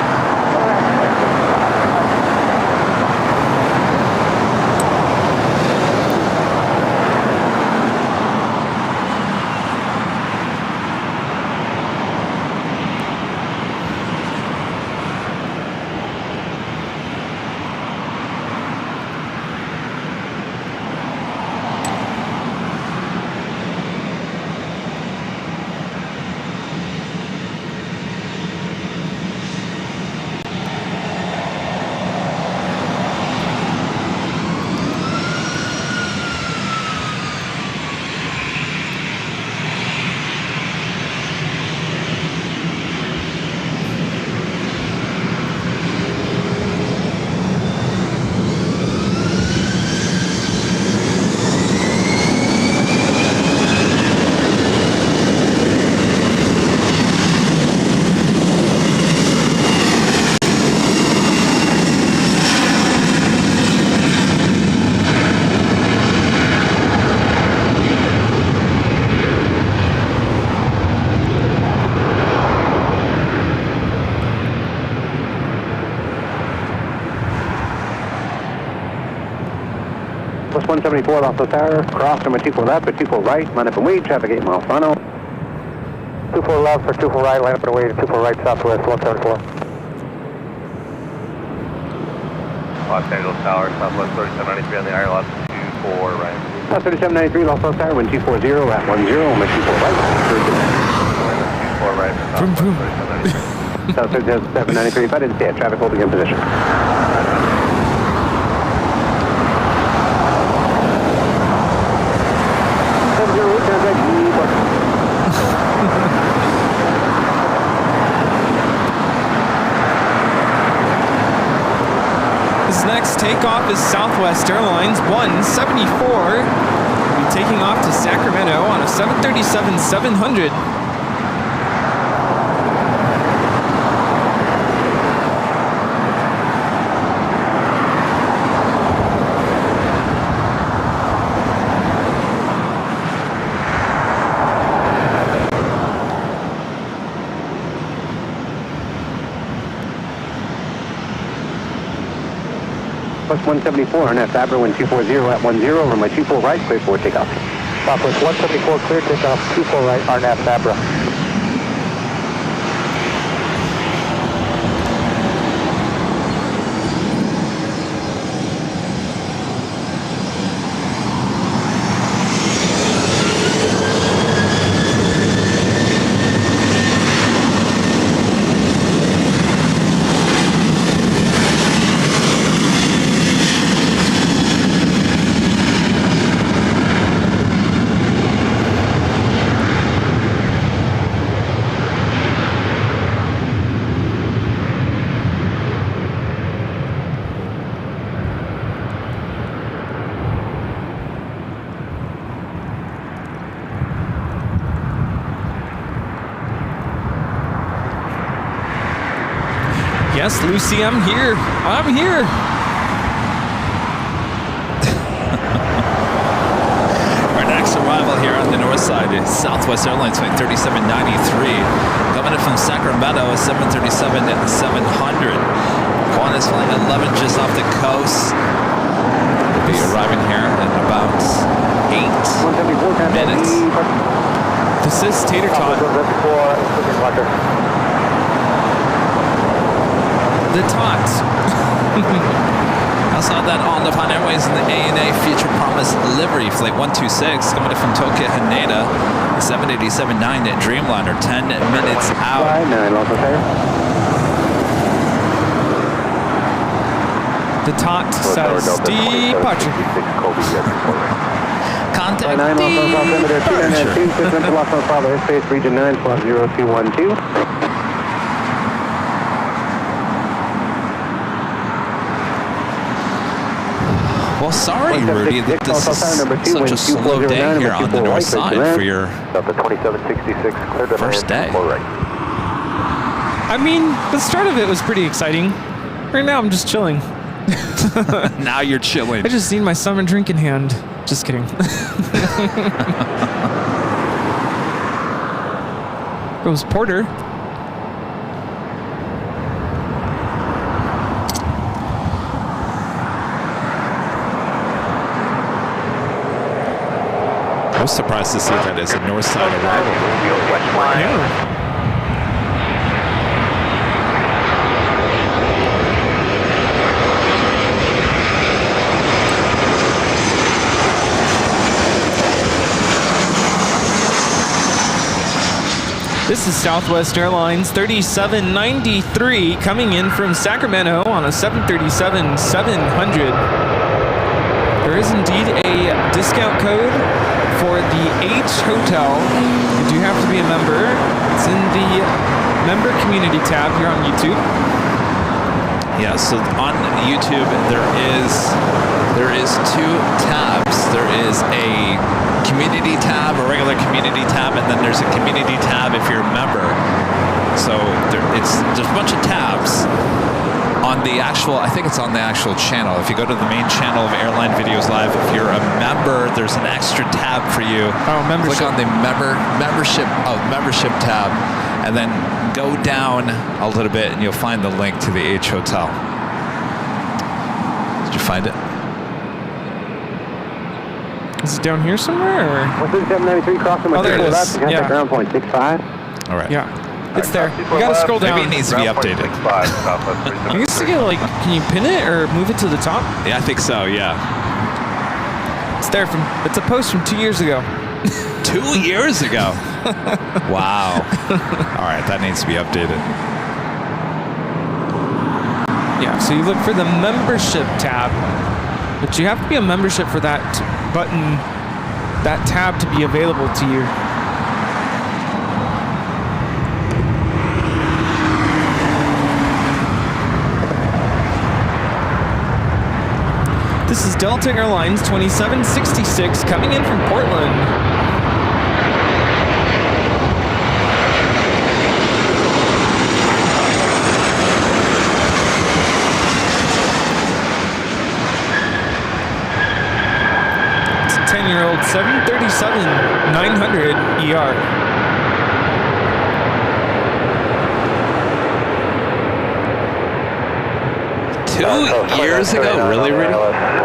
Plus 174 Los Tower, cross number 24 left for 24 right, line up and wait, traffic 8 miles final. 24 left for 24 right, line up and wait, 24 right, southwest, 174. Los Angeles Tower, southwest 3793 on the air, lot 24 right. South 3793 Los Tower, wind 240 at 10, wind 24 right. 24 right, South 3793, if I didn't see it, traffic holding in position. This next takeoff is Southwest Airlines 174. We'll be taking off to Sacramento on a 737-700. Plus 174 on that Fabra, wind 240 at 10, runway 24 right, clear for takeoff. Southwest 174, clear takeoff, 24 right, RNAV Fabra. Yes, Lucy, I'm here. I'm here. Our next arrival here on the north side is Southwest Airlines flight 3793. Coming in from Sacramento, a 737-700. Qantas flight 11 just off the coast. We'll be arriving here in about 8 minutes. This is Tater Tot. The Tots. I saw that on the Pan Airways in the ANA Future Promise Livery Flight 126 coming in from Tokyo Haneda, 787-9 at Dreamliner, 10 minutes out. The Tot says departure. Contact Airspace region 9, slot 0212. Well, sorry, Rudy, that this is such a slow day here on the north side for your first day. I mean, the start of it was pretty exciting. Right now, I'm just chilling. Now you're chilling. I just need my summer drink in hand. Just kidding. Goes Porter. I was surprised to see that as a north side arrival. Yeah. This is Southwest Airlines 3793 coming in from Sacramento on a 737-700. There is indeed a discount code for the H Hotel. You do have to be a member. It's in the member community tab here on YouTube. Yeah, so on YouTube there is two tabs. There is a community tab, a regular community tab, and then there's a community tab if you're a member. So there's a bunch of tabs on the actual, I think it's on the actual channel. If you go to the main channel of Airline Videos Live, if you're a member, there's an extra tab for you. Oh, membership. Click on the membership tab, and then go down a little bit, and you'll find the link to the H Hotel. Did you find it? Is it down here somewhere? Or? 13793 crossing my there it is. left. Yeah. Ground point 65. All right. Yeah, it's there. You gotta scroll down. Maybe it needs to be updated. I guess you can, like, can you pin it or move it to the top? Yeah, I think so, yeah. It's there it's a post from 2 years ago. 2 years ago? Wow. All right, that needs to be updated. Yeah, so you look for the membership tab, but you have to be a membership for that button, that tab to be available to you. This is Delta Airlines 2766 coming in from Portland. It's a 10-year-old 737-900 ER. Years ago? Really, Rudy?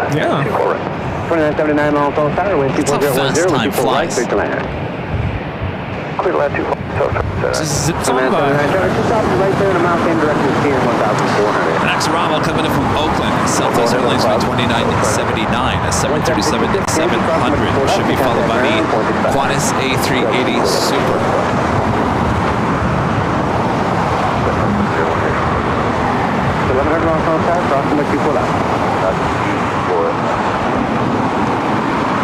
Yeah. 2979 miles on Saturday, wind That's how 2010, fast time flies. clear to land. Clear to land 24. Just zips on by. Just off right there in the mountain direction, steering 1,400. Next arrival coming in from Oakland, Southwest Airlines 2979, a 737-700 should be followed by the Qantas A380 Super. 1100 miles on Saturday, crossing the 24 left.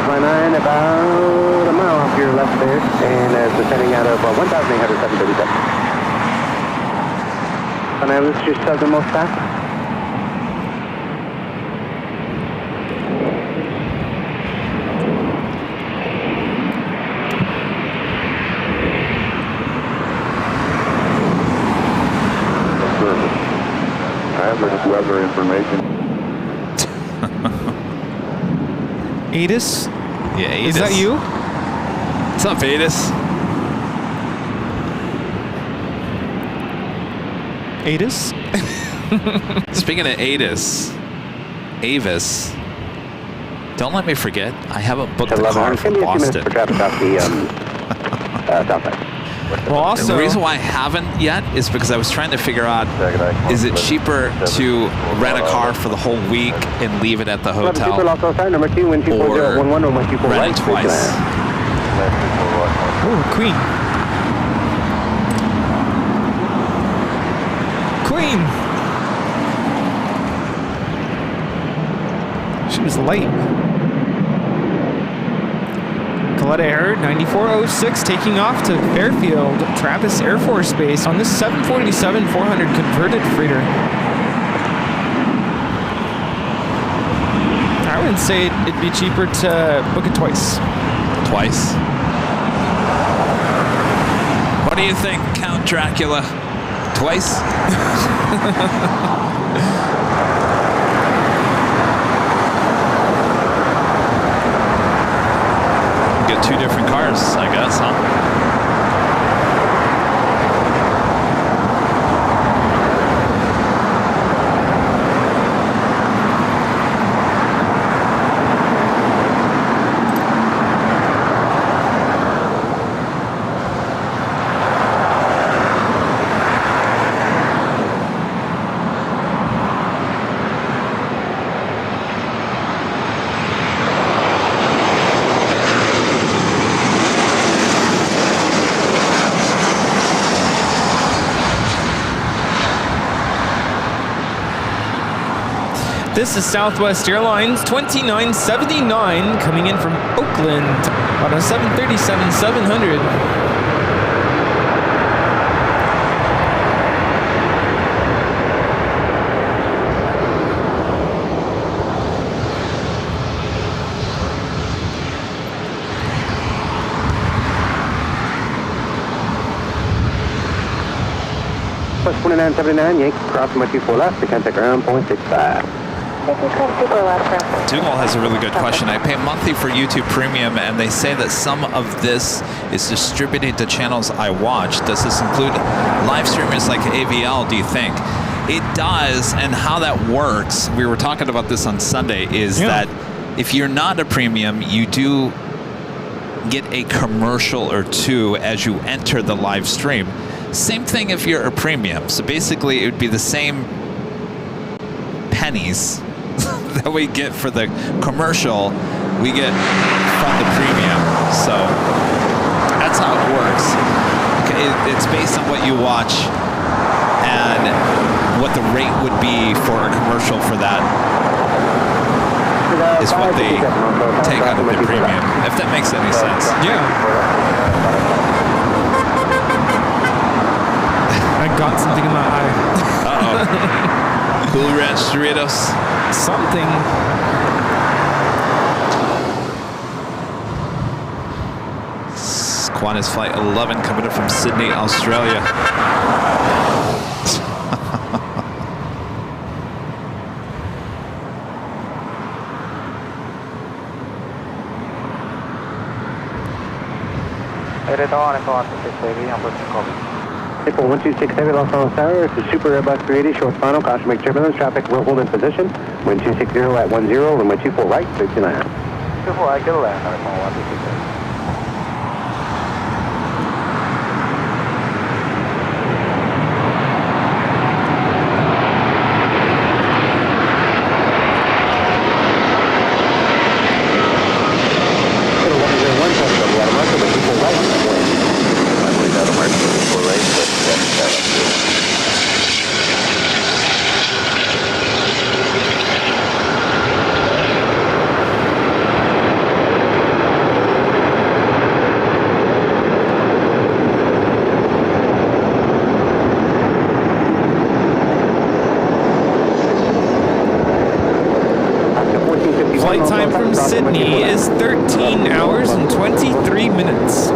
Fly 9 about a mile off your left there, and descending out of 1,800, 737. And I was just southernmost fast. Average weather information. Adis? Yeah, Adis. Is that you? What's up, Adis? Adis? Speaking of Adis, Avis, don't let me forget, I haven't booked a car from Boston. For traffic off the south side. Well, also, And the reason why I haven't yet is because I was trying to figure out, is it cheaper to rent a car for the whole week and leave it at the hotel, or rent it twice? oh, Queen. Queen! She was late. Coletta Air 9406 taking off to Fairfield Travis Air Force Base on this 747-400 converted freighter. I would say it'd be cheaper to book it twice. Twice? What do you think, Count Dracula? Twice? get two different cars, I guess, huh? This is Southwest Airlines 2979 coming in from Oakland on a 737-700. Plus 2979, Yankee, crossing my 24 left, to contact ground, 0.65. Dougal has a really good question. I pay monthly for YouTube Premium, and they say that some of this is distributed to channels I watch. Does this include live streamers like AVL, do you think? It does, and how that works, we were talking about this on Sunday, is that if you're not a premium, you do get a commercial or two as you enter the live stream. Same thing if you're a premium. So basically, it would be the same pennies that we get for the commercial, we get from the premium. So that's how it works. Okay, it's based on what you watch and what the rate would be for a commercial for that is what they take out of the premium, if that makes any sense. Yeah. I got something in my eye. Uh-oh. Cool Ranch Doritos. Something. Qantas Flight 11 coming in from Sydney, Australia. April 126 Heavy, Los Angeles Tower, it's a Super Airbus 380, short final, caution make turbulence, traffic will hold in position, wind 260 at 10, runway 24 right, 39. 24 right, get a left, 126. Flight time from Sydney is 13 hours and 23 minutes.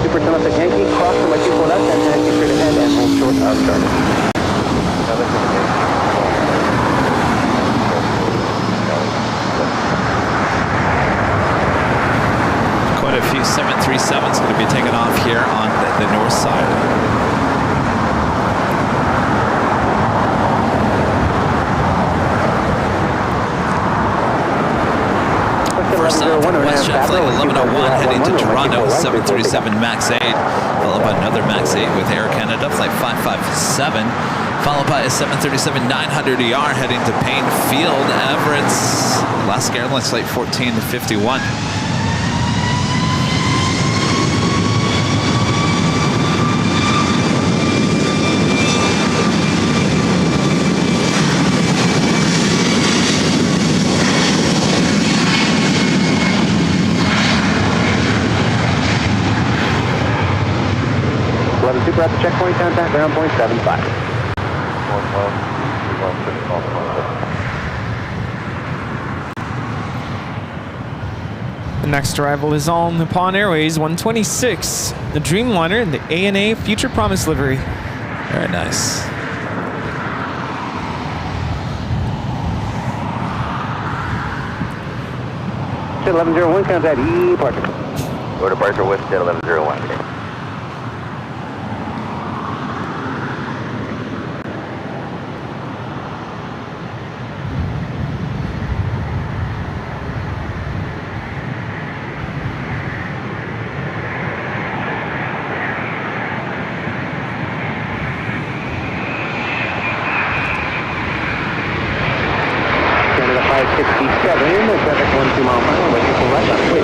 Super Telephone Yankee, cross from my 24 left, and Yankee straight ahead, and hold short of starter. Quite a few 737s going to be taken off here on the north side. First up, WestJet Flight 1101 heading to Toronto, 737 MAX 8, followed by another MAX 8 with Air Canada, Flight 557, followed by a 737-900ER heading to Payne Field, Everett's. Alaska Airlines Flight 1451. Super at the checkpoint, contact ground point 75. The next arrival is All Nippon Airways 126, the Dreamliner in the ANA Future Promise livery. Very nice. Westjet 1101, contact departure. Go departure Westjet 1101. Okay. Canada 567, traffic 12 mile per hour, looking for right on the way.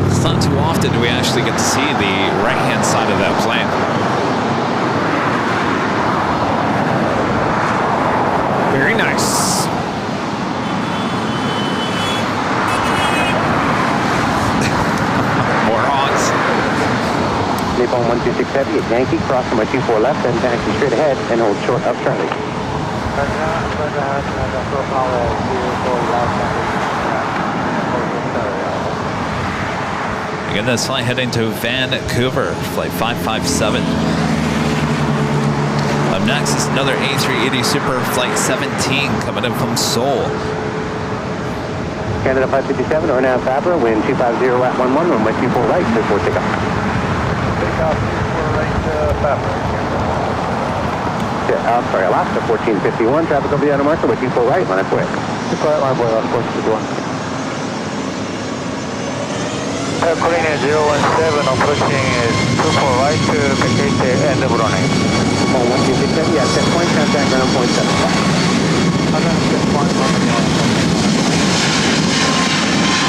It's not too often do we actually get to see the right-hand side of that plane. Very nice. More honks. Nippon 126 Heavy at Yankee, cross runway 24 left, and taxi straight ahead, and hold short of Charlie. Again, this flight heading to Vancouver, flight 557. Up next is another A380 Super Flight 17 coming in from Seoul. Canada 557, or now Fabra, wind 250 at 11, runway 24 right, before takeoff. Takeoff 24 right, Fabra. Yeah, I'm sorry, Alaska 1451, traffic over the outer marker, with 24 right, line up way. 24 right, line up way, of course, 51. Coordinate 017, approaching is 24 right to vacate the end of running. 1267, yeah, set point, contact ground point 75.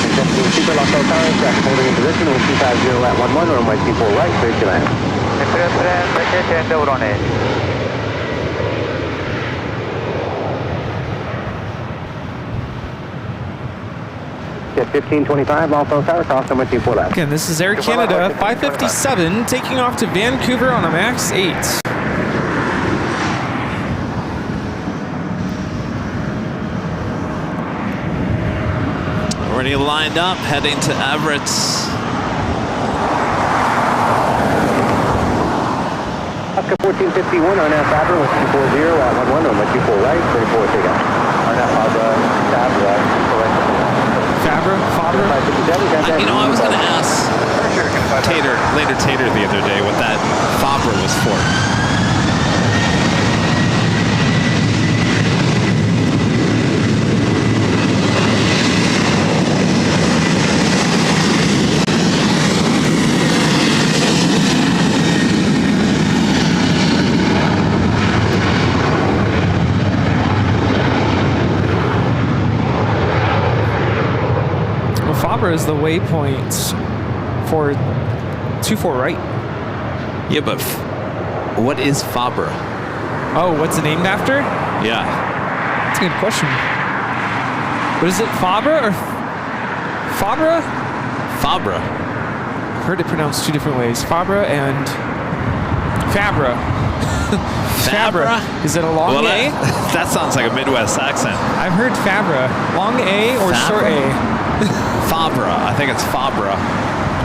Set point, Super Local Tower, traffic holding in position, with 250 at 11, runway 24 right, clear to land. Vacate the end of running. Jet 1525, Local Tower, cross number 24 left. Again, this is Air Canada 557 taking off to Vancouver on a MAX 8. Already lined up, heading to Everett. Alaska 1451, on now Fabra, with 240 at 11, runway 24 right, 34 takeoff. On now Fabra, 'Fabra? You know, I was going to ask later Tater the other day what that Fabra was for. Fabra is the waypoint for 24 right. Yeah, but what is Fabra? Oh, what's it named after? Yeah. That's a good question. What is it, Fabra or Fabra? Fabra. I've heard it pronounced two different ways. Fabra and Fabra. Fabra. Is it a long A? That sounds like a Midwest accent. I've heard Fabra. Long A or Fabra? short A? Fabra. I think it's Fabra.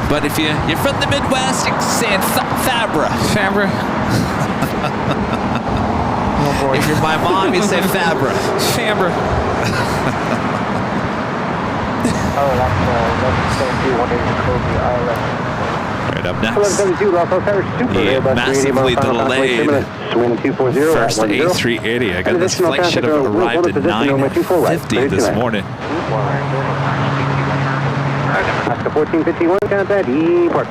But if you're from the Midwest, you can say it's Fabra. Fabra. Oh boy. If you're my mom, you say Fabra. Fabra. Right up next, 1172, Local Tower, Super the Airbus massively 380, delayed Swing 240 first at 10. A380. Again, this flight should have arrived at 9:50 this morning. Oscar 1451, contact depart.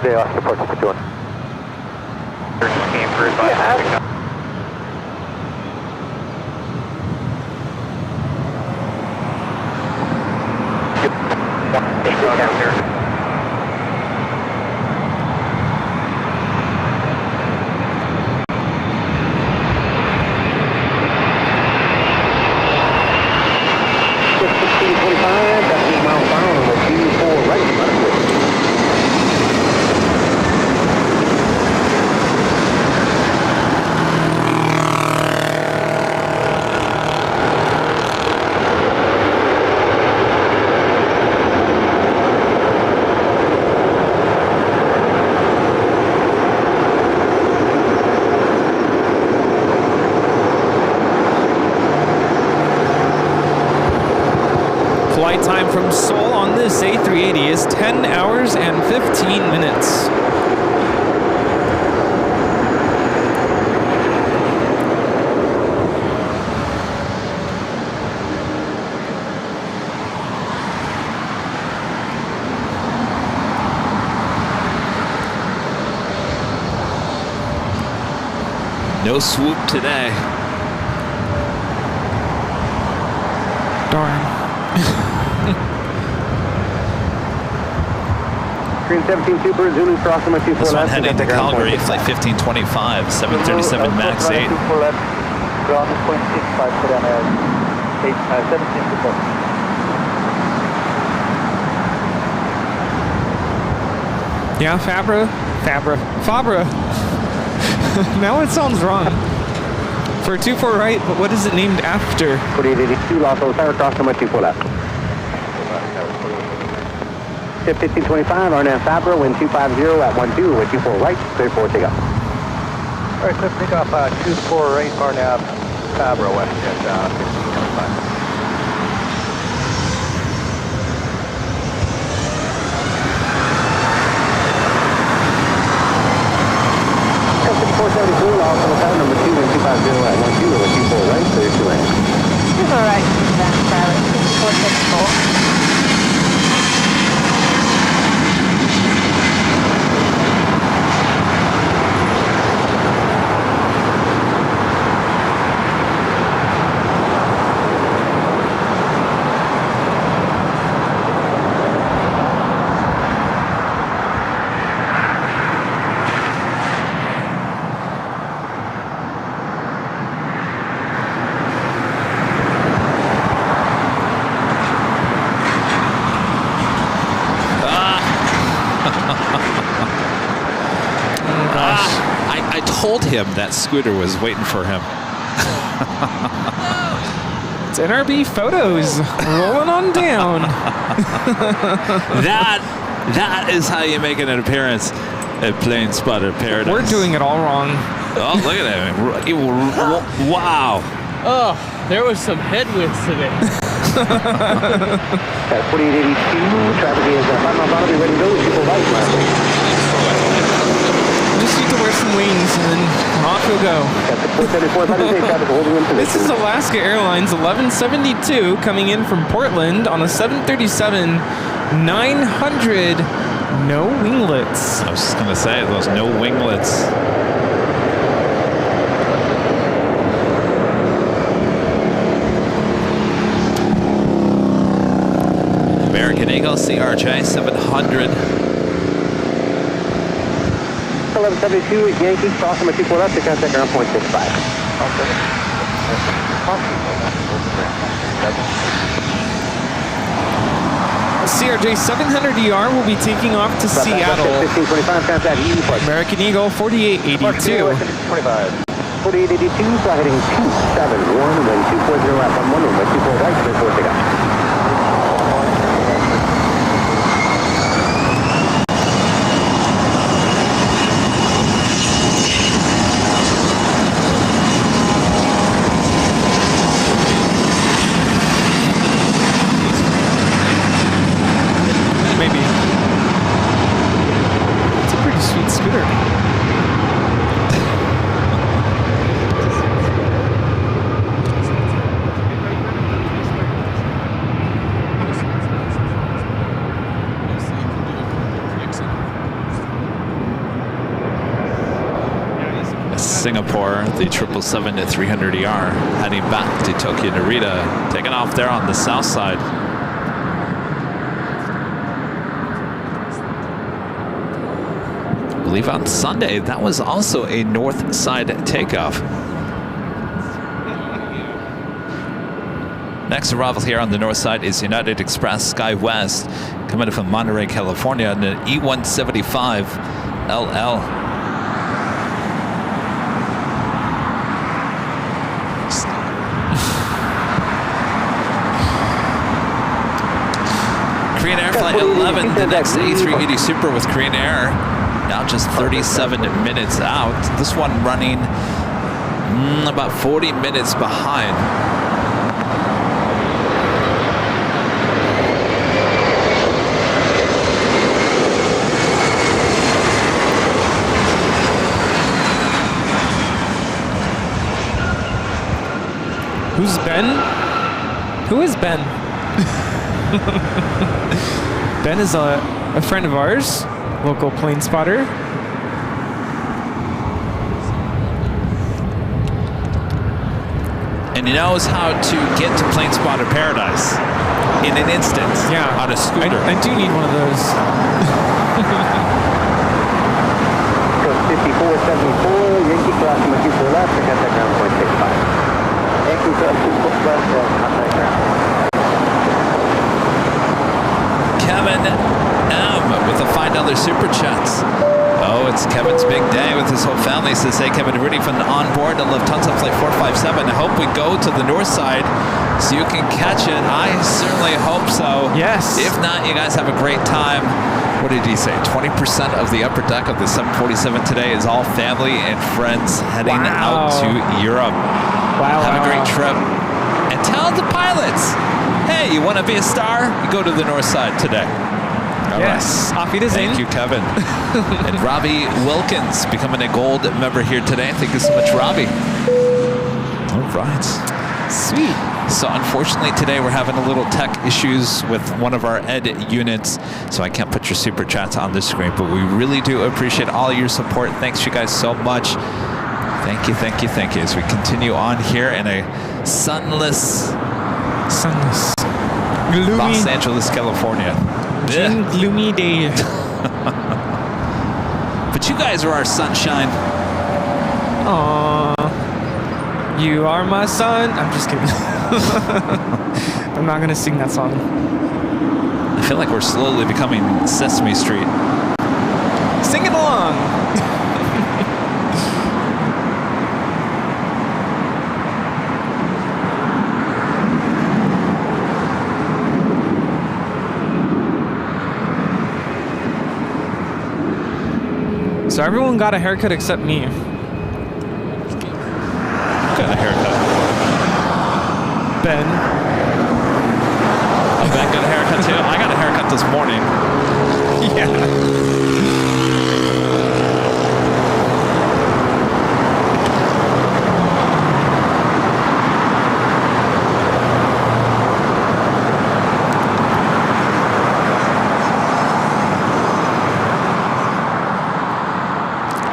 Day Oscar 1451. Just came for advice. from Seoul on this A380 is 10 hours and 15 minutes. No swoop today. Darn. Green 17 Super, Zulu crossing my 24 This one left. heading to Calgary, flight 1525, 737 MAX 8. 24 left, ground 0.65 for them, 17 Super. Yeah, Fabra. Now it sounds wrong. For 24 right, but what is it named after? 4882, Los Angeles, crossing my 24 left. 1525, RNAV Fabra, wind 250 at 12, wind 24 right, clear for takeoff. All right, let's take off 24 right, RNAV Fabra, west at 1525. 472, Los Angeles, number 2, wind 250 at 12, wind 24 right, clear to land. 24 right, Van Valley, 5474. I told him that scooter was waiting for him. It's NRB photos rolling on down. That is how you make an appearance at Plane Spotter Paradise. We're doing it all wrong. Oh, look at that. Wow. Oh, there was some headwinds today. At 4882, traffic is 5 miles out, be ready to go, people right, Just need to wear some wings and then off you'll go. At 474, traffic holding in This position. is Alaska Airlines 1172 coming in from Portland on a 737-900. No winglets. I was just going to say, those no winglets. American Eagle CRJ 700. 1172, Yankee, crossing my 24 left, to contact ground 0.65. CRJ 700ER will be taking off to Seattle. 1525, contact EU flight. American Eagle 4882. 4882, fly heading 271, wind 240 left on 1, wind 24 right, clear for takeoff. Maybe. It's a pretty sweet scooter. Singapore, the 777-300ER, heading back to Tokyo Narita, taking off there on the south side. I believe on Sunday, that was also a north side takeoff. Next arrival here on the north side is United Express SkyWest, coming in from Monterey, California, in an E175 LL. Korean Air Flight 11, the next A380 Super with Korean Air, now just 37 minutes out. This one running about 40 minutes behind. Who's Ben? Who is Ben? Ben is a friend of ours, local plane spotter. And he knows how to get to Plane Spotter Paradise in an instant. Yeah. On a scooter. I do need one of those. Go 5474, Yankee crossing with you for left, and contact ground point 65. Yankee crossing for left, contact ground. Kevin M. with a $5 super chat. Oh, it's Kevin's big day with his whole family. Says, hey, Kevin Rudy from the onboard to Lufthansa Flight 457. I hope we go to the north side so you can catch it. I certainly hope so. Yes. If not, you guys have a great time. What did he say? 20% of the upper deck of the 747 today is all family and friends heading out to Europe. Wow. Have a great trip. And tell the pilots, hey, you want to be a star? You go to the north side today. All yes. right. Auf Wiedersehen. Thank you, Kevin. And Robbie Wilkins becoming a gold member here today. Thank you so much, Robbie. All right. Sweet. So unfortunately today we're having a little tech issues with one of our ed units, so I can't put your super chats on the screen, but we really do appreciate all your support. Thanks you guys so much. Thank you, thank you, thank you. As we continue on here in a sunless gloomy, Los Angeles, California. gloomy day. But you guys are our sunshine. Aww. You are my son. I'm just kidding. I'm not gonna sing that song. I feel like we're slowly becoming Sesame Street. Sing it along. So everyone got a haircut except me. Got a haircut. Ben. Oh, Ben got a haircut too? I got a haircut this morning. Yeah.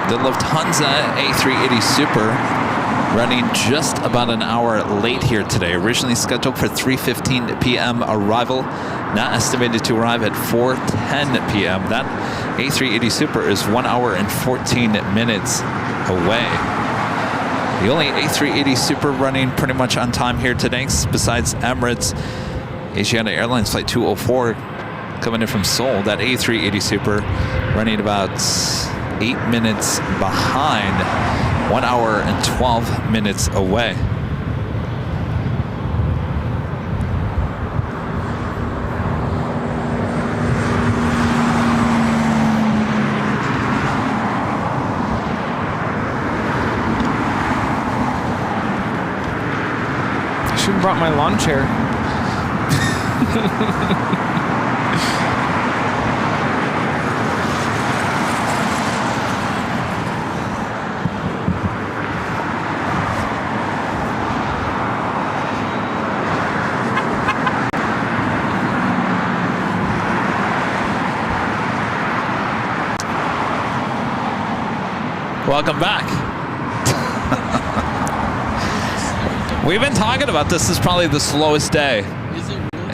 The Lufthansa A380 Super running just about an hour late here today. Originally scheduled for 3:15 p.m. arrival, now estimated to arrive at 4:10 p.m. That A380 Super is 1 hour and 14 minutes away. The only A380 Super running pretty much on time here today, besides Emirates, Asiana Airlines Flight 204 coming in from Seoul. That A380 Super running about 8 minutes behind, 1 hour and 12 minutes away. I should have brought my lawn chair. Welcome back. We've been talking about this. This is probably the slowest day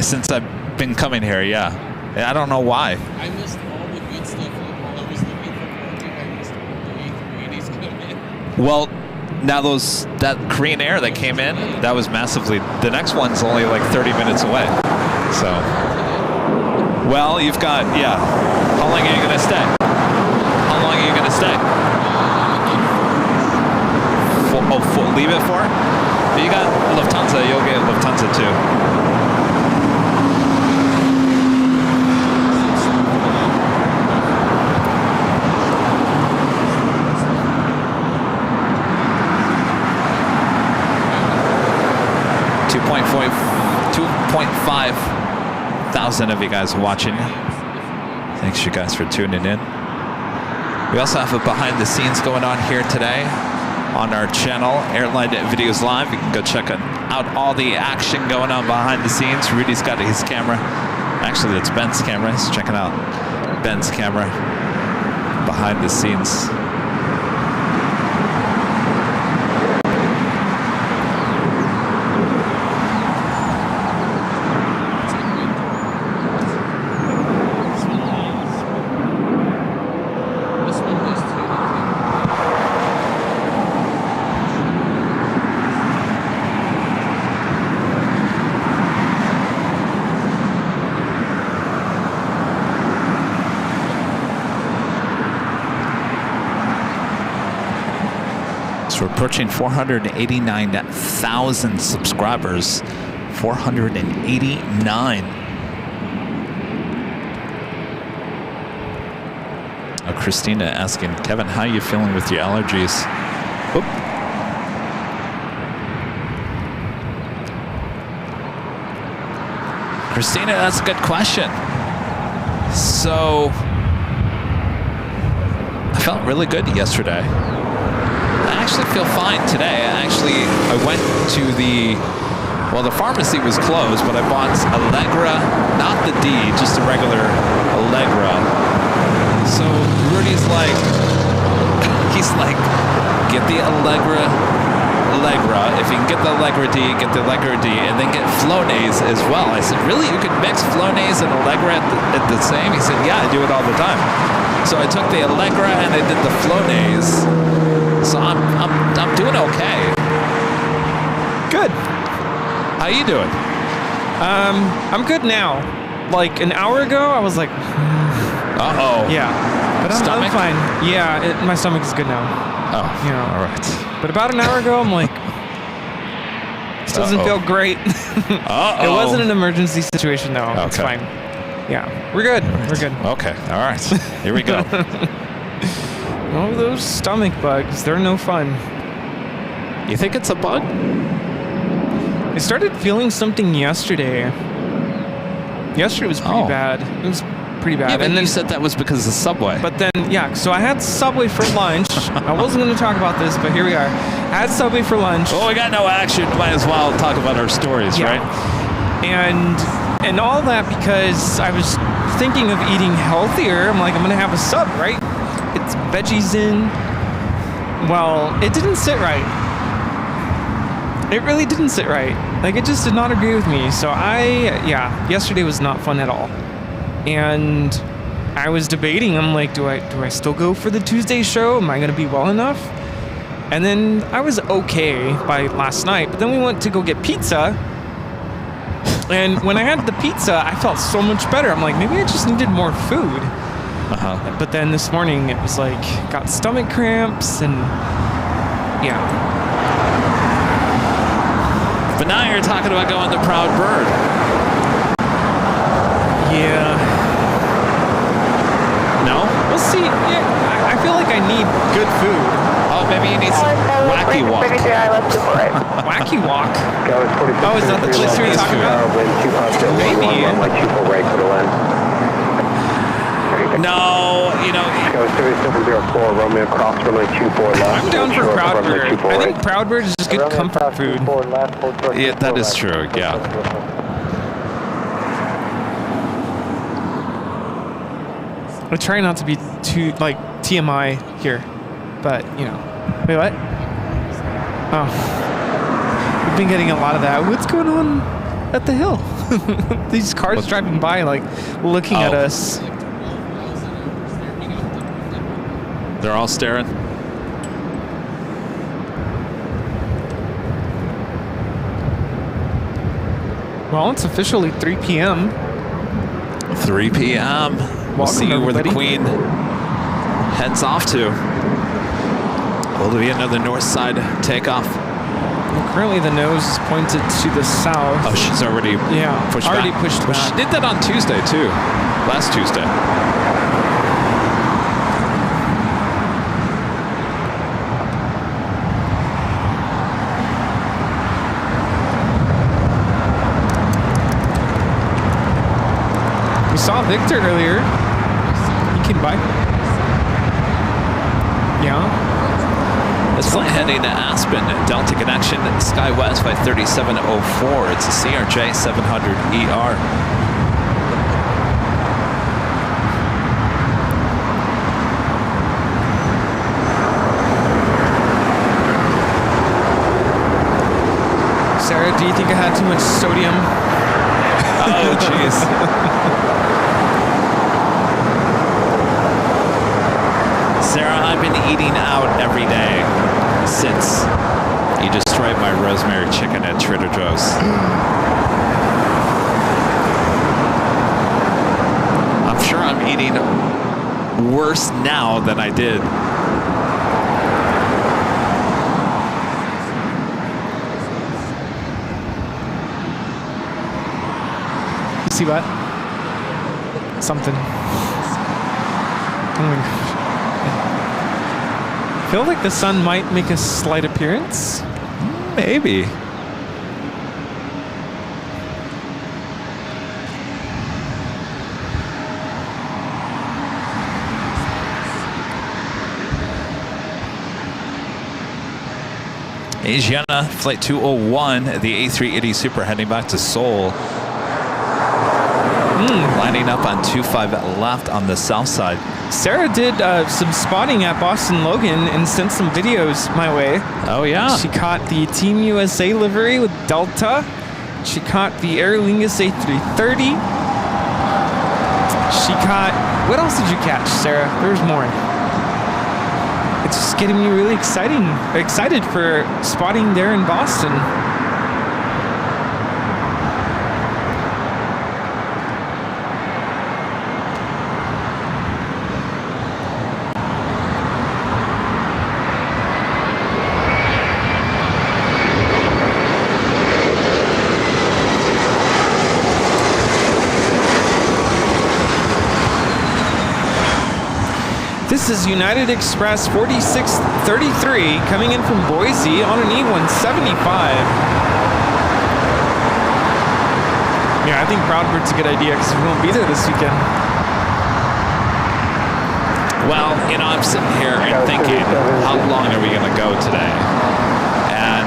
since I've been coming here, yeah. I don't know why. I missed all the good stuff while I was looking for parking. I missed all the A380s coming in. Well, now that Korean Air that came in, that was massively, the next one's only like 30 minutes away. So, well, you've got, yeah. How long are you going to stay? How long are you going to stay? Leave it for? You got Lufthansa, you'll get Lufthansa too. $2.5 thousand of you guys watching. Thanks you guys for tuning in. We also have a behind the scenes going on here today. on our channel, Airline Videos Live. You can go check out all the action going on behind the scenes. Rudy's got his camera. Actually, that's Ben's camera. He's checking out Ben's camera behind the scenes. We're approaching 489,000 subscribers. 489. Christina asking, Kevin, how are you feeling with your allergies? Oop. Christina, that's a good question. So, I felt really good yesterday. I actually feel fine today. I went to the pharmacy was closed, but I bought Allegra, not the D, just a regular Allegra. So Rudy's like, get the Allegra. If you can get the Allegra D, get the Allegra D, and then get Flonase as well. I said, really? You can mix Flonase and Allegra at the same? He said, yeah, I do it all the time. So I took the Allegra and I did the Flonase. So I'm doing okay. Good. How you doing? I'm good now. Like an hour ago, I was like, uh-oh. Yeah. But I'm fine. Yeah, my stomach is good now. Oh, all right. But about an hour ago, I'm like, this doesn't feel great. Uh-oh. It wasn't an emergency situation, though. Okay. It's fine. Yeah, we're good. Right. We're good. Okay, all right. Here we go. Oh, those stomach bugs, they're no fun. You think it's a bug? I started feeling something yesterday. Yesterday was pretty bad. It was pretty bad. Yeah, and then you said that was because of Subway. But then, yeah, so I had Subway for lunch. I wasn't going to talk about this, but here we are. I had Subway for lunch. Well, we got no action. Might as well talk about our stories, right? And all that because I was thinking of eating healthier. I'm like, I'm going to have a sub, right? It's veggies in. Well, it didn't sit right. It really didn't sit right. Like, it just did not agree with me. So yesterday was not fun at all. And I was debating. I'm like, do I still go for the Tuesday show? Am I going to be well enough? And then I was okay by last night. But then we went to go get pizza. And when I had the pizza, I felt so much better. I'm like, maybe I just needed more food. But then this morning, it was like, got stomach cramps and yeah. But now you're talking about going to Proud Bird. Yeah. No? We'll see. Yeah, I feel like I need good food. Oh, maybe you need some Wacky Walk. Wacky Walk? Oh, is that the place you're talking about? Maybe. No, you know. I'm down for Proud Bird. I think Proud Bird is just good comfort food. Yeah, that is true. Yeah. I try not to be too like TMI here, but you know. Wait, what? Oh, we've been getting a lot of that. What's going on at the hill? These cars driving by, like looking at us. They're all staring. Well, it's officially 3 p.m. 3 p.m. We'll see where the Queen heads off to. Will there be another north side takeoff? Well, currently the nose is pointed to the south. Oh, she's already pushed back. pushed back. She did that on Tuesday, too. Last Tuesday. We saw Victor earlier. He came by. Yeah. It's like heading to Aspen. Delta connection, SkyWest by 3704. It's a CRJ 700ER. Sarah, do you think I had too much sodium? Oh, jeez. Sarah, I've been eating out every day since you destroyed my rosemary chicken at Trader Joe's. I'm sure I'm eating worse now than I did. You see what? Something. Oh my gosh. I feel like the sun might make a slight appearance. Maybe. Asiana, flight 201, the A380 Super heading back to Seoul. Lining up on 25 left on the south side. Sarah did some spotting at Boston Logan and sent some videos my way. Oh, yeah. She caught the Team USA livery with Delta. She caught the Aer Lingus A330. She caught... What else did you catch, Sarah? There's more. It's just getting me really excited for spotting there in Boston. This is United Express 4633 coming in from Boise on an E175. Yeah, I think Proudbird's a good idea because we won't be there this weekend. Well, you know, I'm sitting here and thinking, how long are we going to go today? And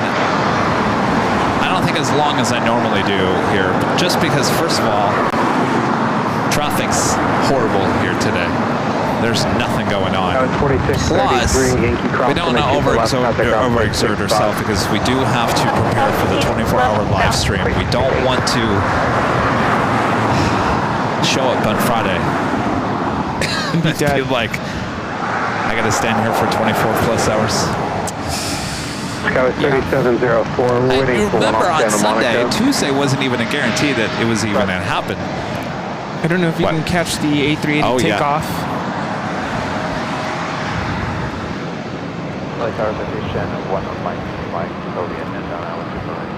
I don't think as long as I normally do here, just because, first of all, traffic's horrible here today. There's nothing going on. Plus, we don't want to overexert ourselves because we do have to prepare for the 24-hour live stream. We don't want to show up on Friday. I feel like I got to stand here for 24 plus hours. Sky 3704, we're waiting for one remember off on Santa Sunday, Monica. Tuesday wasn't even a guarantee that it was even going to happen. I don't know if you can catch the A380 takeoff.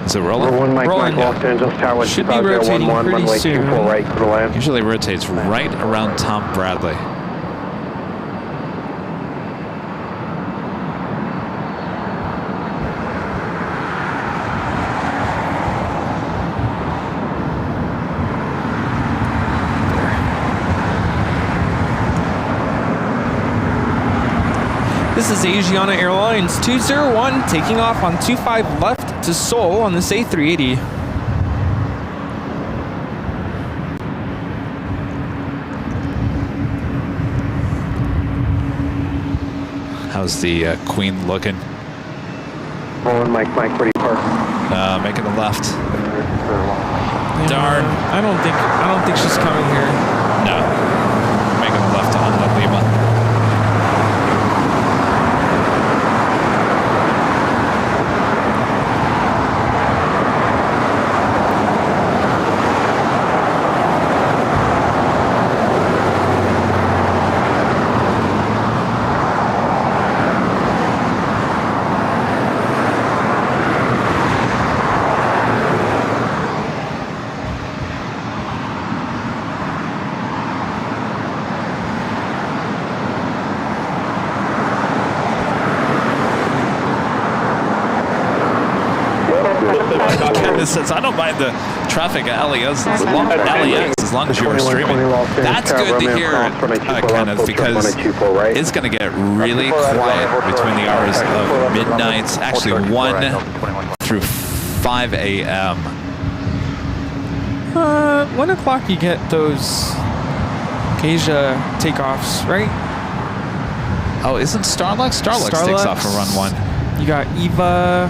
Is it rolling? We're one Mike Los Angeles Tower, should be rotating pretty soon. Right, clear to land. Usually rotates right around Tom Bradley. This is Asiana Airlines 201 taking off on 25 left to Seoul on this A380. How's the Queen looking? Rolling Mike, where do you park? Making a left. Yeah, Darn. I don't think she's coming here. No. Making a left on the Lima. It says, I don't mind the traffic at LAX as long as you are streaming. That's good to hear, Kenneth, because it's going to get really quiet between the hours of midnight, actually 1 through 5 a.m. 1 o'clock you get those Asia takeoffs, right? Oh, isn't Starlux? Starlux takes off for run 1. You got Eva.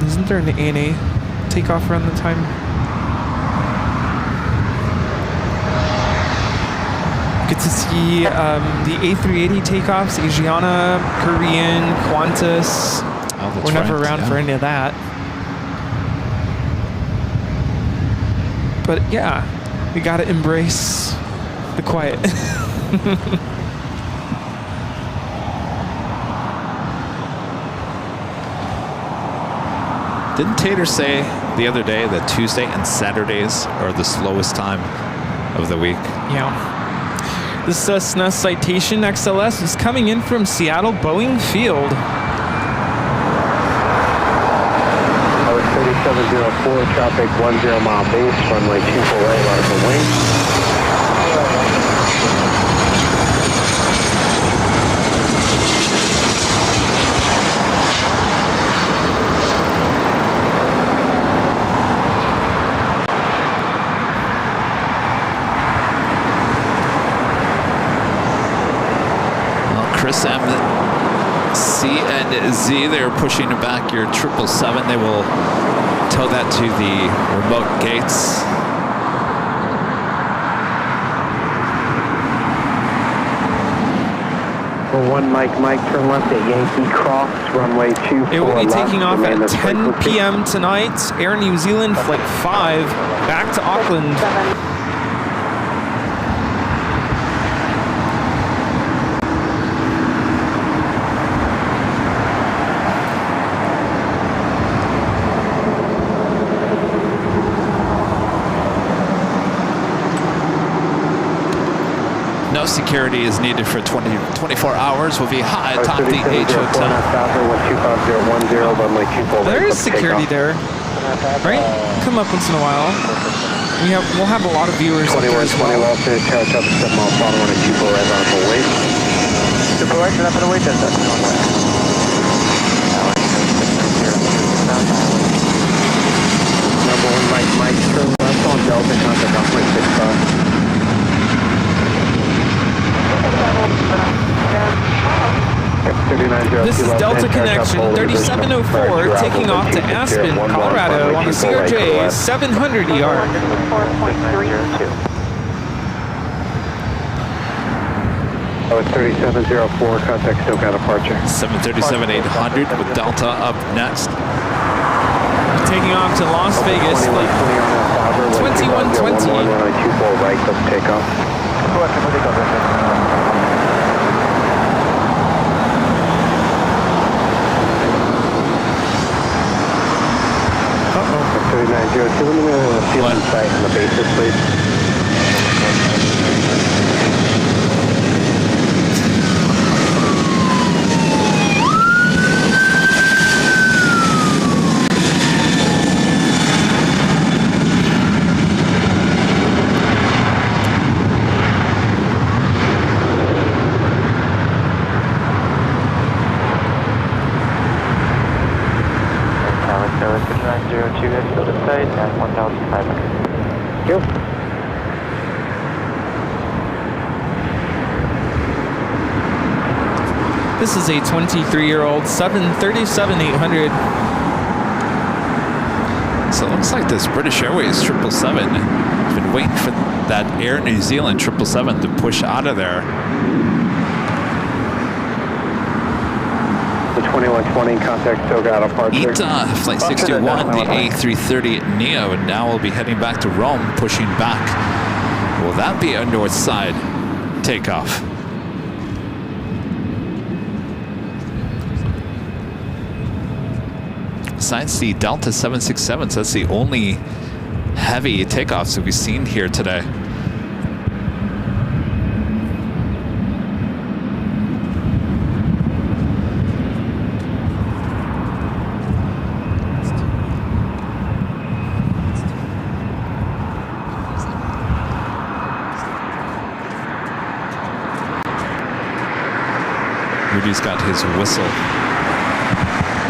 Isn't there an ANA takeoff around the time? Get to see the A380 takeoffs, Asiana, Korean, Qantas. Oh, We're never around for any of that. But yeah, we gotta embrace the quiet. Didn't Tater say the other day that Tuesday and Saturdays are the slowest time of the week? Yeah. This Cessna Citation XLS is coming in from Seattle Boeing Field. I was 3704, traffic 10 mile base, runway 24 right, lateral wing. Chris M, C and Z, they're pushing back your 777. They will tow that to the remote gates. For 1 Mike, turn left at Yankee Cross, runway 24 It will be left, taking off remain at this 10 frequency. p.m. tonight. Air New Zealand Flight 5 back to Auckland. No security is needed for 24 hours. We'll be high atop the H Hotel. There is security there, right? Come up once in a while. We'll have a lot of viewers up there as well. Number 1 Mike, turn left on Delta, contact runway 65. This is Delta Connection 3704 taking off to Aspen, Colorado on the CRJ 700 ER. 4.32. I was 3704, contact SoCal departure. 737-800 with Delta up next. Taking off to Las Vegas, flight 2120. Runway 24 right, let's take off. Uh-oh. 3902, let me know the ceiling site on the basis, please. This is a 23-year-old 737-800. So it looks like this British Airways 777 has been waiting for that Air New Zealand 777 to push out of there. The 2120, contact SoCal departure. ETA, Flight 61, the A330 Neo, now will be heading back to Rome, pushing back. Will that be a north side takeoff? Besides the Delta 767s, that's the only heavy takeoffs that we've seen here today. Rudy's got his whistle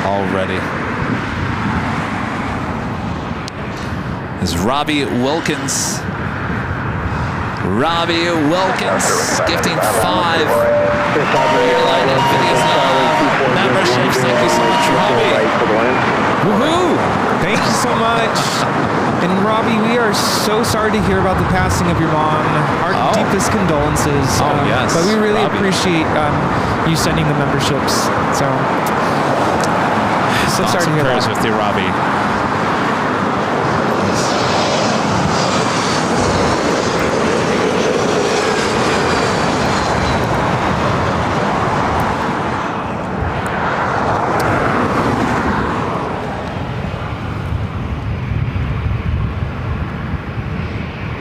all ready. Is Robbie Wilkins. Robbie Wilkins gifting 5 Airline and Videos memberships. Thank you so much, Robbie. Woohoo! Thank you so much. And Robbie, we are so sorry to hear about the passing of your mom. Our deepest condolences. Yes. But we really Robbie. appreciate you sending the memberships. So sorry Thoughts to and hear prayers that. with you, Robbie.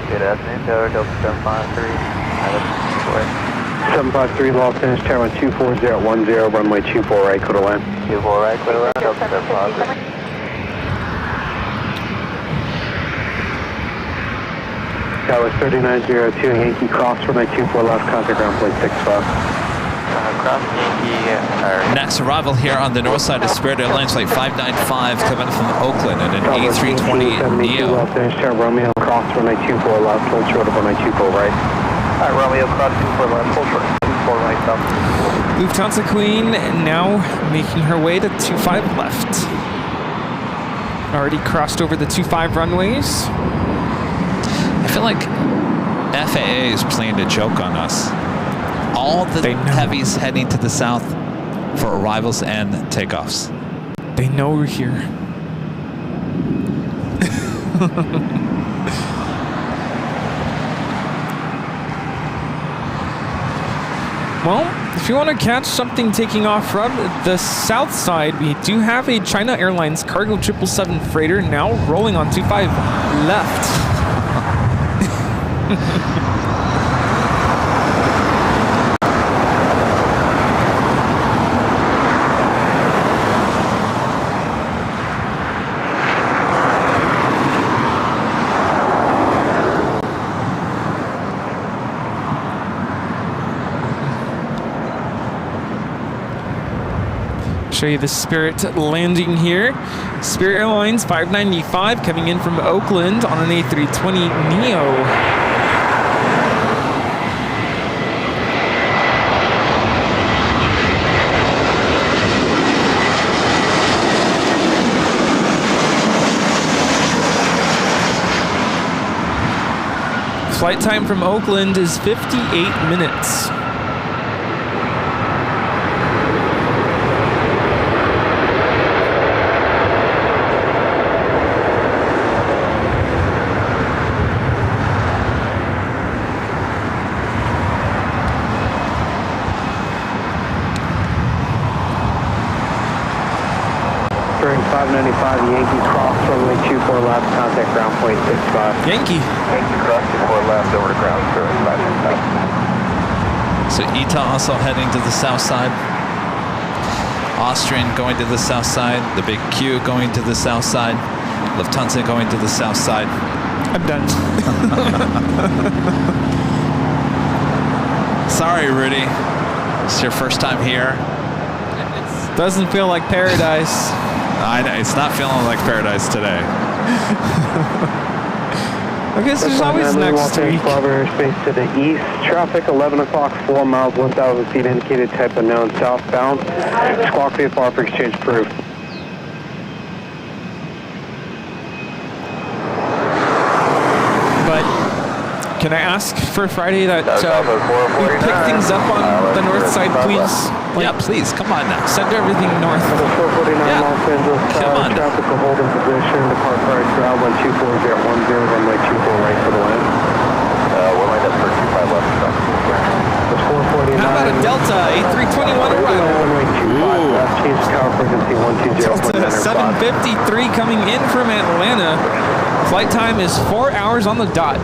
Good afternoon, Tower Delta 753. 753, lost finish, tower 24010, runway 24 right, clear to land. 24 right, clear to land, Delta 753. Tower 3902, Yankee cross, runway 24 left, contact ground plate 65. Cross Yankee, Next arrival here on the north side of Spirit Airlines Flight 595 coming from Oakland and an A320 Neo. Lost finish, tower Romeo cross, runway 24 left, hold short of runway 24 right. Alright, Romeo, cross 24 left, hold short, 24 right, south. Lufthansa Queen now making her way to 25 left. Already crossed over the 25 runways. I feel like FAA is playing a joke on us. All the They know. heavies heading to the south for arrivals and takeoffs. They know we're here. Well, if you want to catch something taking off from the south side, we do have a China Airlines Cargo 777 freighter now rolling on 25 left. Show you the Spirit landing here. Spirit Airlines 595 coming in from Oakland on an A320 Neo. Flight time from Oakland is 58 minutes. During 595, Yankee cross, runway 24 left, contact ground point 65. Yankee. Yankee cross 24 left, over to ground, 595. So ITA also heading to the south side. Austrian going to the south side. The big Q going to the south side. Lufthansa going to the south side. I'm done. Sorry, Rudy. It's your first time here. Doesn't feel like paradise. I know, it's not feeling like paradise today. I guess there's always next week. Airspace to the east. Traffic 11 o'clock, 4 miles, 1,000 feet indicated, type unknown, southbound. Squawk VFR for exchange approved. But can I ask for Friday that we pick things up on the north side, please? Yeah, please, come on now. Send everything north. 449 Yeah. Los Angeles Come Tower, on. traffic will hold in position, depart price ground 12410, runway 24 right for the land. We'll land up for 25 left, south. It's 449. How about a Delta A321 arrival? Runway 25 left, change tower frequency 120. Delta 753 coming in from Atlanta. Flight time is 4 hours on the dot.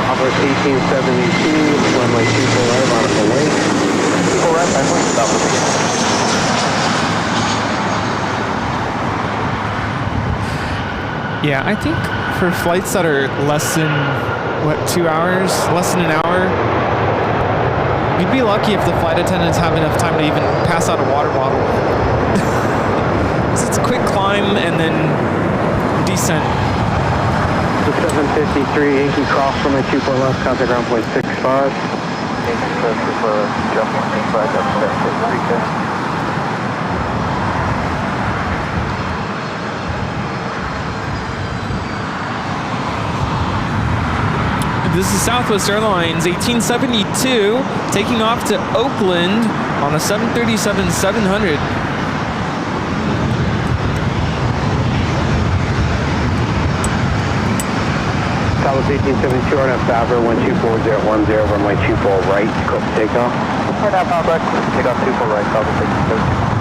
Office 1872, runway 24 right, Monica Lake. 24 right, 9 stop with me. Yeah, I think for flights that are less than, what, 2 hours? Less than an hour? You'd be lucky if the flight attendants have enough time to even pass out a water bottle. It's a quick climb and then descent. The 753, Yankee cross from my 24 left, contact ground point 65. This is Southwest Airlines 1872 taking off to Oakland on a 737-700. Southwest 1872, RNF Favre 124010, runway 24 right, takeoff. RNF Favre, takeoff 24 right, Southwest 1872.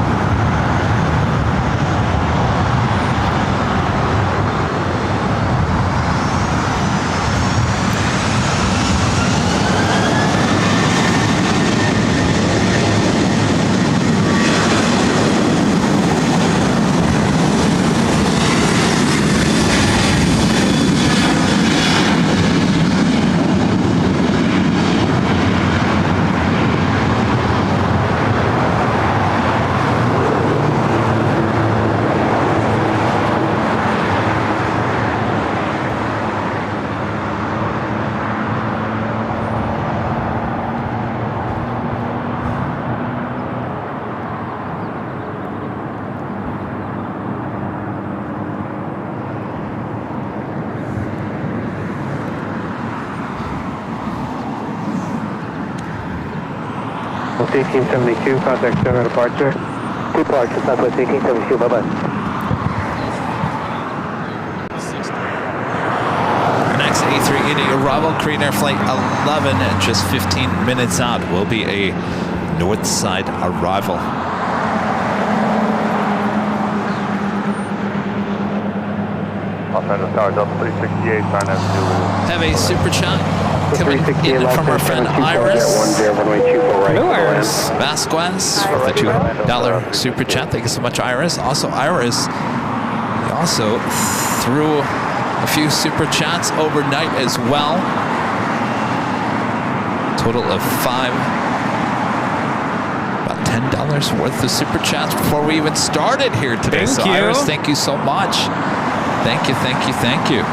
Southwest 1872, contact center departure. Departure, Southwest 1872, bye-bye. Next A380 arrival, Korean Air Flight 11, and just 15 minutes out will be a north side arrival. Tower Delta 368, Have a super chat coming in from our friend Iris Hello, Iris. Vasquez for the $2 super chat. Thank you so much, Iris. Also, Iris also threw a few super chats overnight as well. Total of about $10 worth of super chats before we even started here today. Thank so you. Iris, thank you so much. Thank you, thank you, thank you.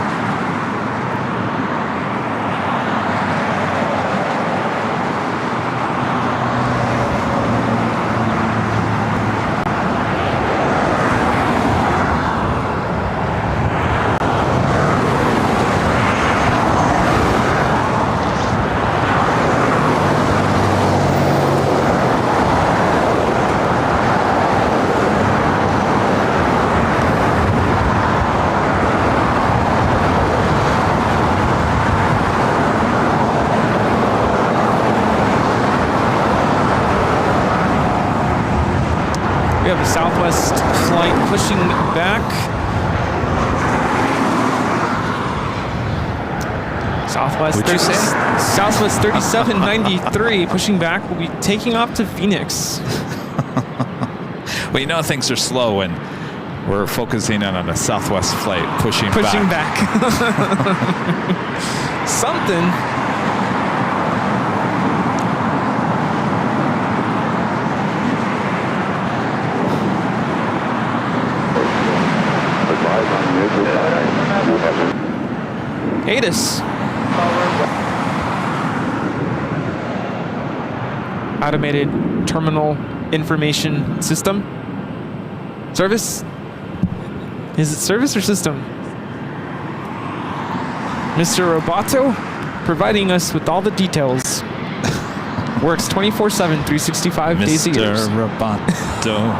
We have a Southwest flight pushing back. Southwest Would you say? Southwest 3793 pushing back. Will be taking off to Phoenix. Well, you know things are slow when we're focusing in on a Southwest flight pushing back. Something. ATIS. Automated Terminal Information System. Service? Is it service or system? Mr. Roboto providing us with all the details. Works 24/7, 365 days a year. Mr. Roboto.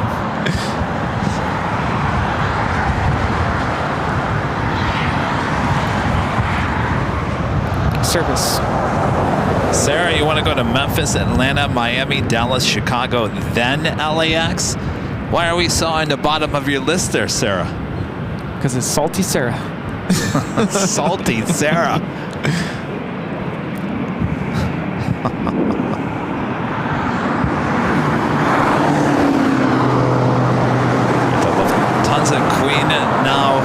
Service. Sarah, you want to go to Memphis, Atlanta, Miami, Dallas, Chicago, then LAX? Why are we so on the bottom of your list there, Sarah? Because it's Salty Sarah. Salty Sarah. Tons of Queen now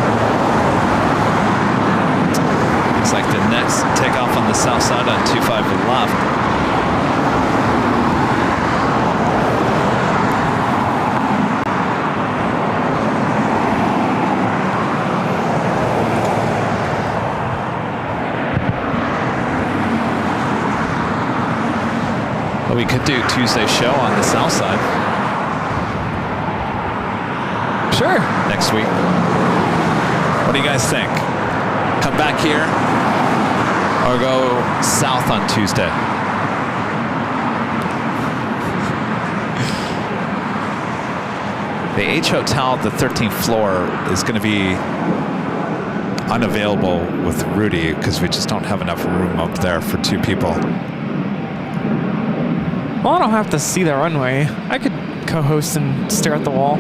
south side on 25 left. Well, we could do Tuesday show on the south side. Sure. Next week. What do you guys think? Come back here or go south on Tuesday? The H Hotel, the 13th floor, is going to be unavailable with Rudy because we just don't have enough room up there for 2 people. Well, I don't have to see the runway. I could co-host and stare at the wall.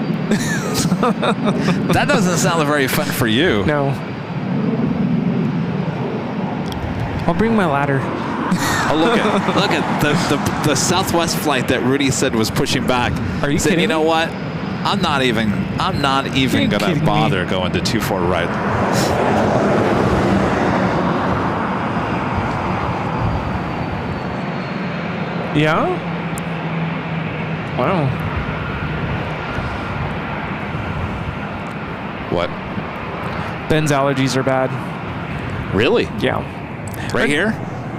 That doesn't sound very fun for you. No. I'll bring my ladder. Oh, look at the Southwest flight that Rudy said was pushing back. Are you said, kidding you know me? what? I'm not even gonna bother going to 24 right. Yeah? Wow. What? Ben's allergies are bad. Really? Yeah. Right here?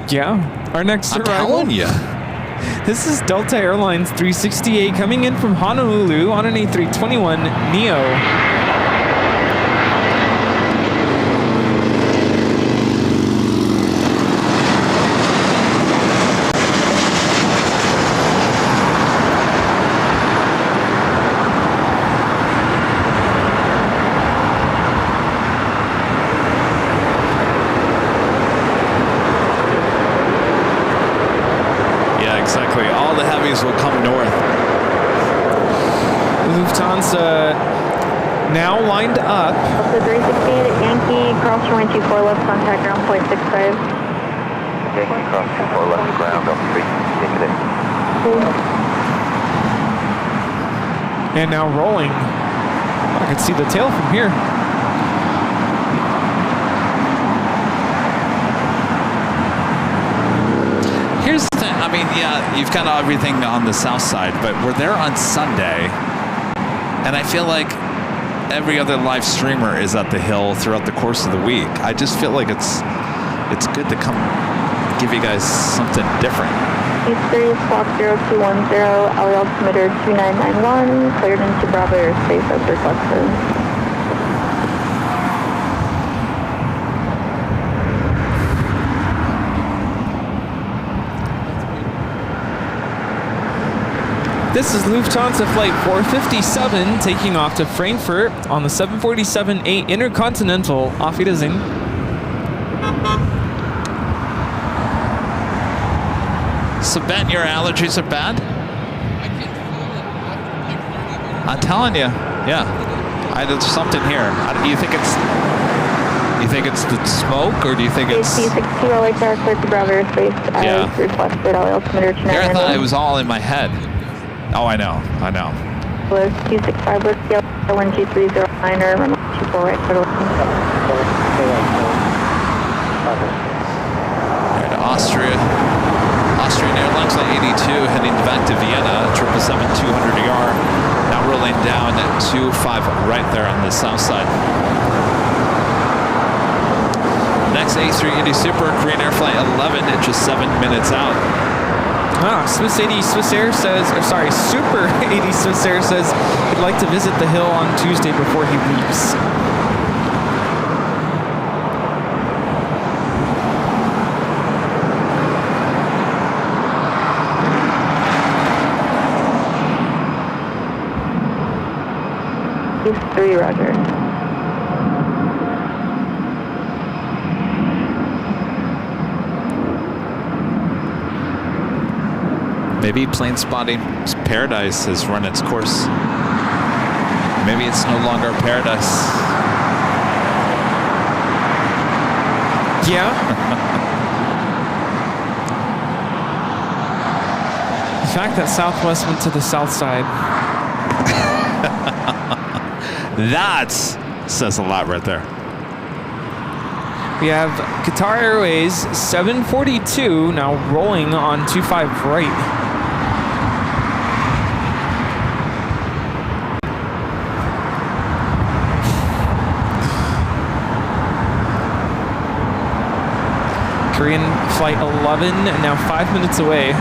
Yeah. Our next I'm arrival. telling you. This is Delta Airlines 368 coming in from Honolulu on an A321neo. Exactly. All the heavies will come north. Lufthansa now lined up. Delta 368 at Yankee, cross runway 24 left, contact ground point 65. Yankee cross 24 left ground, Delta 3, take it in. And now rolling. I can see the tail from here. Here's the thing. I mean, yeah, you've got everything on the south side, but we're there on Sunday, and I feel like every other live streamer is at the hill throughout the course of the week. I just feel like it's good to come give you guys something different. East Squawk 0210, LA altimeter 2991, cleared into Bravo airspace as requested. This is Lufthansa Flight 457 taking off to Frankfurt on the 747-8 Intercontinental. Auf Wiedersehen. So Ben, your allergies are bad? I can feel it after like 30 minutes. I'm telling you. Yeah. There's something here. You think it's the smoke, or do you think it's? AC-60 LA tower cleared to Bravo airspace as requested. LA altimeter 2991. Here I thought it was all in my head. Oh, I know. Hello, 265 West Gale 12309er, runway 24 right, clear to land. Right, Austrian Airlines Flight 82 heading back to Vienna, 777-200ER. Now rolling down at 25 right there on the south side. Next A380 Super, Korean Air Flight 11, it's just 7 minutes out. Swiss 80 Swiss Air says, or sorry, Super 80 Swiss Air says he'd like to visit the hill on Tuesday before he leaves. East 3, roger. Maybe plane spotting paradise has run its course. Maybe it's no longer paradise. Yeah. The fact that Southwest went to the south side. That says a lot right there. We have Qatar Airways 742 now rolling on 25 right. Korean flight 11 and now 5 minutes away.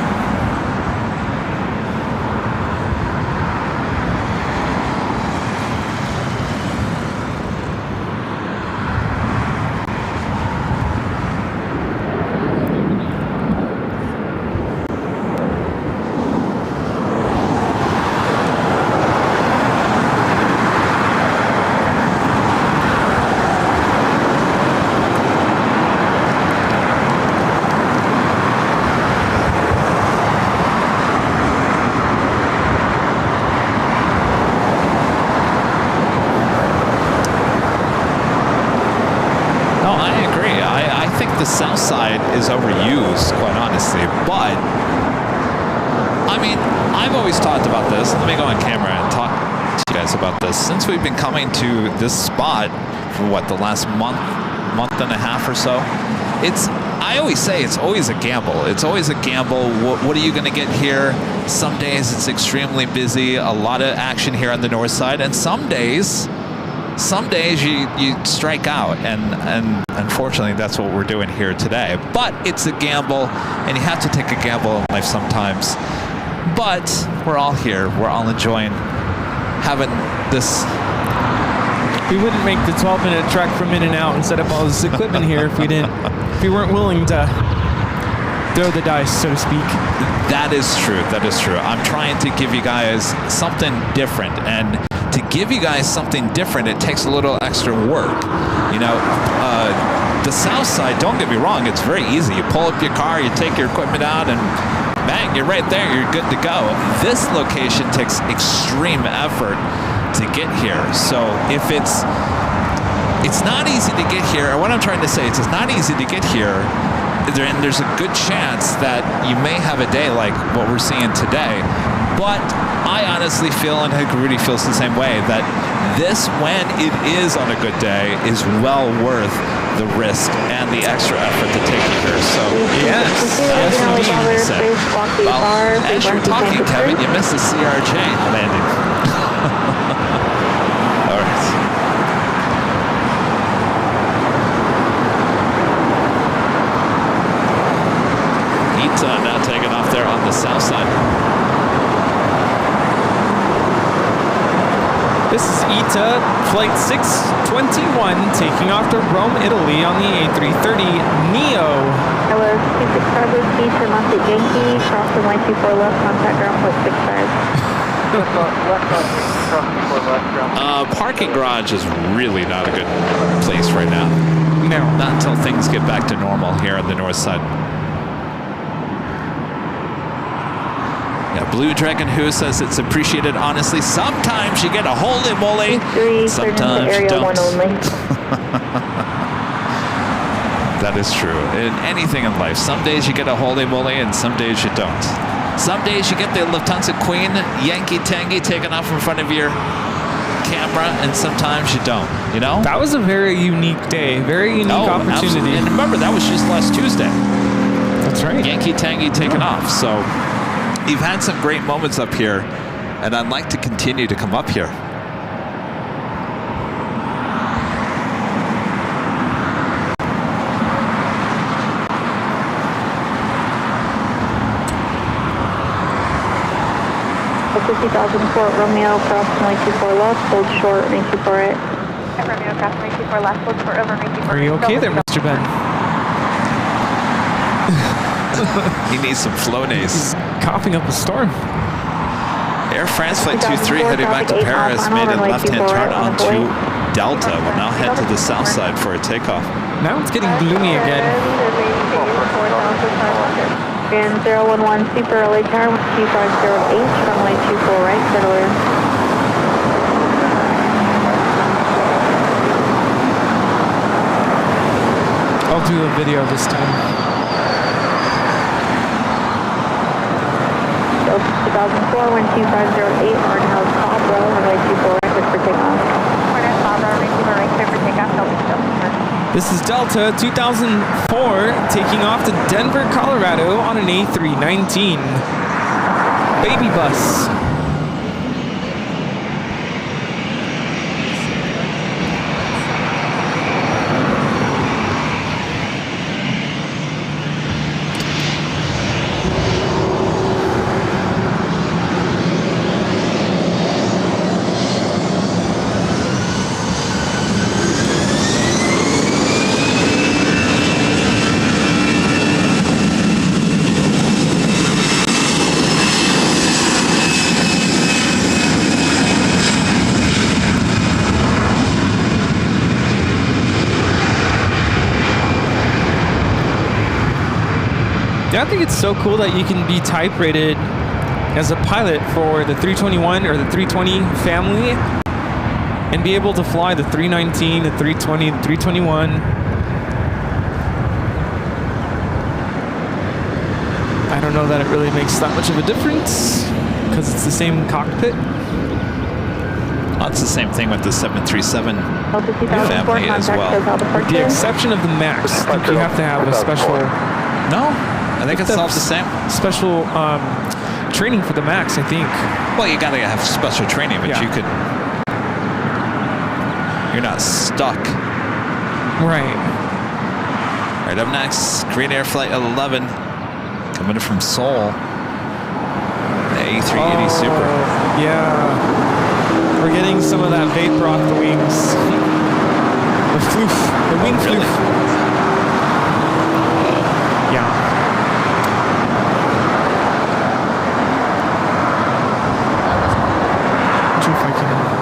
The south side is overused, quite honestly, but I mean, I've always talked about this. Let me go on camera and talk to you guys about this. Since we've been coming to this spot for what, the last month and a half or so, I always say it's always a gamble. It's always a gamble. What are you going to get here? Some days it's extremely busy, a lot of action here on the north side, and some days you strike out, and unfortunately that's what we're doing here today. But it's a gamble, and you have to take a gamble in life sometimes. But we're all here. We're all enjoying having this. We wouldn't make the 12-minute trek from In-N-Out and set up all this equipment here if we weren't willing to throw the dice, so to speak. That is true. That is true. I'm trying to give you guys something different, and to give you guys something different, it takes a little extra work. You know, the south side, don't get me wrong, it's very easy. You pull up your car, you take your equipment out, and bang, you're right there, you're good to go. This location takes extreme effort to get here. So if it's not easy to get here, or what I'm trying to say is it's not easy to get here, and there's a good chance that you may have a day like what we're seeing today. But I honestly feel, and I think Rudy feels the same way, that this, when it is on a good day, is well worth the risk and the extra effort to take it here. So, yes, indeed. Well, as you're talking, Kevin, you missed the CRJ landing. All right. Ita now taking off there on the south side. This is Ita, flight 621, taking off to Rome, Italy on the A330 Neo. Hello, 26 Bravo, speed to Mosque Yankee, crossing line 24 left, contact ground point 65. Parking garage is really not a good place right now. No. Not until things get back to normal here on the north side. Yeah, Blue Dragon Who says it's appreciated. Honestly, sometimes you get a holy moly, sometimes you don't. That is true. In anything in life, some days you get a holy moly and some days you don't. Some days you get the Lufthansa Queen, Yankee Tangy taken off in front of your camera, and sometimes you don't, you know? That was a very unique day, very unique opportunity. Absolutely. And remember, that was just last Tuesday. That's right. Yankee Tangy taken off, so you've had some great moments up here, and I'd like to continue to come up here. Delta 2004 Romeo, approximately 24 left, hold short, remain 24 right. Romeo, approximately 24 left, hold short, over, remain 24 Are you okay there, Mr. Ben? He needs some Flonase. Coughing up a storm. Air France Flight 23 heading back to Paris made a left-hand turn onto Delta. Will now head to the south side for a takeoff. Now it's getting gloomy again. And 011 Super LA Tower 2508, runway 24 right, settle in. I'll do a video this time. 2004, 12508, Arnhouse Cobra, runway 24 right, clear for takeoff. Arnhouse Cobra, runway 24 right, clear for takeoff, Delta. This is Delta 2004 taking off to Denver, Colorado on an A319 baby bus. Yeah, I think it's so cool that you can be type rated as a pilot for the 321 or the 320 family and be able to fly the 319, the 320, the 321. I don't know that it really makes that much of a difference because it's the same cockpit. Well, it's the same thing with the 737 family as well. With the exception of the MAX, I think you have to have a special... No? I think it's all the same. Special training for the MAX, I think. Well, you gotta have special training, but Yeah. you could... You're not stuck. Right. Right up next, Green Air Flight 11. Coming in from Seoul. The A380 Super. Yeah. We're getting some of that vapor off the wings. The floof. The wing Really? floof. Yeah. See if I can...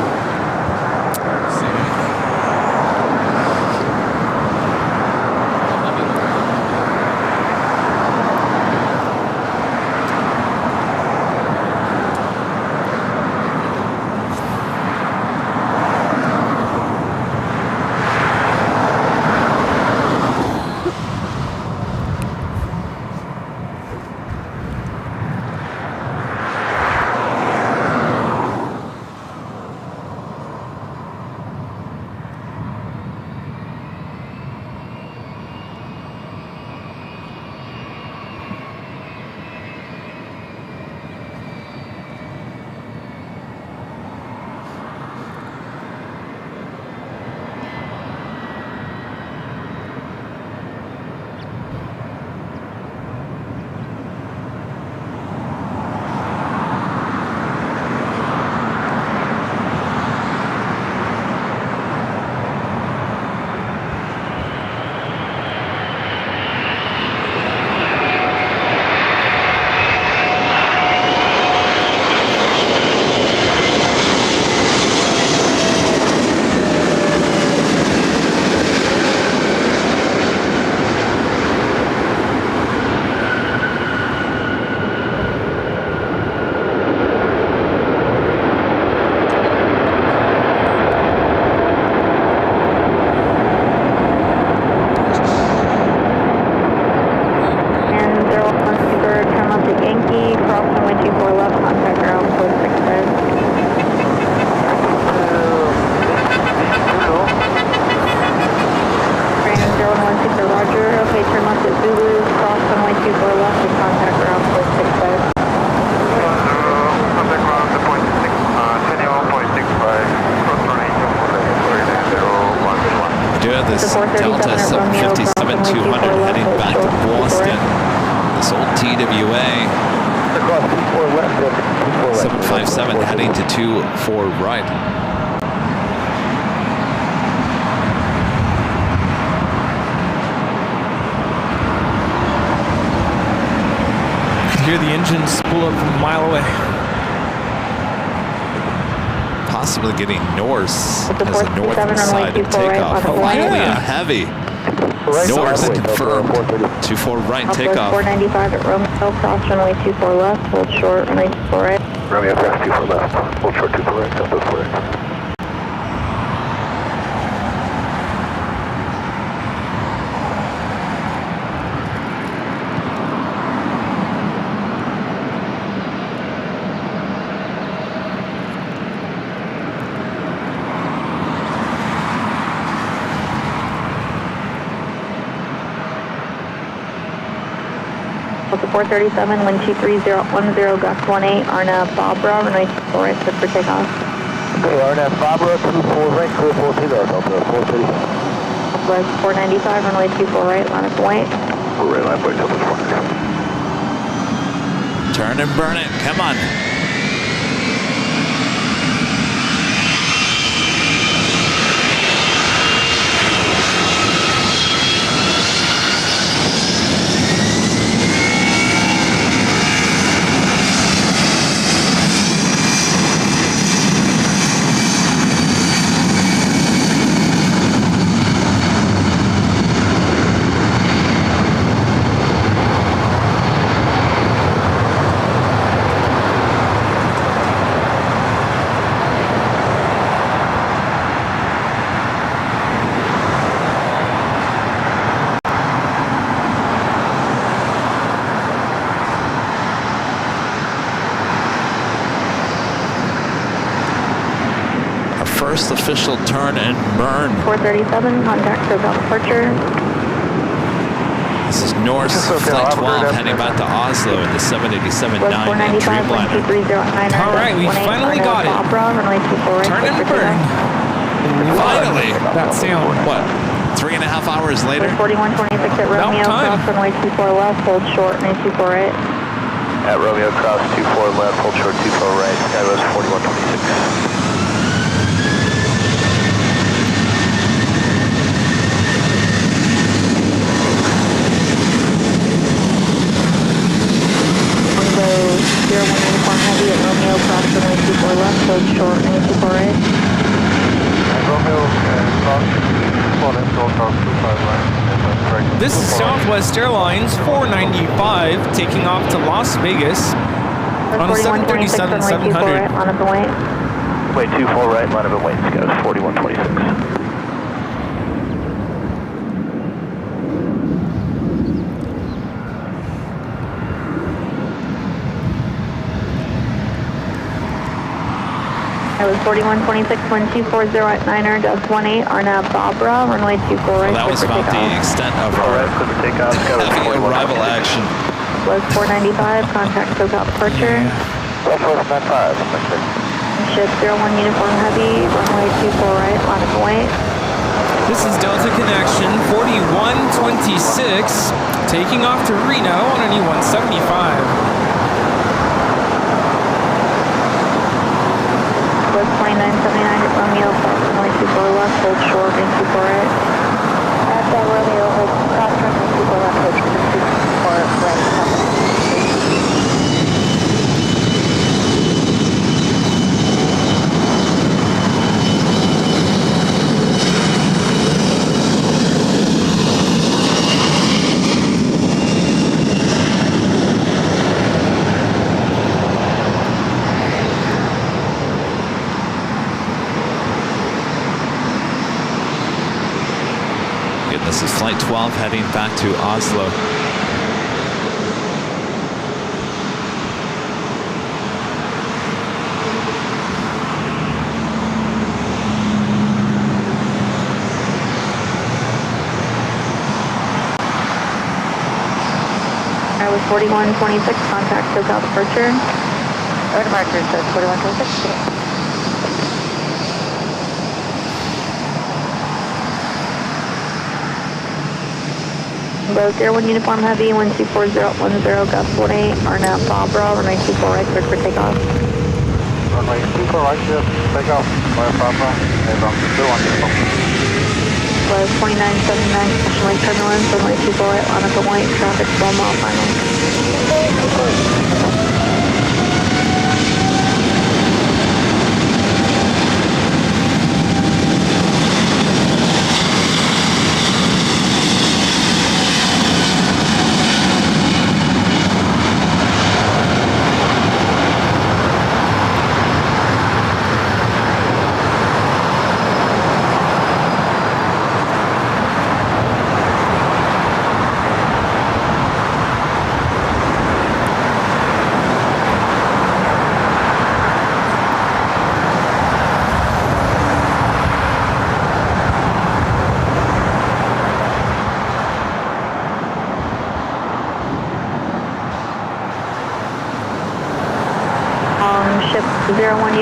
This Delta 757-200 heading back to Boston. This old TWA 757 heading to 24 right. You can hear the engine spool up from a mile away. Possibly getting Norse as a northern side of takeoff. Finally a heavy. Norse confirmed. 24 right takeoff. 495 at Romeo, cross runway 24 left, hold short, runway 24 right. Romeo, cross 24 left, hold short 24 right, Delta 4 right. Delta 437, wind 23010, gust 18, RNAV Barbara, runway 24 right, cleared for takeoff. Okay, RNAV Barbara, 24 right, clear for takeoff, Delta 437. Was 495, runway 24 right, line up and wait. Right line, point Delta 4. Turn and burn it. Come on. First official turn and burn. 437, contact SoCal departure. This is Norse Flight 12 heading back to Oslo in the 787-9 Dreamliner. All right, we finally got it. Turn and burn. Finally. That sound. What? 3.5 hours later? 4126 at Romeo, cross runway 24 left, hold short, runway 24 right. At Romeo, cross 24 left, hold short 24 right, Skywest 4126. Zero 1 uniform heavy at Romeo, cross runway 24 left, hold short, runway 24 right. Romeo, cross 24 left, hold short 25 right. This is Southwest Airlines 495 taking off to Las Vegas on a 737-700. Right, line up and wait. Wait, 24 right, line up and wait, Skywest 4126. I was 4126, wind 240 at 9er, dust 18, RNAV Barbara, runway 24 right. Well, that was about the extent of our heavy arrival action. Was 495, contact SoCal departure. Southwest 95, Ship 01 uniform heavy, runway 24 right, line up and wait. This is Delta Connection 4126 taking off to Reno on an E175. Was 2979 at Romeo, cross runway 24 left, hold short, and 24 right. At that Romeo, hold cross runway 24 left, hold short, and 24 right. This is Flight 12 heading back to Oslo. I was 4126, contact SoCal departure. Our departure says 4126. Both 01 uniform heavy, 124010, gust 18, RNAV Barbara, runway 24 right, cleared for takeoff. Runway 24 right, clear for takeoff, via Barbara, and on 01 uniform. Was 2979, Special Lake turbulence, runway 24 right, line up and wait, traffic 12 mile final.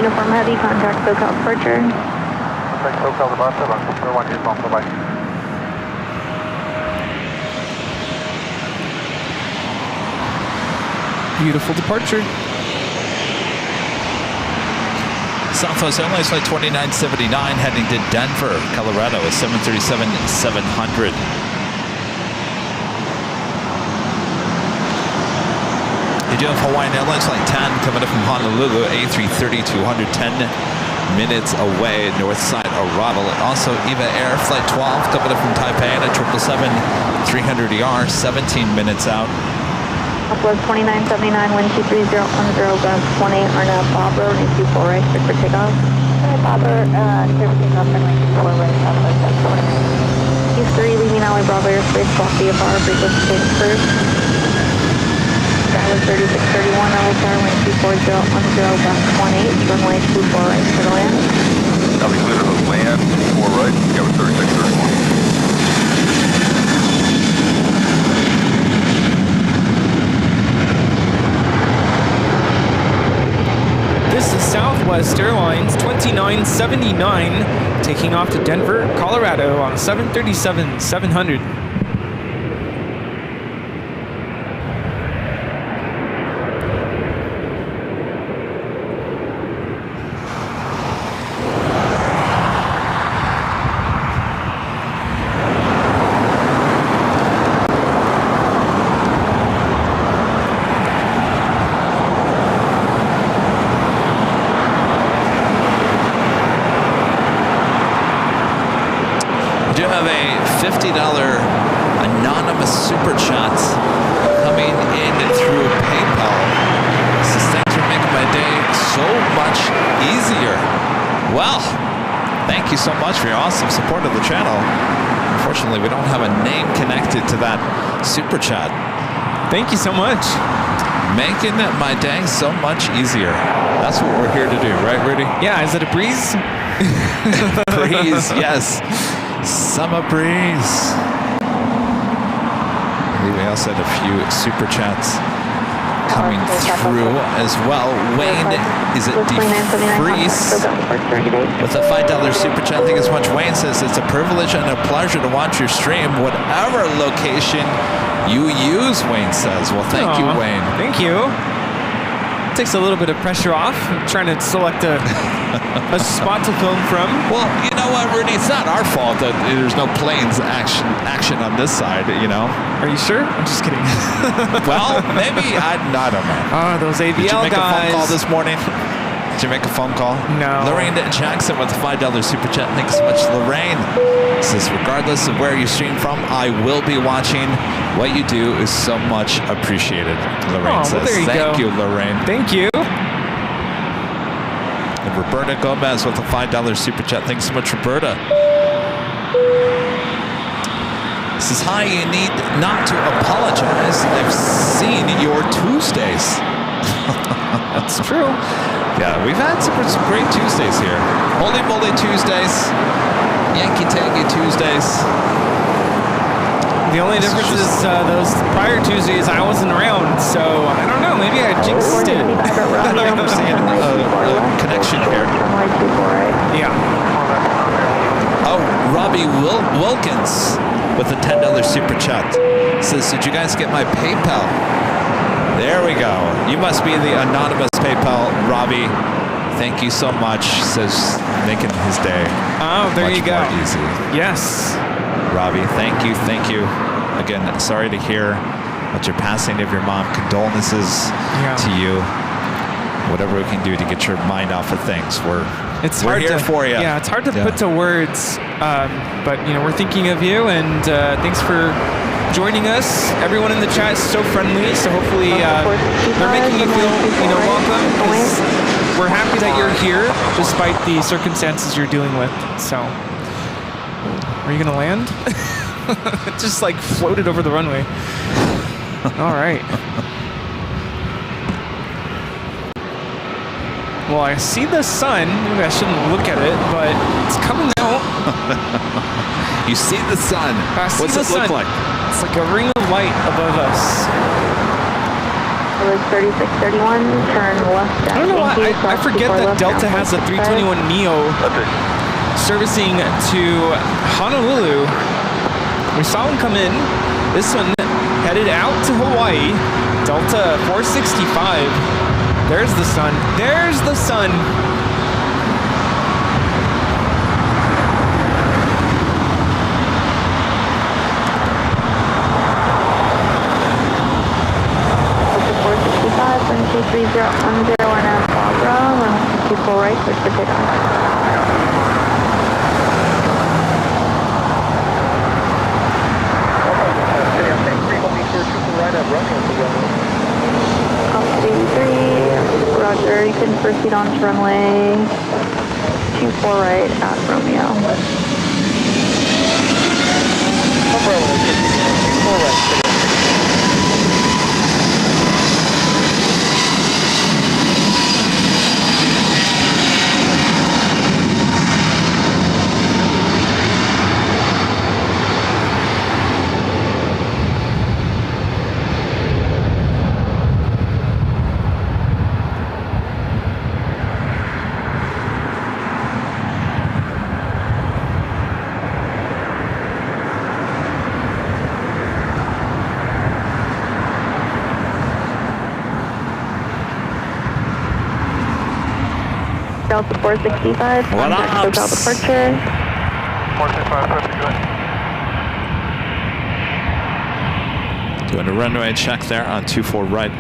Uniform Heavy, contact SoCal departure. Contact SoCal departure, Vancouver 1 is on, bye-bye. Beautiful departure. Southwest Airlines flight 2979 heading to Denver, Colorado with 737-700. You do have Hawaiian Airlines flight 10 coming up from Honolulu, A330, 210 minutes away, north side arrival. Also EVA Air flight 12 coming up from Taipei at 777-300ER, 17 minutes out. Southwest 2979, wind 23010, gust 18, RNAV Bob Road, 24 right, clear for takeoff. Alright, Bob Road, clear for takeoff, runway 24 right, Southwest 720. East 3, leaving Alley Bravo airspace, block VFR, frequency change first. Skyler 3631, level tower, wind 24010, gust 18, runway 24 right, for the land. I'll be clear to land, 4 right, Skyler 3631. This is Southwest Airlines 2979 taking off to Denver, Colorado on 737-700. $50 anonymous super chats coming in through PayPal. Says, thanks for making my day so much easier. Well, thank you so much for your awesome support of the channel. Unfortunately, we don't have a name connected to that super chat. Thank you so much. Making my day so much easier. That's what we're here to do, right, Rudy? Yeah, is it a breeze? Breeze, yes. Summer breeze. We also had a few super chats coming through as well. Wayne is at DeFreeze with a $5 super chat. Thank you so much. Wayne says it's a privilege and a pleasure to watch your stream, whatever location you use, Wayne says. Well, thank you, Wayne. Thank you. Takes a little bit of pressure off. I'm trying to select a spot to film from. Well, you know what, Rudy? It's not our fault that there's no planes action on this side, you know? Are you sure? I'm just kidding. Well, maybe. I don't know. Oh, those AVL guys. Did you make a phone call this morning? Did you make a phone call? No. Lorraine Jackson with a $5 super chat. Thanks so much, Lorraine. Says, regardless of where you stream from, I will be watching. What you do is so much appreciated, Lorraine says. Well, there you Thank go. you, Lorraine. Thank you. And Roberta Gomez with a $5 super chat. Thanks so much, Roberta. Says, hi, you need not to apologize. I've seen your Tuesdays. That's true. Yeah, we've had some great Tuesdays here. Holy Moly Tuesdays, Yankee Tangy Tuesdays. The only difference is those prior Tuesdays I wasn't around, so I don't know. Maybe I jinxed it. I'm seeing a connection here. Yeah. Oh, Robbie Wilkins with a $10 super chat says, did you guys get my PayPal? There we go. You must be the anonymous PayPal, Robbie. Thank you so much. Says, making his day. Oh, there you go. More easy. Yes. Robbie, thank you. Again, sorry to hear about your passing of your mom. Condolences to you. Whatever we can do to get your mind off of things, we're here for you. Yeah, it's hard to put to words, but you know, we're thinking of you, and thanks for joining us. Everyone in the chat is so friendly, so hopefully they're making you feel, welcome. We're happy that you're here, despite the circumstances you're dealing with. So, are you gonna land? It just like floated over the runway. All right. Well, I see the sun. Maybe I shouldn't look at it, but it's coming out. You see the sun. What's it look like? It's like a ring of light above us. It was 3631, turn left. I don't know why. I forget that Delta has a 321 Neo servicing to Honolulu. We saw him come in. This one headed out to Hawaii. Delta 465. There's the sun. There's the sun. Delta 465, 3010, we're now Barbara, runway 24 right, clear for takeoff. Roger, you can proceed on to runway 24 right at Romeo. Delta 465, What up? contact SoCal departure. 465, Doing a runway check there on 24 right.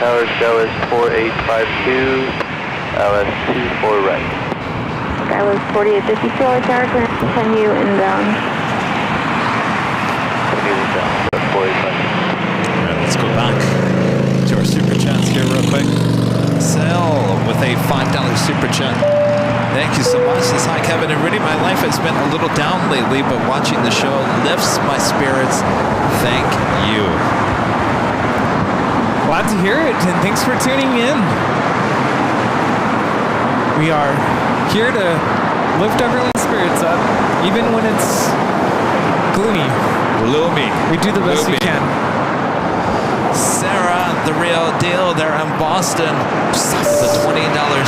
Tower show is 4852, LS 24 right. Sky was 4852, tower, continue inbound. Continue down, 4852. All right, let's go back to our super chats here real quick. Sal with a $5 super chat. Thank you so much. Says, hi, Kevin and Rudy. My life has been a little down lately, but watching the show lifts my spirits. Thank you. Glad to hear it, and thanks for tuning in. We are here to lift everyone's spirits up, even when it's gloomy. Gloomy. We do the best we can. Sarah, the real deal there in Boston. The $20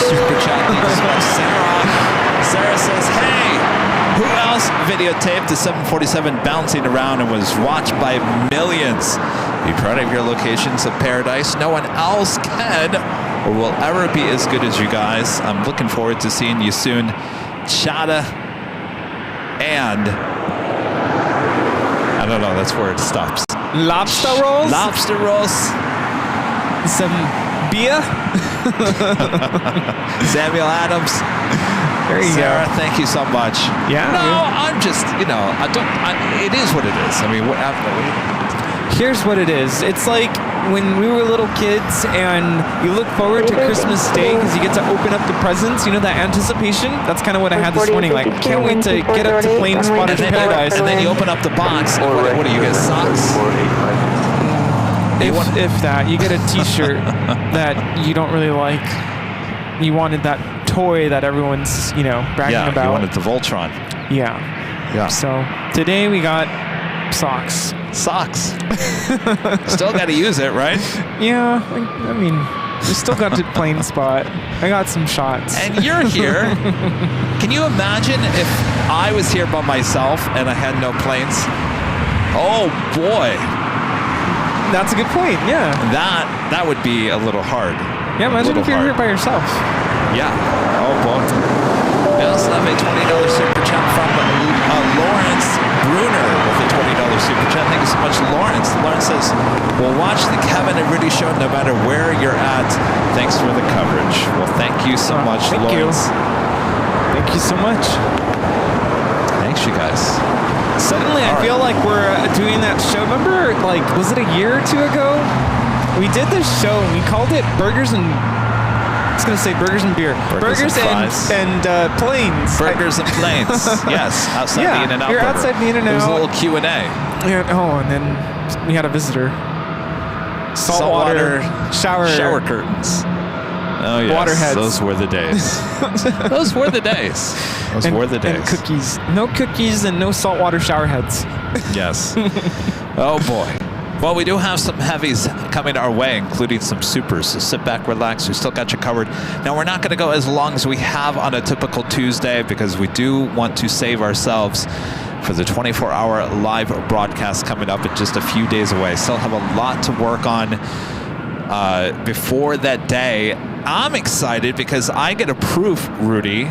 super chat. Thank you so much, Sarah. Sarah says, hey, who else videotaped the 747 bouncing around and was watched by millions? Be proud of your locations of paradise. No one else can or will ever be as good as you guys. I'm looking forward to seeing you soon. Chata and I don't know, that's where it stops. Lobster rolls? Lobster rolls. Some beer? Samuel Adams. There you Sarah, go. thank you so much. Yeah. No, I'm just, it is what it is. I mean, Here's what it is. It's like when we were little kids and you look forward to Christmas Day because you get to open up the presents, you know, that anticipation. That's kind of what I had this morning. Like, can't wait to get up to Plane Spotting Paradise. And then you open up the box. And what do you get? Socks? If that, you get a T-shirt that you don't really like. You wanted that toy that everyone's, bragging about. You wanted the Voltron. Yeah. So today we got socks. Socks. Still got to use it, right? Yeah. I mean, we still got to plane spot. I got some shots. And you're here. Can you imagine if I was here by myself and I had no planes? Oh boy. That's a good point. Yeah. That would be a little hard. Yeah. Imagine if you're here by yourself. Yeah. Oh boy. We also have a $20 super chat from Lawrence Bruner with a $20 super chat. Thank you so much, Lawrence. Lawrence says, we'll watch the Kevin and Rudy show no matter where you're at. Thanks for the coverage. Well, thank you so much, Lawrence. Thank you so much. Thanks, you guys. Suddenly, I feel like we're doing that show. Remember, was it a year or two ago? We did this show and we called it Burgers and was going to say burgers and beer. Burgers and fries. and planes. Burgers and planes. Yes, outside the In-N-Out. You're burger. outside the In-N-Out. It was a little Q&A. And then we had a visitor. Saltwater shower curtains. Oh yes, Waterheads. those were the days. Those were the days. Those were the days. And cookies. No cookies and no saltwater shower heads. Yes. Oh boy. Well, we do have some heavies coming our way, including some supers. So sit back, relax. We still got you covered. Now, we're not going to go as long as we have on a typical Tuesday because we do want to save ourselves for the 24-hour live broadcast coming up in just a few days away. Still have a lot to work on before that day. I'm excited because I get a proof, Rudy,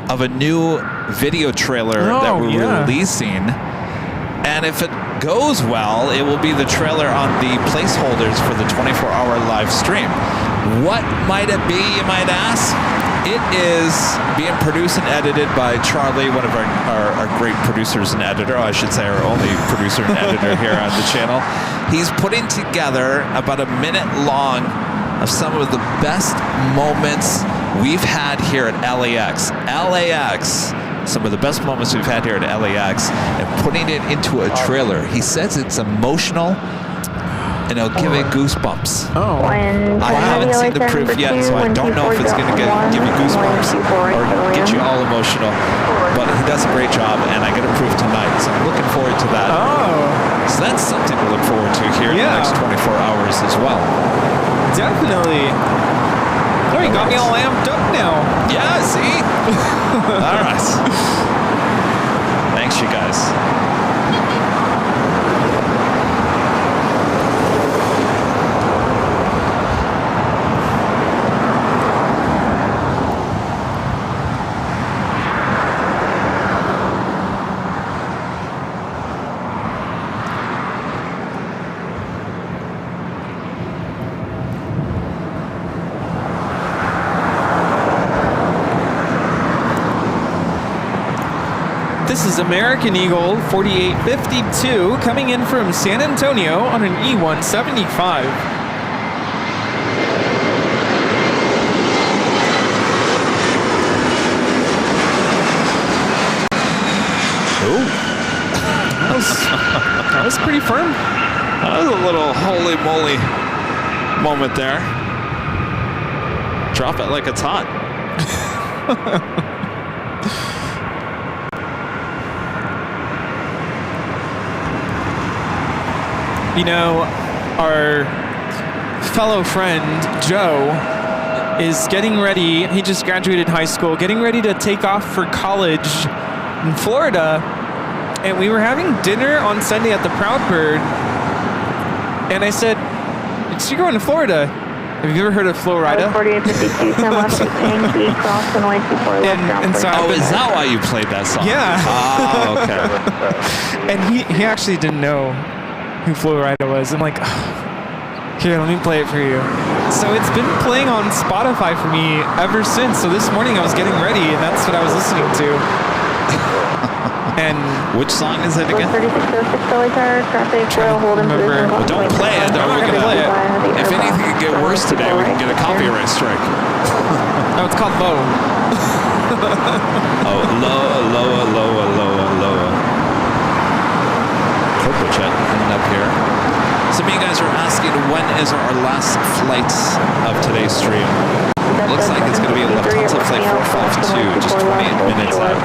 of a new video trailer that we're releasing. And if it goes well, it will be the trailer on the placeholders for the 24-hour live stream. What might it be, you might ask? It is being produced and edited by Charlie, one of our great producers and editor. I should say our only producer and editor here on the channel. He's putting together about a minute long of some of the best moments we've had here at LAX. Some of the best moments we've had here at LAX, and putting it into a trailer. He says it's emotional, and it'll give it goosebumps. Oh. I haven't seen the proof yet, so I don't know if it's going to give you goosebumps or get you all emotional. But he does a great job, and I get a proof tonight, so I'm looking forward to that. Oh. So that's something to look forward to here in the next 24 hours as well. Definitely. Oh, you got me all amped up now. Yeah, see? All right. Thanks, you guys. This is American Eagle 4852 coming in from San Antonio on an E175. Ooh. That was pretty firm. That was a little holy moly moment there. Drop it like it's hot. You know, our fellow friend Joe is getting ready. He just graduated high school, getting ready to take off for college in Florida. And we were having dinner on Sunday at the Proud Bird. And I said, "So you're going to Florida? Have you ever heard of Florida?" 4852, 10 left, Yankee, cross runway 24 left. And so is that why you played that song? Yeah. Oh, okay. And he actually didn't know who Flo Rida was. I'm like, here, let me play it for you. So it's been playing on Spotify for me ever since. So this morning I was getting ready, and that's what I was listening to. And which song is it again? 3606 traffic, hold in position. Well, don't play it. I'm not gonna play it. If anything could get worse today, we can get a copyright strike. Oh, it's called Low. Oh, lower. Purple jet coming up here. Some of you guys are asking when is our last flight of today's stream. Looks like it's going to be a Lufthansa flight 452, just 28 minutes out.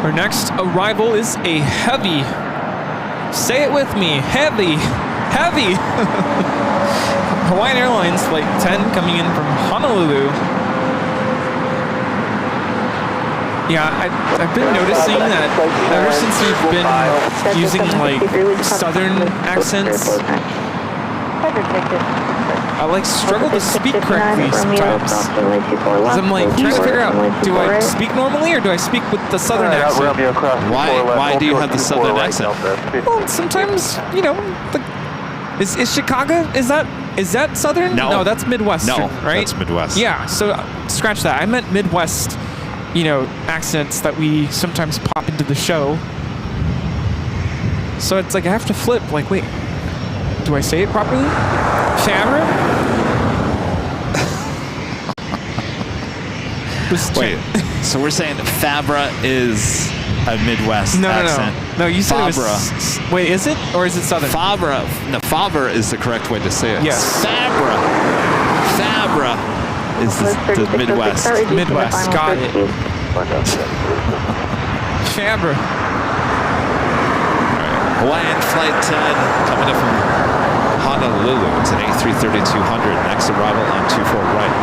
Our next arrival is a heavy. Say it with me, heavy. Hawaiian Airlines flight 10 coming in from Honolulu. Yeah, I've been noticing that ever since we've been using like southern accents, I like struggle to speak correctly sometimes. Because I'm like trying to figure out, do I speak normally or do I speak with the southern accent? Why do you have the southern accent? Well, sometimes, you know, is Chicago, is that southern? No, that's Midwestern, right? That's Midwest. Yeah, so scratch that. I meant Midwest, you know, accents that we sometimes pop into the show. So it's like I have to flip, like, wait, Do I say it properly? Favre? Wait, so we're saying Fabra is a Midwest accent? No, you said it was... Wait, is it? Or is it Southern? Fabra. No, Fabra is the correct way to say it. Yes. Fabra. Fabra is the Midwest. Midwest, got it. Fabra. Hawaiian Flight 10 coming in from Honolulu. It's an A330-200. Next arrival on 24 right.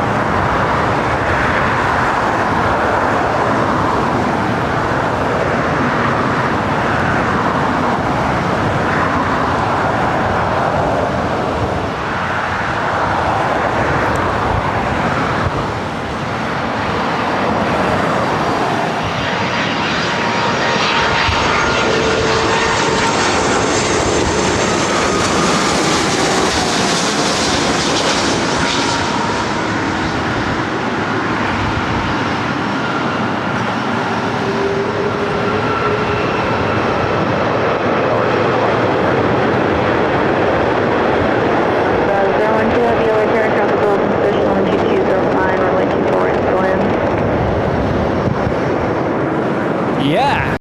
Yeah.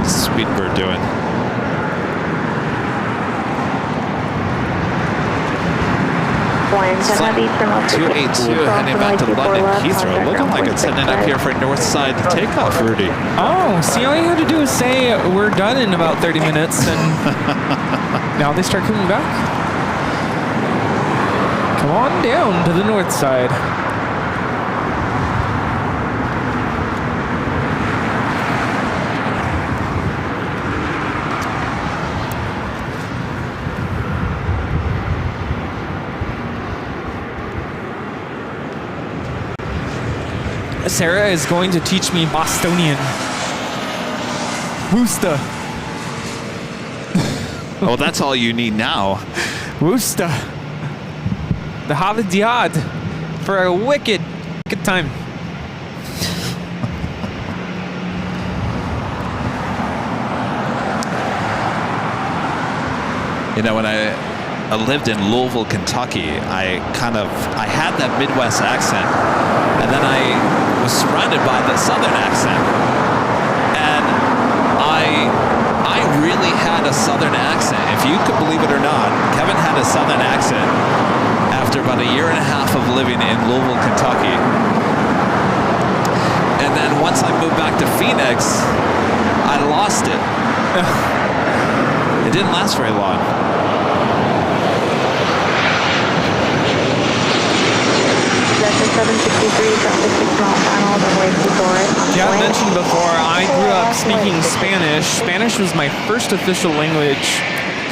Sweet bird doing. Flight 282 heading back to London Heathrow. Looking like it's heading up here for north side takeoff, Rudy. Oh, see, all you had to do is say we're done in about 30 minutes, and now they start coming back. Come on down to the north side. Sarah is going to teach me Bostonian. Woosta. Oh, that's all you need now. Woosta. The Havadiad for a wicked time. You know, when I lived in Louisville, Kentucky, I had that Midwest accent, and then I was surrounded by the Southern accent, and I really had a Southern accent. If you could believe it or not, Kevin had a Southern accent after about a year and a half of living in Louisville, Kentucky. And then once I moved back to Phoenix, I lost it. It didn't last very long. Yeah, I mentioned before, I grew up speaking Spanish. Spanish was my first official language,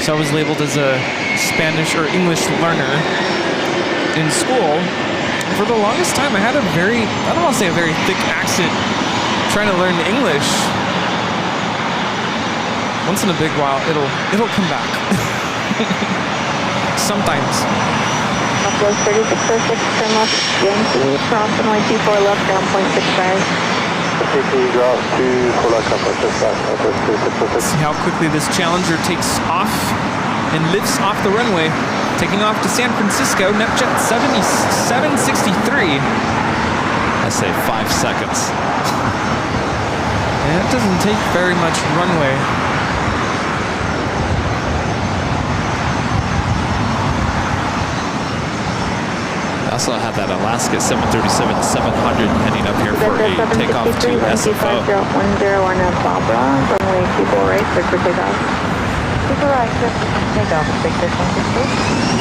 so I was labeled as a Spanish or English learner in school. For the longest time, I had a very, I don't want to say a very thick accent trying to learn English. Once in a big while, it'll come back. Sometimes. Upload 3606, turn left, Yankee, cross runway 24 left, down 0.65. See how quickly this Challenger takes off and lifts off the runway. Taking off to San Francisco, NetJet 7763. I say 5 seconds. And it doesn't take very much runway. I also have that Alaska 737-700 heading up here for a takeoff to SFO. 10 on Barbara, runway 24 right, clear for takeoff. 24 right, clear for takeoff, big 616.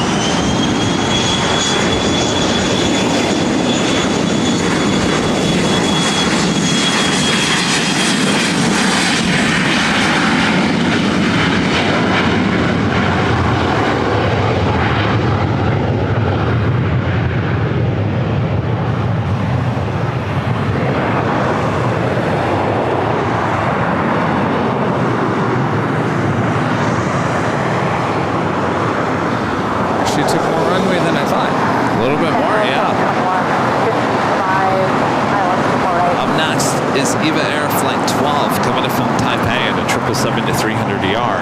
777 to 300 ER.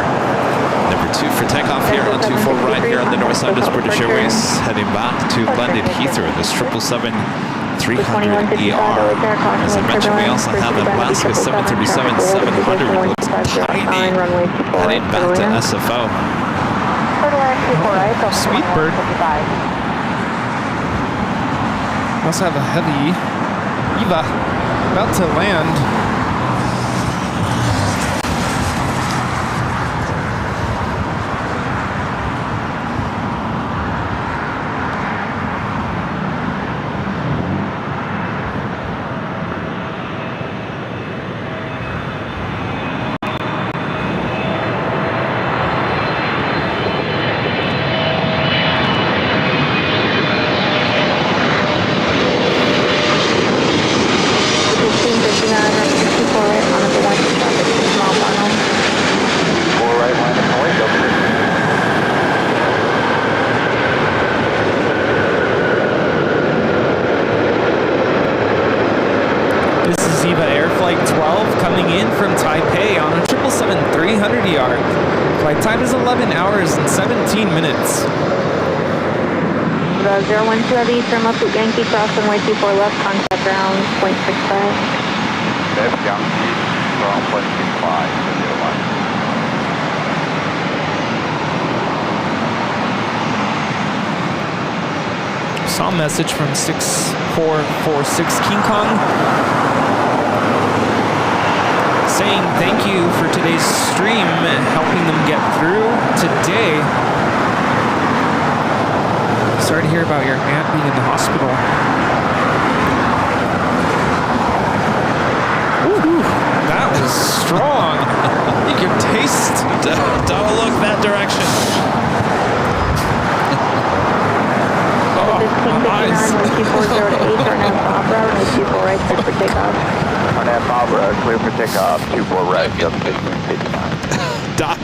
Number 2 for takeoff here on 24 right here on the north side is British Airways, heading back to London Heathrow. This 777 300 ER. As I mentioned, we also have the Alaska 737 700, which looks tiny, heading back to SFO. Sweet bird. We also have a heavy Eva about to land. Flight time is 11 hours and 17 minutes. 012 Heavy, trim up at Yankee, cross runway 24 left, contact ground, 0.65. Left Yankee, ground 0.65, Saw a message from 6446 King Kong saying thank you for today's stream, helping them get through today. Sorry to hear about your aunt being in the hospital. Woo-hoo, that was strong. You can taste. Don't look that direction. Eyes. 124 to 8, turn out Bob route, 24 right, clear for takeoff. On that Bob route, clear for takeoff, 24 right, yep, 59. Doc.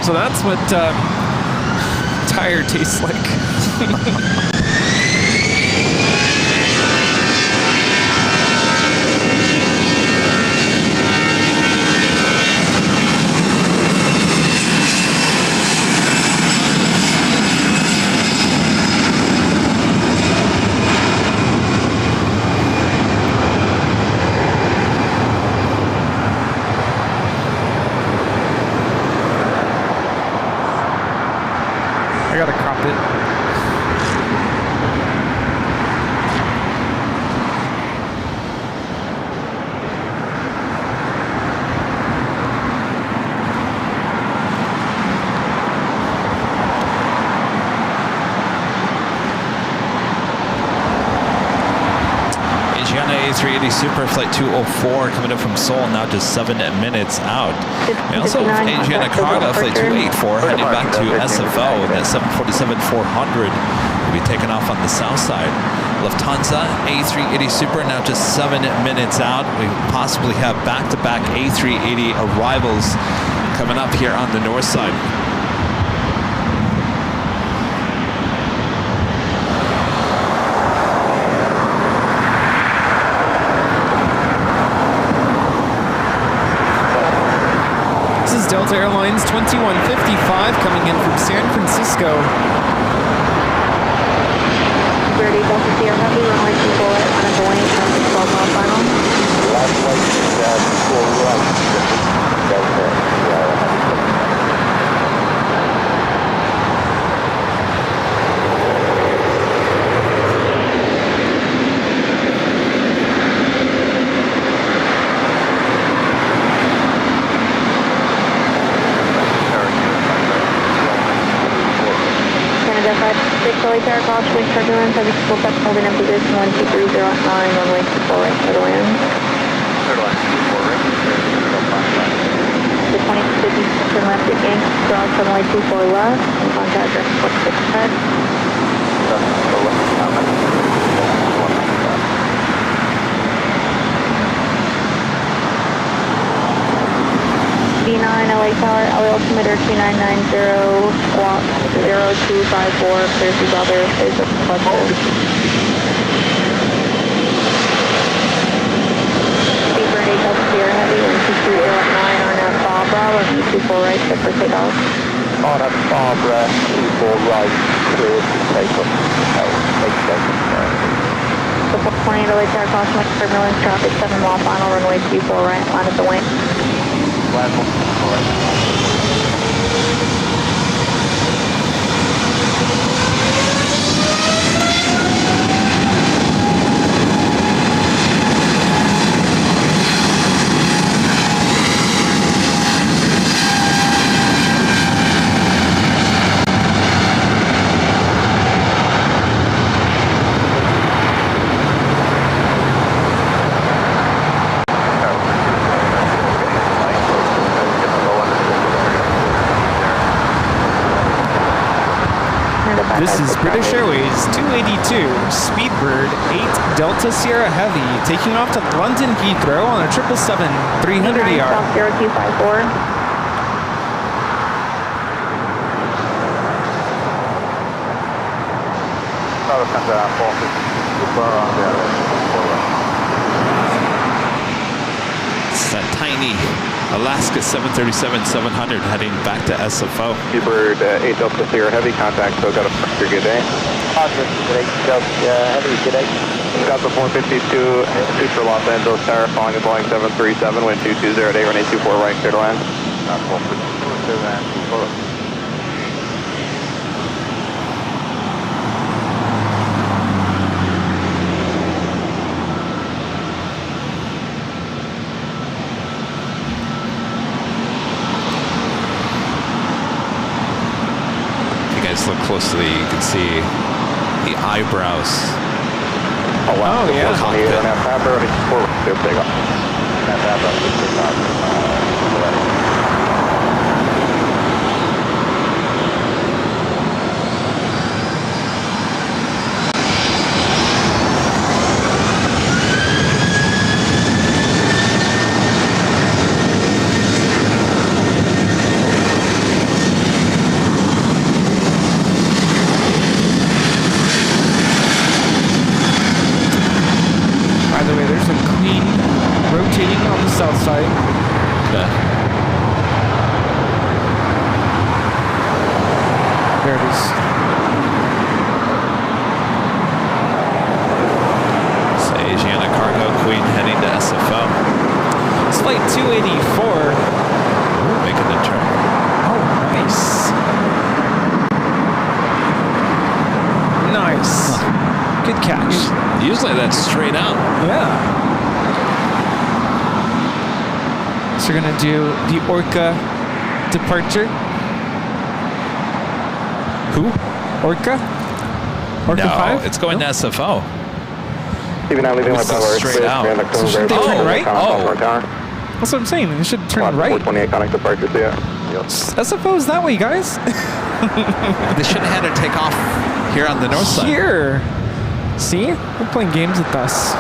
So that's what tire tastes like. I gotta crop it. A380 Super Flight 204 coming in from Seoul, now just 7 minutes out. We also have Asiana Cargo Flight 284 heading back to SFO. That 747-400 will be taken off on the south side. Lufthansa A380 Super now just 7 minutes out. We possibly have back-to-back A380 arrivals coming up here on the north side. Delta Airlines 2155 coming in from San Francisco. Ready, Delta Sierra Heavy, runway 24 right, on a Boeing, 12 mile final. Last flight is 4 right. Delta Sierra Heavy. Charlie Tower, call swing turbulence, heavy school touch holding in position 1230 at 9, runway 24 right, clear to land. Clear to land, 24 right, The 2050 turn left at Yankee, cross runway 24 left, and contact direct 46 head. B9 LA Tower, LA altimeter 2990, squawk 0254, clear to Bravo Airspace with cluster. B9 for takeoff. On a Barbara, 24 right, clear to take off. Support 28 away tower caution with turbulence traffic 7 mile final runway 24 right, line at the wing. This is British Airways 282 Speedbird 8 Delta Sierra Heavy taking off to London Heathrow on a 777-300ER. South 0254. It's that tiny Alaska 737-700 heading back to SFO. Speedbird 8 Delta Sierra Heavy, contact, so got a good day. Heavy, good day. Got the 452, shoot for Los Angeles Tower, following a Boeing 737, wind 2208, runway 24 right, clear to land. 452, Look closely, you can see the eyebrows. Oh, wow. Oh, yeah. South side. Okay. There it is. So Asiana Cargo Queen heading to SFO. It's flight 284. Making the turn. Oh, nice. Nice. Huh. Good catch. Usually that's straight out. Yeah. So we're gonna do the Orca departure. Who? Orca? Orca No, 5? it's going to SFO. Even now leaving my It's power. straight out. So should they turn right? Oh. That's what I'm saying. They should turn right. 428 connect departure, see ya. SFO is that way, guys. They should have had her take off here on the north side. Here. See? They're playing games with us.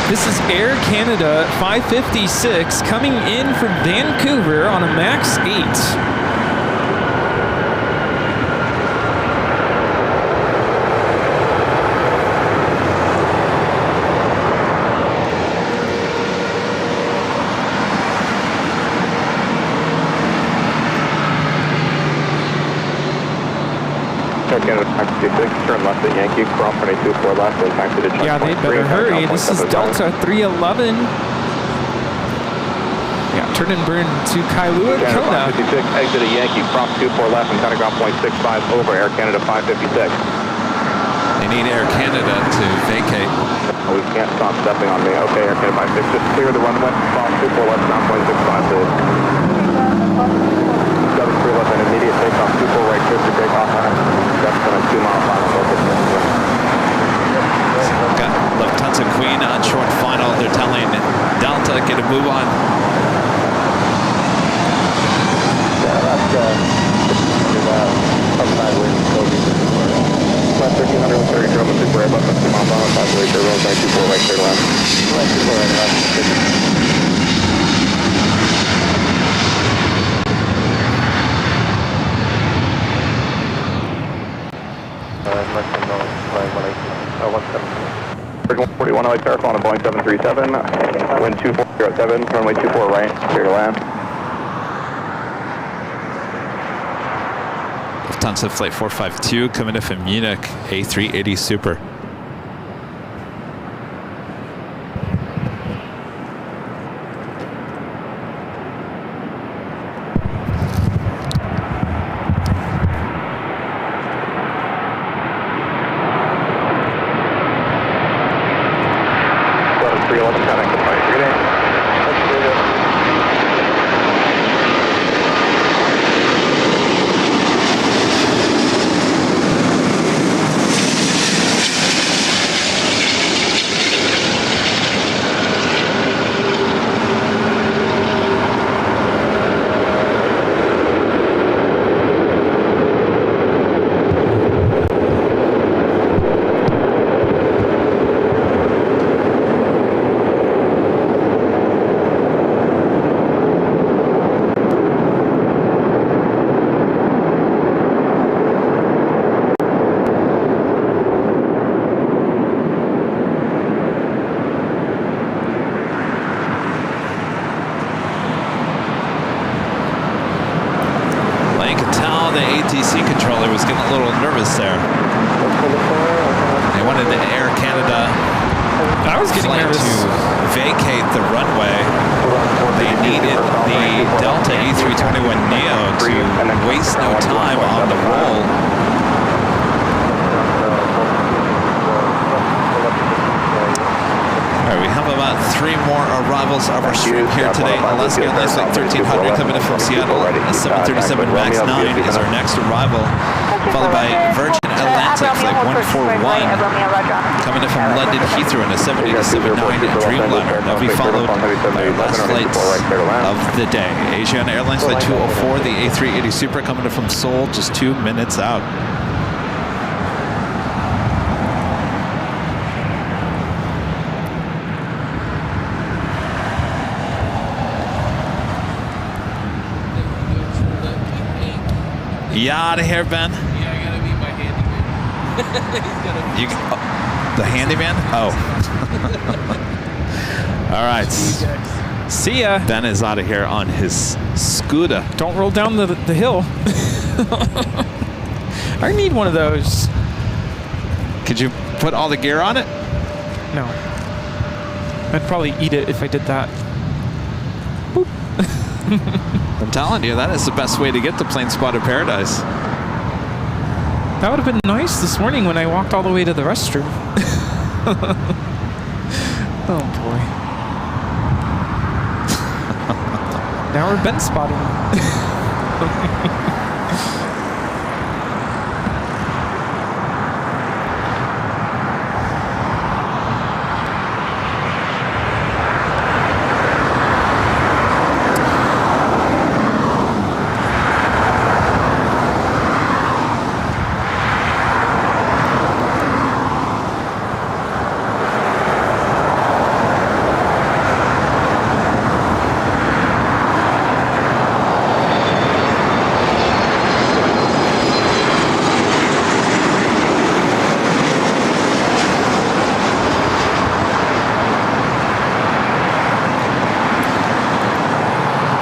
This is Air Canada 556 coming in from Vancouver on a MAX 8. Turn left at Yankee, cross 24 left, and taxi to Yeah, they better hurry. This is Delta 311. Yeah, turn and burn to Kailua, Kona. 56, exit at Yankee, cross 24 left, and ground point 65 over Air Canada 556. They need Air Canada to vacate. Oh, we can't stop stepping on me. Okay, Air Canada 56, just clear the runway, cross 24 left, ground point 65, please. 73 left, and immediate takeoff, 24 right, clear for takeoff, that's on a 2 mile final focus. Got Lufthansa Queen on short final. They're telling Delta, get a move on. Left 1330 German Super Airbus, 2 mile final, 5 way, 0, 924 right, clear to land. 41 LA Tower, on a Boeing 737, wind 2407, runway 24 right, clear to land. Lufthansa Flight 452 coming in from Munich, A380 Super. Asiana Airlines Flight 204, the A380 Super coming in from Seoul, just 2 minutes out. You out of here, Ben? Yeah, I gotta meet my handyman. He's gonna the handyman? Oh. All right. See ya. Ben is out of here on his scooter. Don't roll down the hill. I need one of those. Could you put all the gear on it? No. I'd probably eat it if I did that. Boop. I'm telling you, that is the best way to get to Plane Spotter Paradise. That would have been nice this morning when I walked all the way to the restroom. Oh boy. Now we're Ben spotting.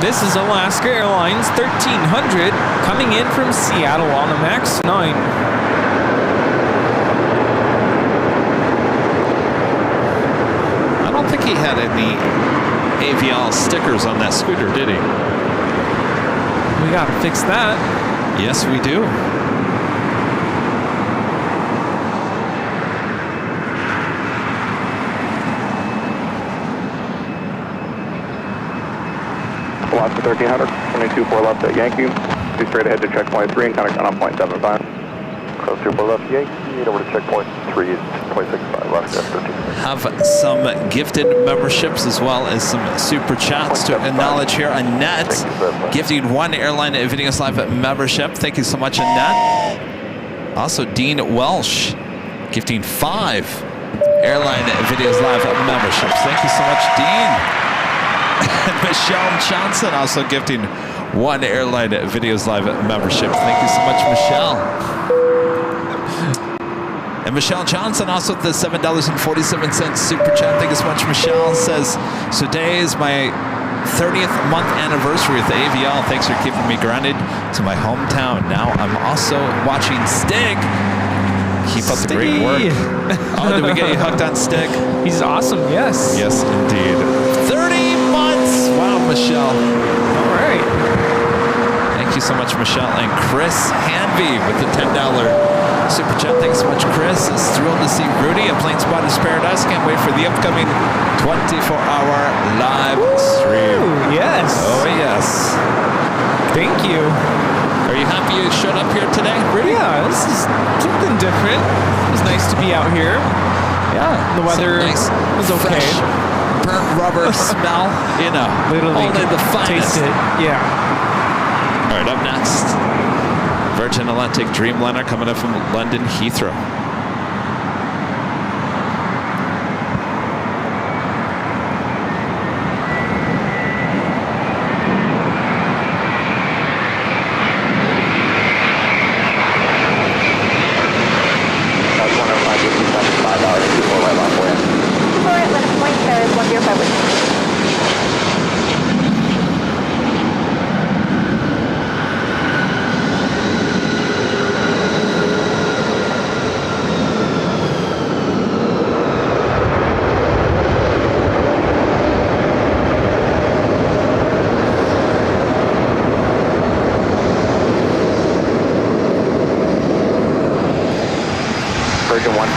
This is Alaska Airlines 1300 coming in from Seattle on a MAX 9. I don't think he had any AVL stickers on that scooter, did he? We gotta fix that. Yes, we do. Alaska 1300, 22-4 left at Yankee. Be straight ahead to checkpoint 3 and kind of on 0.75. Cross 24 left Yankee, over to checkpoint 3 is 0.65 left, 13. Have some gifted memberships as well as some super chats to acknowledge here. Annette gifting 1 Airline Videos Live membership. Thank you so much, Annette. Also, Dean Welsh gifting 5 Airline Videos Live memberships. Thank you so much, Dean. Michelle Johnson also gifting 1 Airline Videos Live membership. Thank you so much, Michelle. And Michelle Johnson also with the $7.47 super chat. Thank you so much, Michelle. Says, so today is my 30th month anniversary with AVL. Thanks for keeping me grounded to my hometown. Now I'm also watching Stig. Keep up the great work. Oh, did we get you hooked on Stig? He's awesome, yes. Yes, indeed. 30 months! Wow, Michelle. All right. Thank you so much, Michelle. And Chris Hanvey with the $10 super chat. Thanks so much, Chris. Is thrilled to see Rudy at Planespotters Paradise. Can't wait for the upcoming 24-hour live stream. Ooh, yes. Oh, yes. Thank you. Are you happy you showed up here today, Rudy? Yeah, this is something different. It was nice to be out here. Yeah. The weather nice, was okay. fresh, burnt rubber smell, you know. Literally only the finest. taste it. Yeah. All right, up next, Virgin Atlantic Dreamliner coming up from London Heathrow.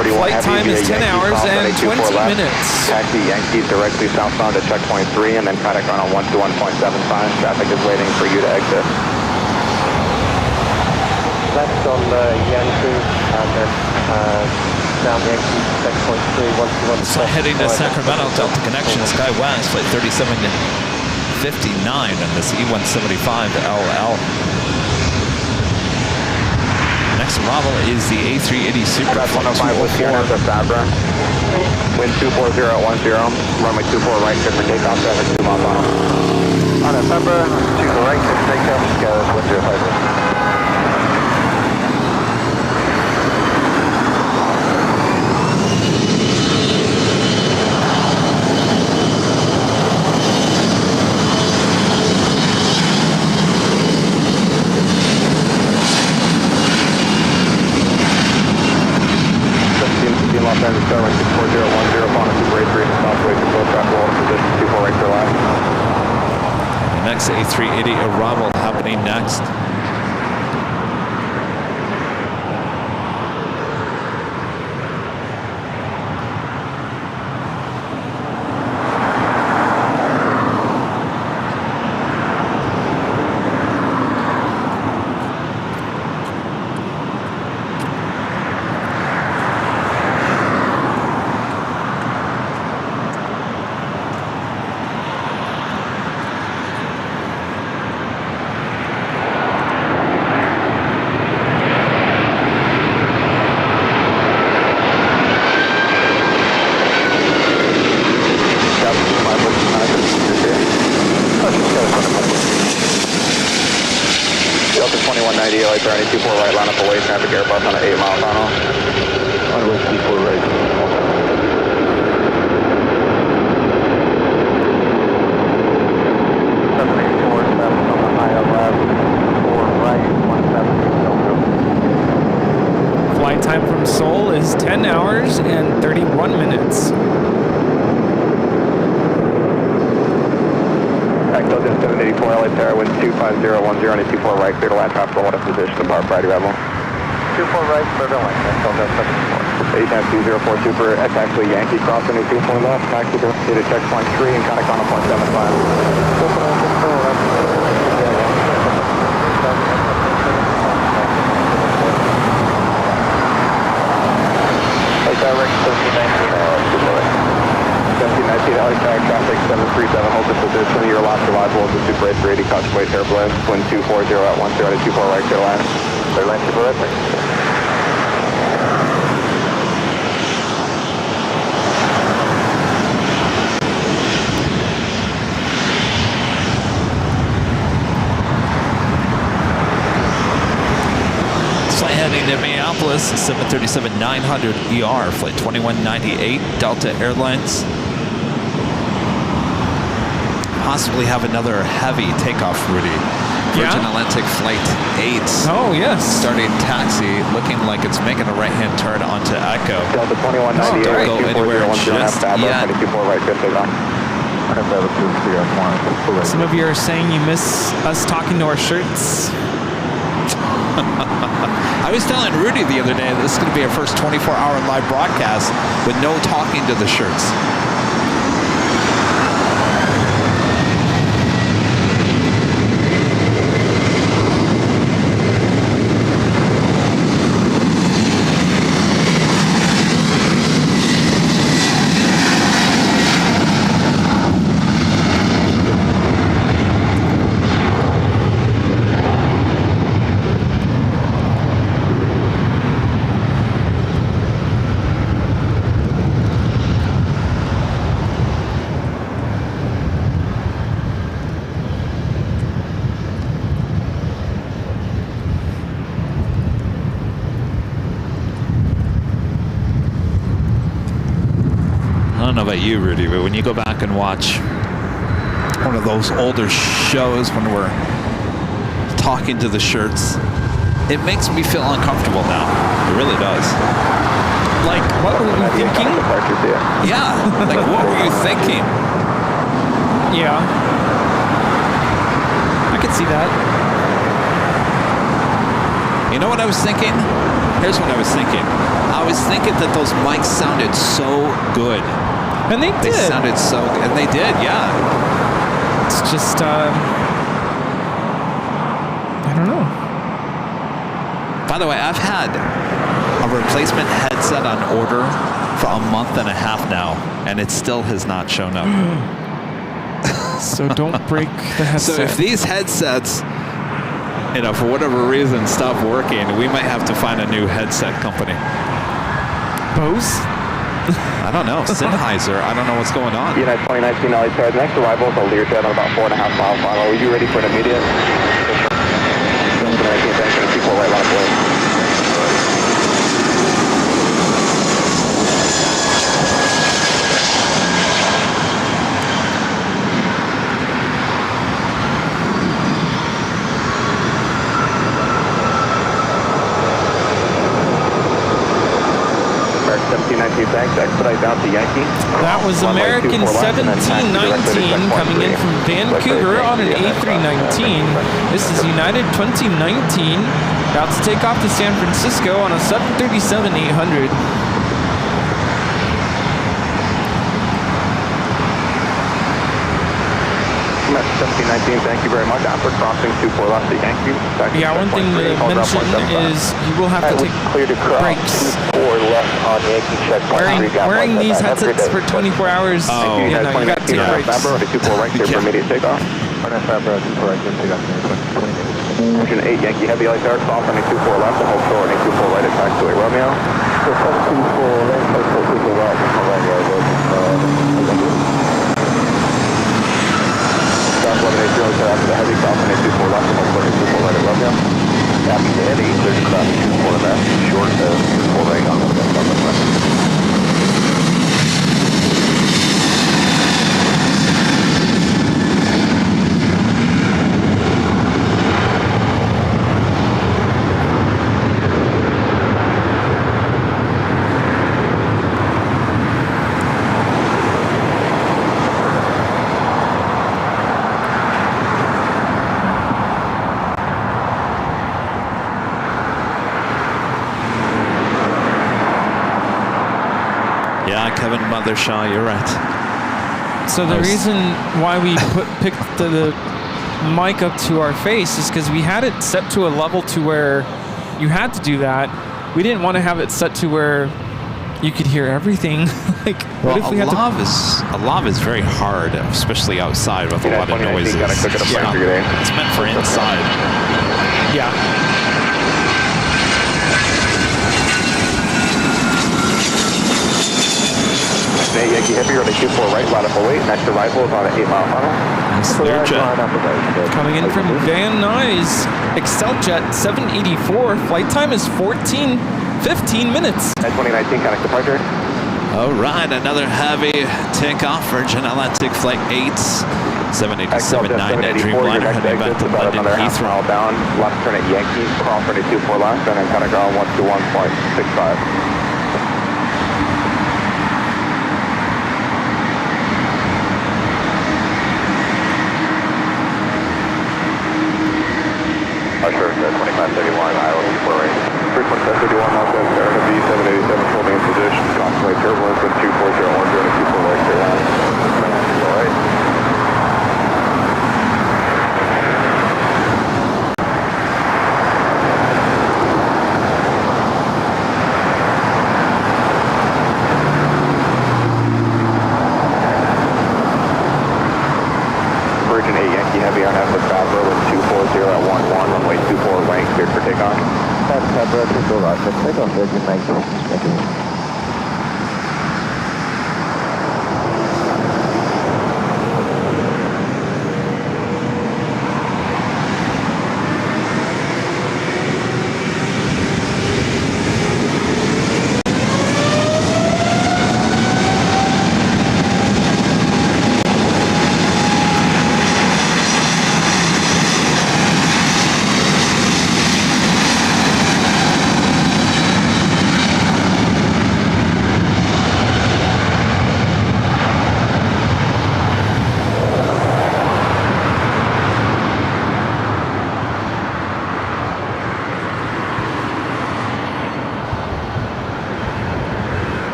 Flight time is 10 hours and 20 minutes. Taxi Yankee directly southbound to checkpoint 3 and then contact on 121.75. Traffic is waiting for you to exit. Left on Yankee and then down Yankee, checkpoint 3, 121. So heading to Sacramento, Delta Connection, Sky West, flight 3759 on this E175 LL. Next arrival is the A380 Super That's Flight 105 with Sierra to Fabra. Wind 240 at 10. Runway 24 right, clear for takeoff, traffic 2 miles on. On Fabra, 24 right, clear for takeoff, Skyline 105. Next A380 arrival happening next. Delta 2190, LA 24 right, line up away, traffic Airbus on an 8 mile tunnel. Runway 24 right. 784, 7 on the high left, 4 right, 170. Flight time from Seoul is 10 hours and 31 minutes. Delta 784, LA Terra, wind 25010, 24 right, clear to land traffic, what a position, depart Friday Rebel. 24 right, clear to land, Delta 784. 8-204 Super, that's actually Yankee crossing, 24 left, taxi to checkpoint 3 and contact on a .75. Direct 1719, LA traffic 737, hold this position. Your last arrival is the Super A380 contemplate airplane. Wind 240 at 10 to 24 right, clear line. Clear line, super right. Flight heading to Minneapolis. Louis 737-900 ER, flight 2198, Delta Airlines. Possibly have another heavy takeoff, Rudy. Virgin Atlantic Flight 8. Oh, yes. Starting taxi, looking like it's making a right-hand turn onto Echo. Delta 2198, Don't go anywhere just yet. 24 right, good takeoff. Some of you are saying you miss us talking to our shirts. I was telling Rudy the other day that this is going to be our first 24-hour live broadcast with no talking to the shirts. I don't know about you, Rudy, but when you go back and watch one of those older shows when we're talking to the shirts, it makes me feel uncomfortable now. It really does. Like, what were you thinking? Yeah, like what were you thinking? Yeah. I could see that. You know what I was thinking? Here's what I was thinking. I was thinking that those mics sounded so good. And they did. They sounded so good. And they did, yeah. It's just, I don't know. By the way, I've had a replacement headset on order for a month and a half now, and it still has not shown up. So don't break the headset. So if these headsets, for whatever reason, stop working, we might have to find a new headset company. Bose? I don't know. Sennheiser. I don't know what's going on. United 2019 LA Charge. Next arrival is a Learjet on about 4.5 miles final. Are you ready for an immediate? 2019, thanks for the 24 right line away. Thanks, expedite down to Yankee. That was American 1719 coming in from Vancouver on an A319. This is United 2019, about to take off to San Francisco on a 737-800. 1719, thank you very much. After crossing 24 left to Yankee. Yeah, one thing to mention is you will have to take breaks. 4 left on Yankee checkpoint. Wearing these headsets for 24 hours, Oh. you know, you got to take breaks. 24 right clear for immediate takeoff. 8 Yankee Heavy Light Air, soft on 24 left and hold short, 24 right at taxiway Romeo. 24 left, 24 left, South 1180 after the heavy cross on 24 left and hold short, 24 right at Romeo. After the Eddie, there's about 24 left, short 24 right on the left. Kevin Mothershaw, you're right. So the reason why we picked the mic up to our face is because we had it set to a level to where you had to do that. We didn't want to have it set to where you could hear everything. Like, what if we had a lav is very hard, especially outside with a lot of noises. It's meant for inside. Yeah. 8 Yankee Heavy, runway 24 right, line up await. Next arrival is on an 8-mile funnel. Nice Learjet. Coming in from Van Nuys, ExcelJet 784. Flight time is 15 minutes. At 2019 connect departure. All right, another heavy takeoff, Virgin Atlantic Flight 8, 787-9 at Dreamliner, heading back to London Heathrow. Mile down, left turn at Yankee, cross runway 24 left, and then connect ground 121.65. Usher, 2531, Iowa 24 right. 2531, Alpha, Sarah B, 787, holding in position, contemplate turbulence with 24010 and 24 right, clear line. All right. Virgin 8 Yankee Heavy on F with Fabro with 240 at 11, runway 24 right, cleared for takeoff. That's Fabro, 24 right, for takeoff, Virgin 8. Thank you.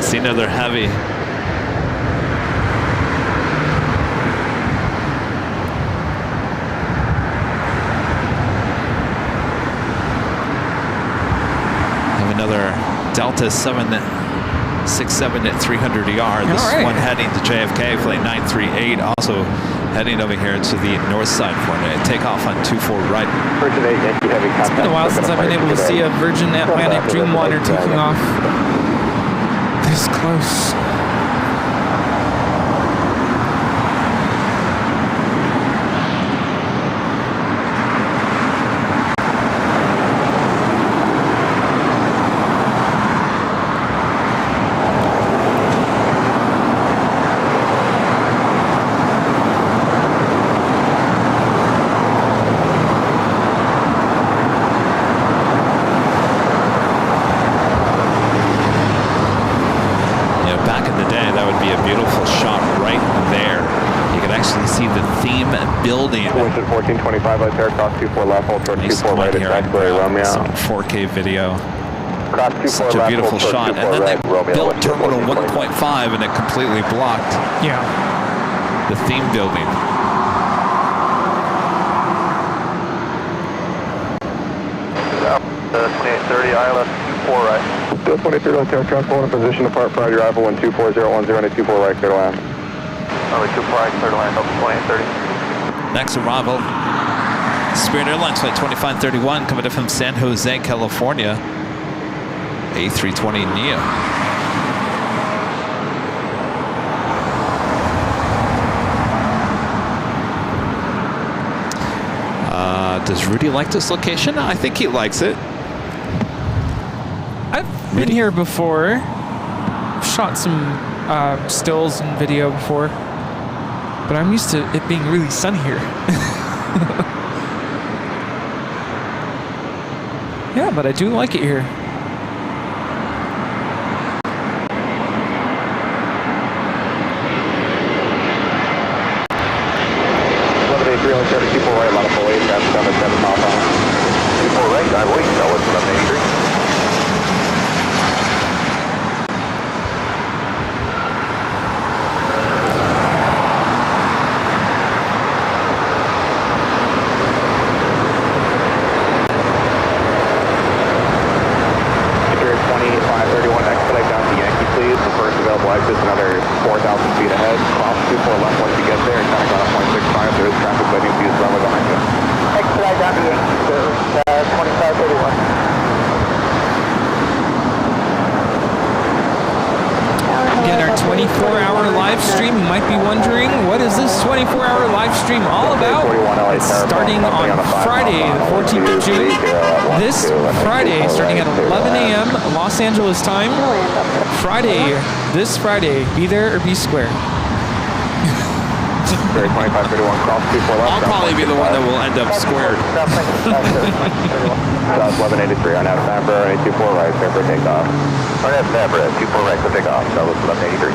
See another heavy. Have another Delta 767 at 300 ER. This one heading to JFK, flight 938, also heading over here to the north side for a takeoff on 24 right. It's been a while since I've been able to see a Virgin Atlantic Dreamliner taking off this close. Building. 1425 left air, cross 24 left, hold short 24 right, attack Romeo. Some 4K video. Cross 24 Such a beautiful shot. And then they built Terminal 1.5 and it completely blocked the theme building. South 2830, ILS 24 right. 2830 left aircraft, hold in position apart prior to arrival 124010 and 24 right, clear to land. 24 right, clear to land, up 2830. Next arrival, Spirit Airlines flight 2531 coming in from San Jose, California, A320neo. Does Rudy like this location? I think he likes it. I've been here before. Shot some stills and video before. But I'm used to it being really sunny here. Yeah, but I do like it here. People right, a lot of away, that's 7 miles an hour. People right, I wait, that was 1183. Exit another 4,000 feet ahead. Cross 24 left once you get there. And kind of got up 0.65. There is traffic waiting for you to runway behind you. Expedite down to Yankee, 2531. 24-hour live stream. You might be wondering, what is this 24-hour live stream all about? It's starting on Friday, the 14th of June. This Friday, starting at 11 a.m. Los Angeles time. This Friday, be there or be square. I'll probably be the one that will end up squared. South 1183 on November, 24 right, clear for takeoff. On November, 24 right for takeoff, South 1183.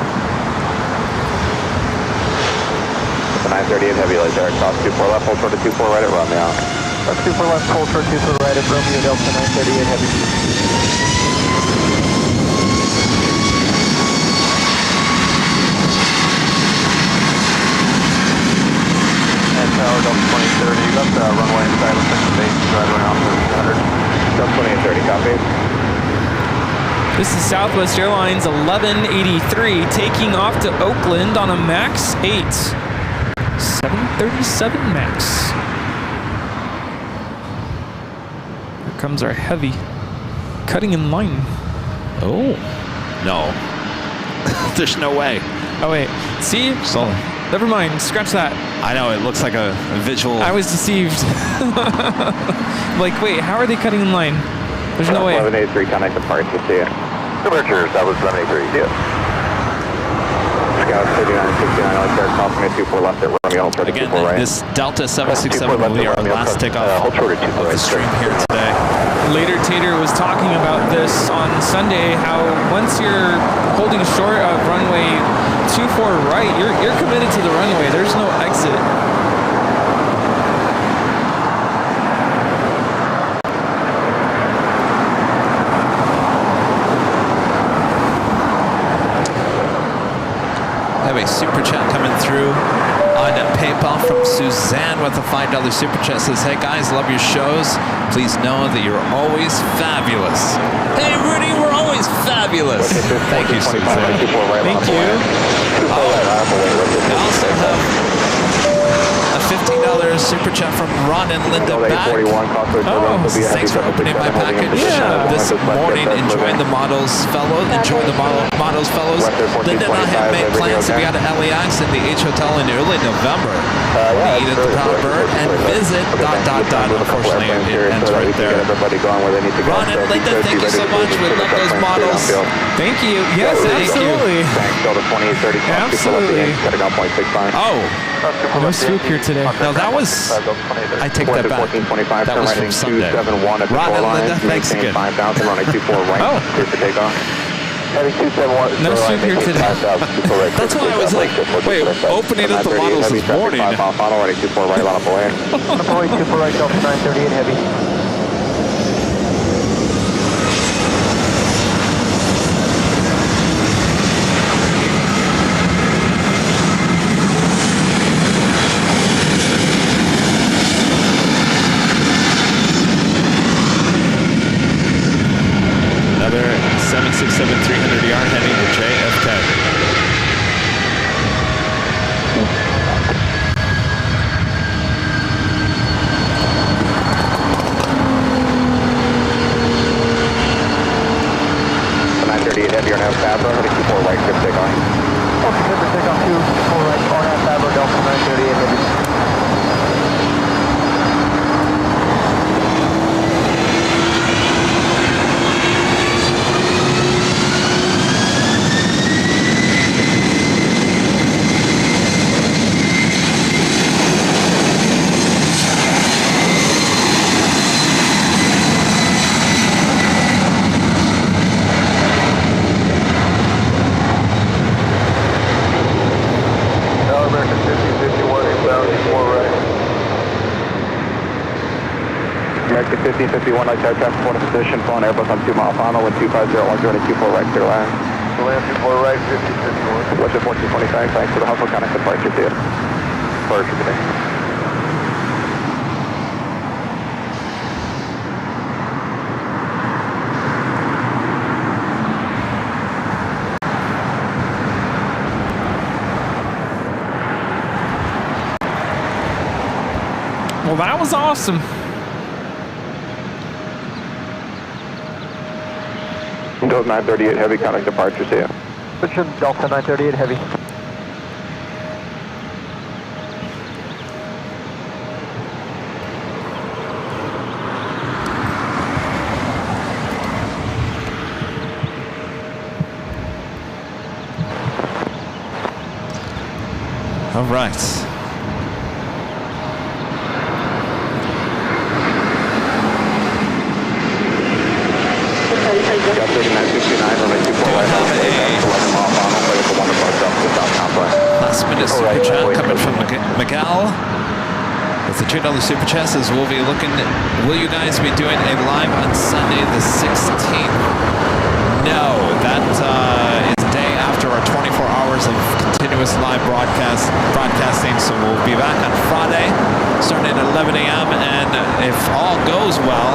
The 938 heavy light there, cross 24 left, hold short to 24 right at Romeo. 24 left, hold short 24 right at Romeo, Delta 938 heavy. Tower, Delta 2030, you got the runway inside, looks like the base is right around 100. Delta 2030, copy. This is Southwest Airlines 1183 taking off to Oakland on a MAX 8. 737 MAX. Here comes our heavy. Cutting in line. Oh, no. There's no way. Oh, wait. See? So, never mind. Scratch that. I know, it looks like a visual. I was deceived. Like, wait, how are they cutting in line? There's no way. 1183, connect the parts, we'll see you. Departure, Southwest 1183, see you. Scout 3969, I'll start crossing at 24 left at Romeo, hold short at Again, 24 right. this Delta 767 will be our last takeoff hold short at 24 of the right. stream here today. Later Tater was talking about this on Sunday, how once you're holding short of runway 24 right, you're committed to the runway. There's no exit. I have a super chat coming through on PayPal from Suzanne with a $5 super chat. Says, hey guys, love your shows. Please know that you're always fabulous. Hey Rudy, we're always fabulous. Thank you, Suzanne. Thank you. I also have a $15 super chat from Ron and Linda back. Thanks for opening my package this morning. Enjoying the models, fellows. Enjoying the models, fellows. Linda and I have made plans to be out of LAX in the H Hotel in early November. Meet at the Proud Bird and visit ... Unfortunately, it ends right there. Ron and Linda, thank you so much. We love those models. Thank you. Yes, absolutely. Absolutely. Oh. No swoop here today. No, that was, I take that back. That was from Sunday. Ron and Linda, thanks again. Oh. No swoop here today. That's why I was like, wait, opening up the models this morning. Already 24 right, line up away. 24 right, Delta 938 heavy. Another 767-300ER heading to JFK. Heavy on Fabro, heading 24 right, clear takeoff. Okay, clear for takeoff 24 right, on Fabro, Delta 938 heavy. American 1551, light tower traffic point of position, phone Airbus on 2 mile final, wind 250, 24 right, clear land. Land 24 right, 1551. Western 1425, thanks for the hustle, connect departure to you. Departure today. Well, that was awesome. Windows 938 heavy, connect departure to you. Description, Delta 938 Heavy. All right. Got 3969, runway 24 right, 11 mile final, play with the 1 above, drop to the south complex. Last minute super chat coming from Miguel. With the $2 super chat says, will you guys be doing a live on Sunday the 16th? No, that is the day after our 24 hours of continuous live broadcasting. So we'll be back on Friday, starting at 11 a.m. And if all goes well,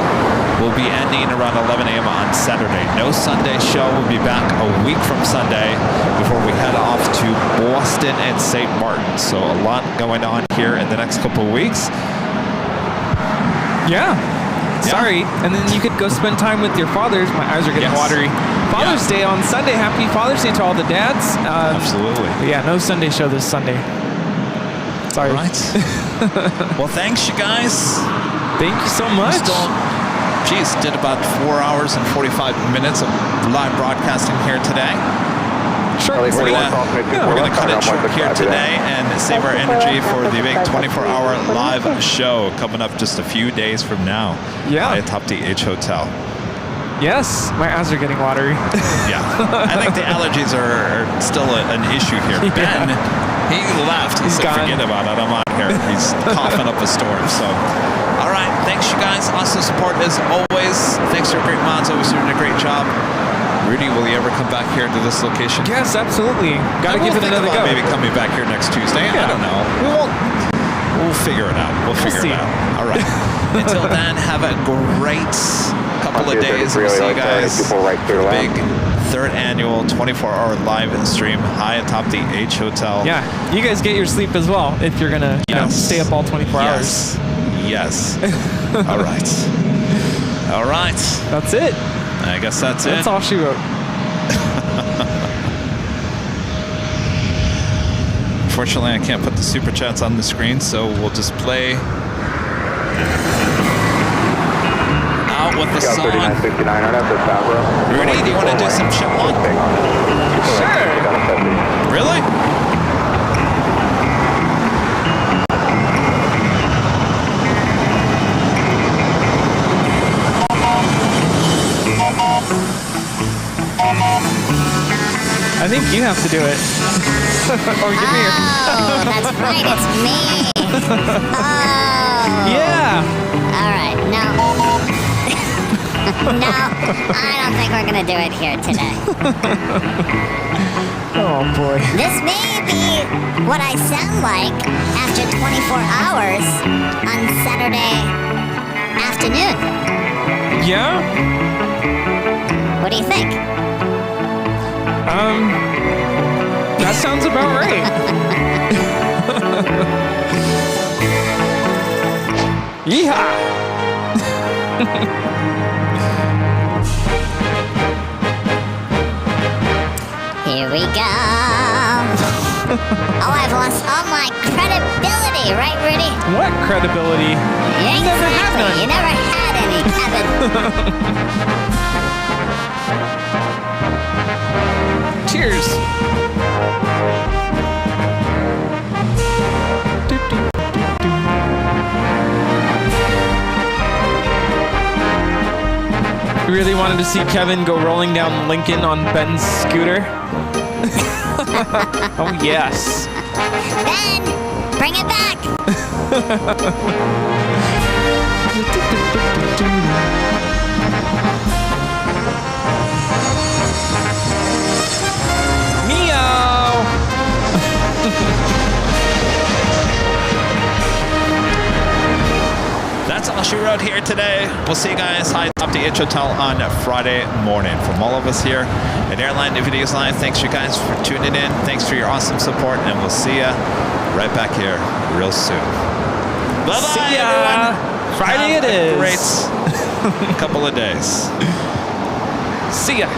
we'll be ending around 11 a.m. on Saturday. No Sunday show. We'll be back a week from Sunday before we head off to Boston and St. Martin. So a lot going on here in the next couple of weeks. Yeah. Sorry. And then you could go spend time with your fathers. My eyes are getting watery. Father's Day on Sunday. Happy Father's Day to all the dads. Absolutely. But yeah, no Sunday show this Sunday. Sorry. All right. Well, thanks, you guys. Thank you so much. Did about 4 hours and 45 minutes of live broadcasting here today. Sure. We're gonna cut it short here today and save our energy for the big 24-hour live show coming up just a few days from now. Yeah. At Top DH Hotel. Yes, my eyes are getting watery. Yeah, I think the allergies are still an issue here. Ben, he left. He said, forget about it. I'm out here. He's coughing up a storm. So, all right. Thanks, you guys. Awesome support as always. Thanks to our great mods. Always doing a great job. Rudy, will you ever come back here to this location? Yes, absolutely. Got to give it another go. Maybe coming back here next Tuesday. Yeah. I don't know. We'll figure it out. We'll figure it out. All right. Until then, have a great couple of days. We'll see you guys. Big third annual 24-hour live stream high atop the H Hotel. Yeah, you guys get your sleep as well if you're gonna stay up all 24 hours. Yes. All right. All right. That's it. I guess that's it. That's all she wrote. Unfortunately, I can't put the super chats on the screen, so we'll just play out with the song. Rudy, do you want to do some shit one? Sure. Really? I think you have to do it. Or give me your... Oh, that's right, it's me. Oh. Yeah. All right, no. No, I don't think we're going to do it here today. Oh, boy. This may be what I sound like after 24 hours on Saturday afternoon. Yeah? What do you think? That sounds about right. Yeehaw! Here we go. Oh, I've lost all my credibility, right, Rudy? What credibility? You never had none. You never had any, Kevin. Cheers. You really wanted to see Kevin go rolling down Lincoln on Ben's scooter? Oh, yes. Ben, bring it back. Meow. That's all she wrote here today. We'll see you guys high top the H Hotel on Friday morning. From all of us here at Airline Videos Live, thanks you guys for tuning in. Thanks for your awesome support, and we'll see you right back here real soon. Bye-bye, See ya. everyone. Friday Have it is. Great couple of days. See ya.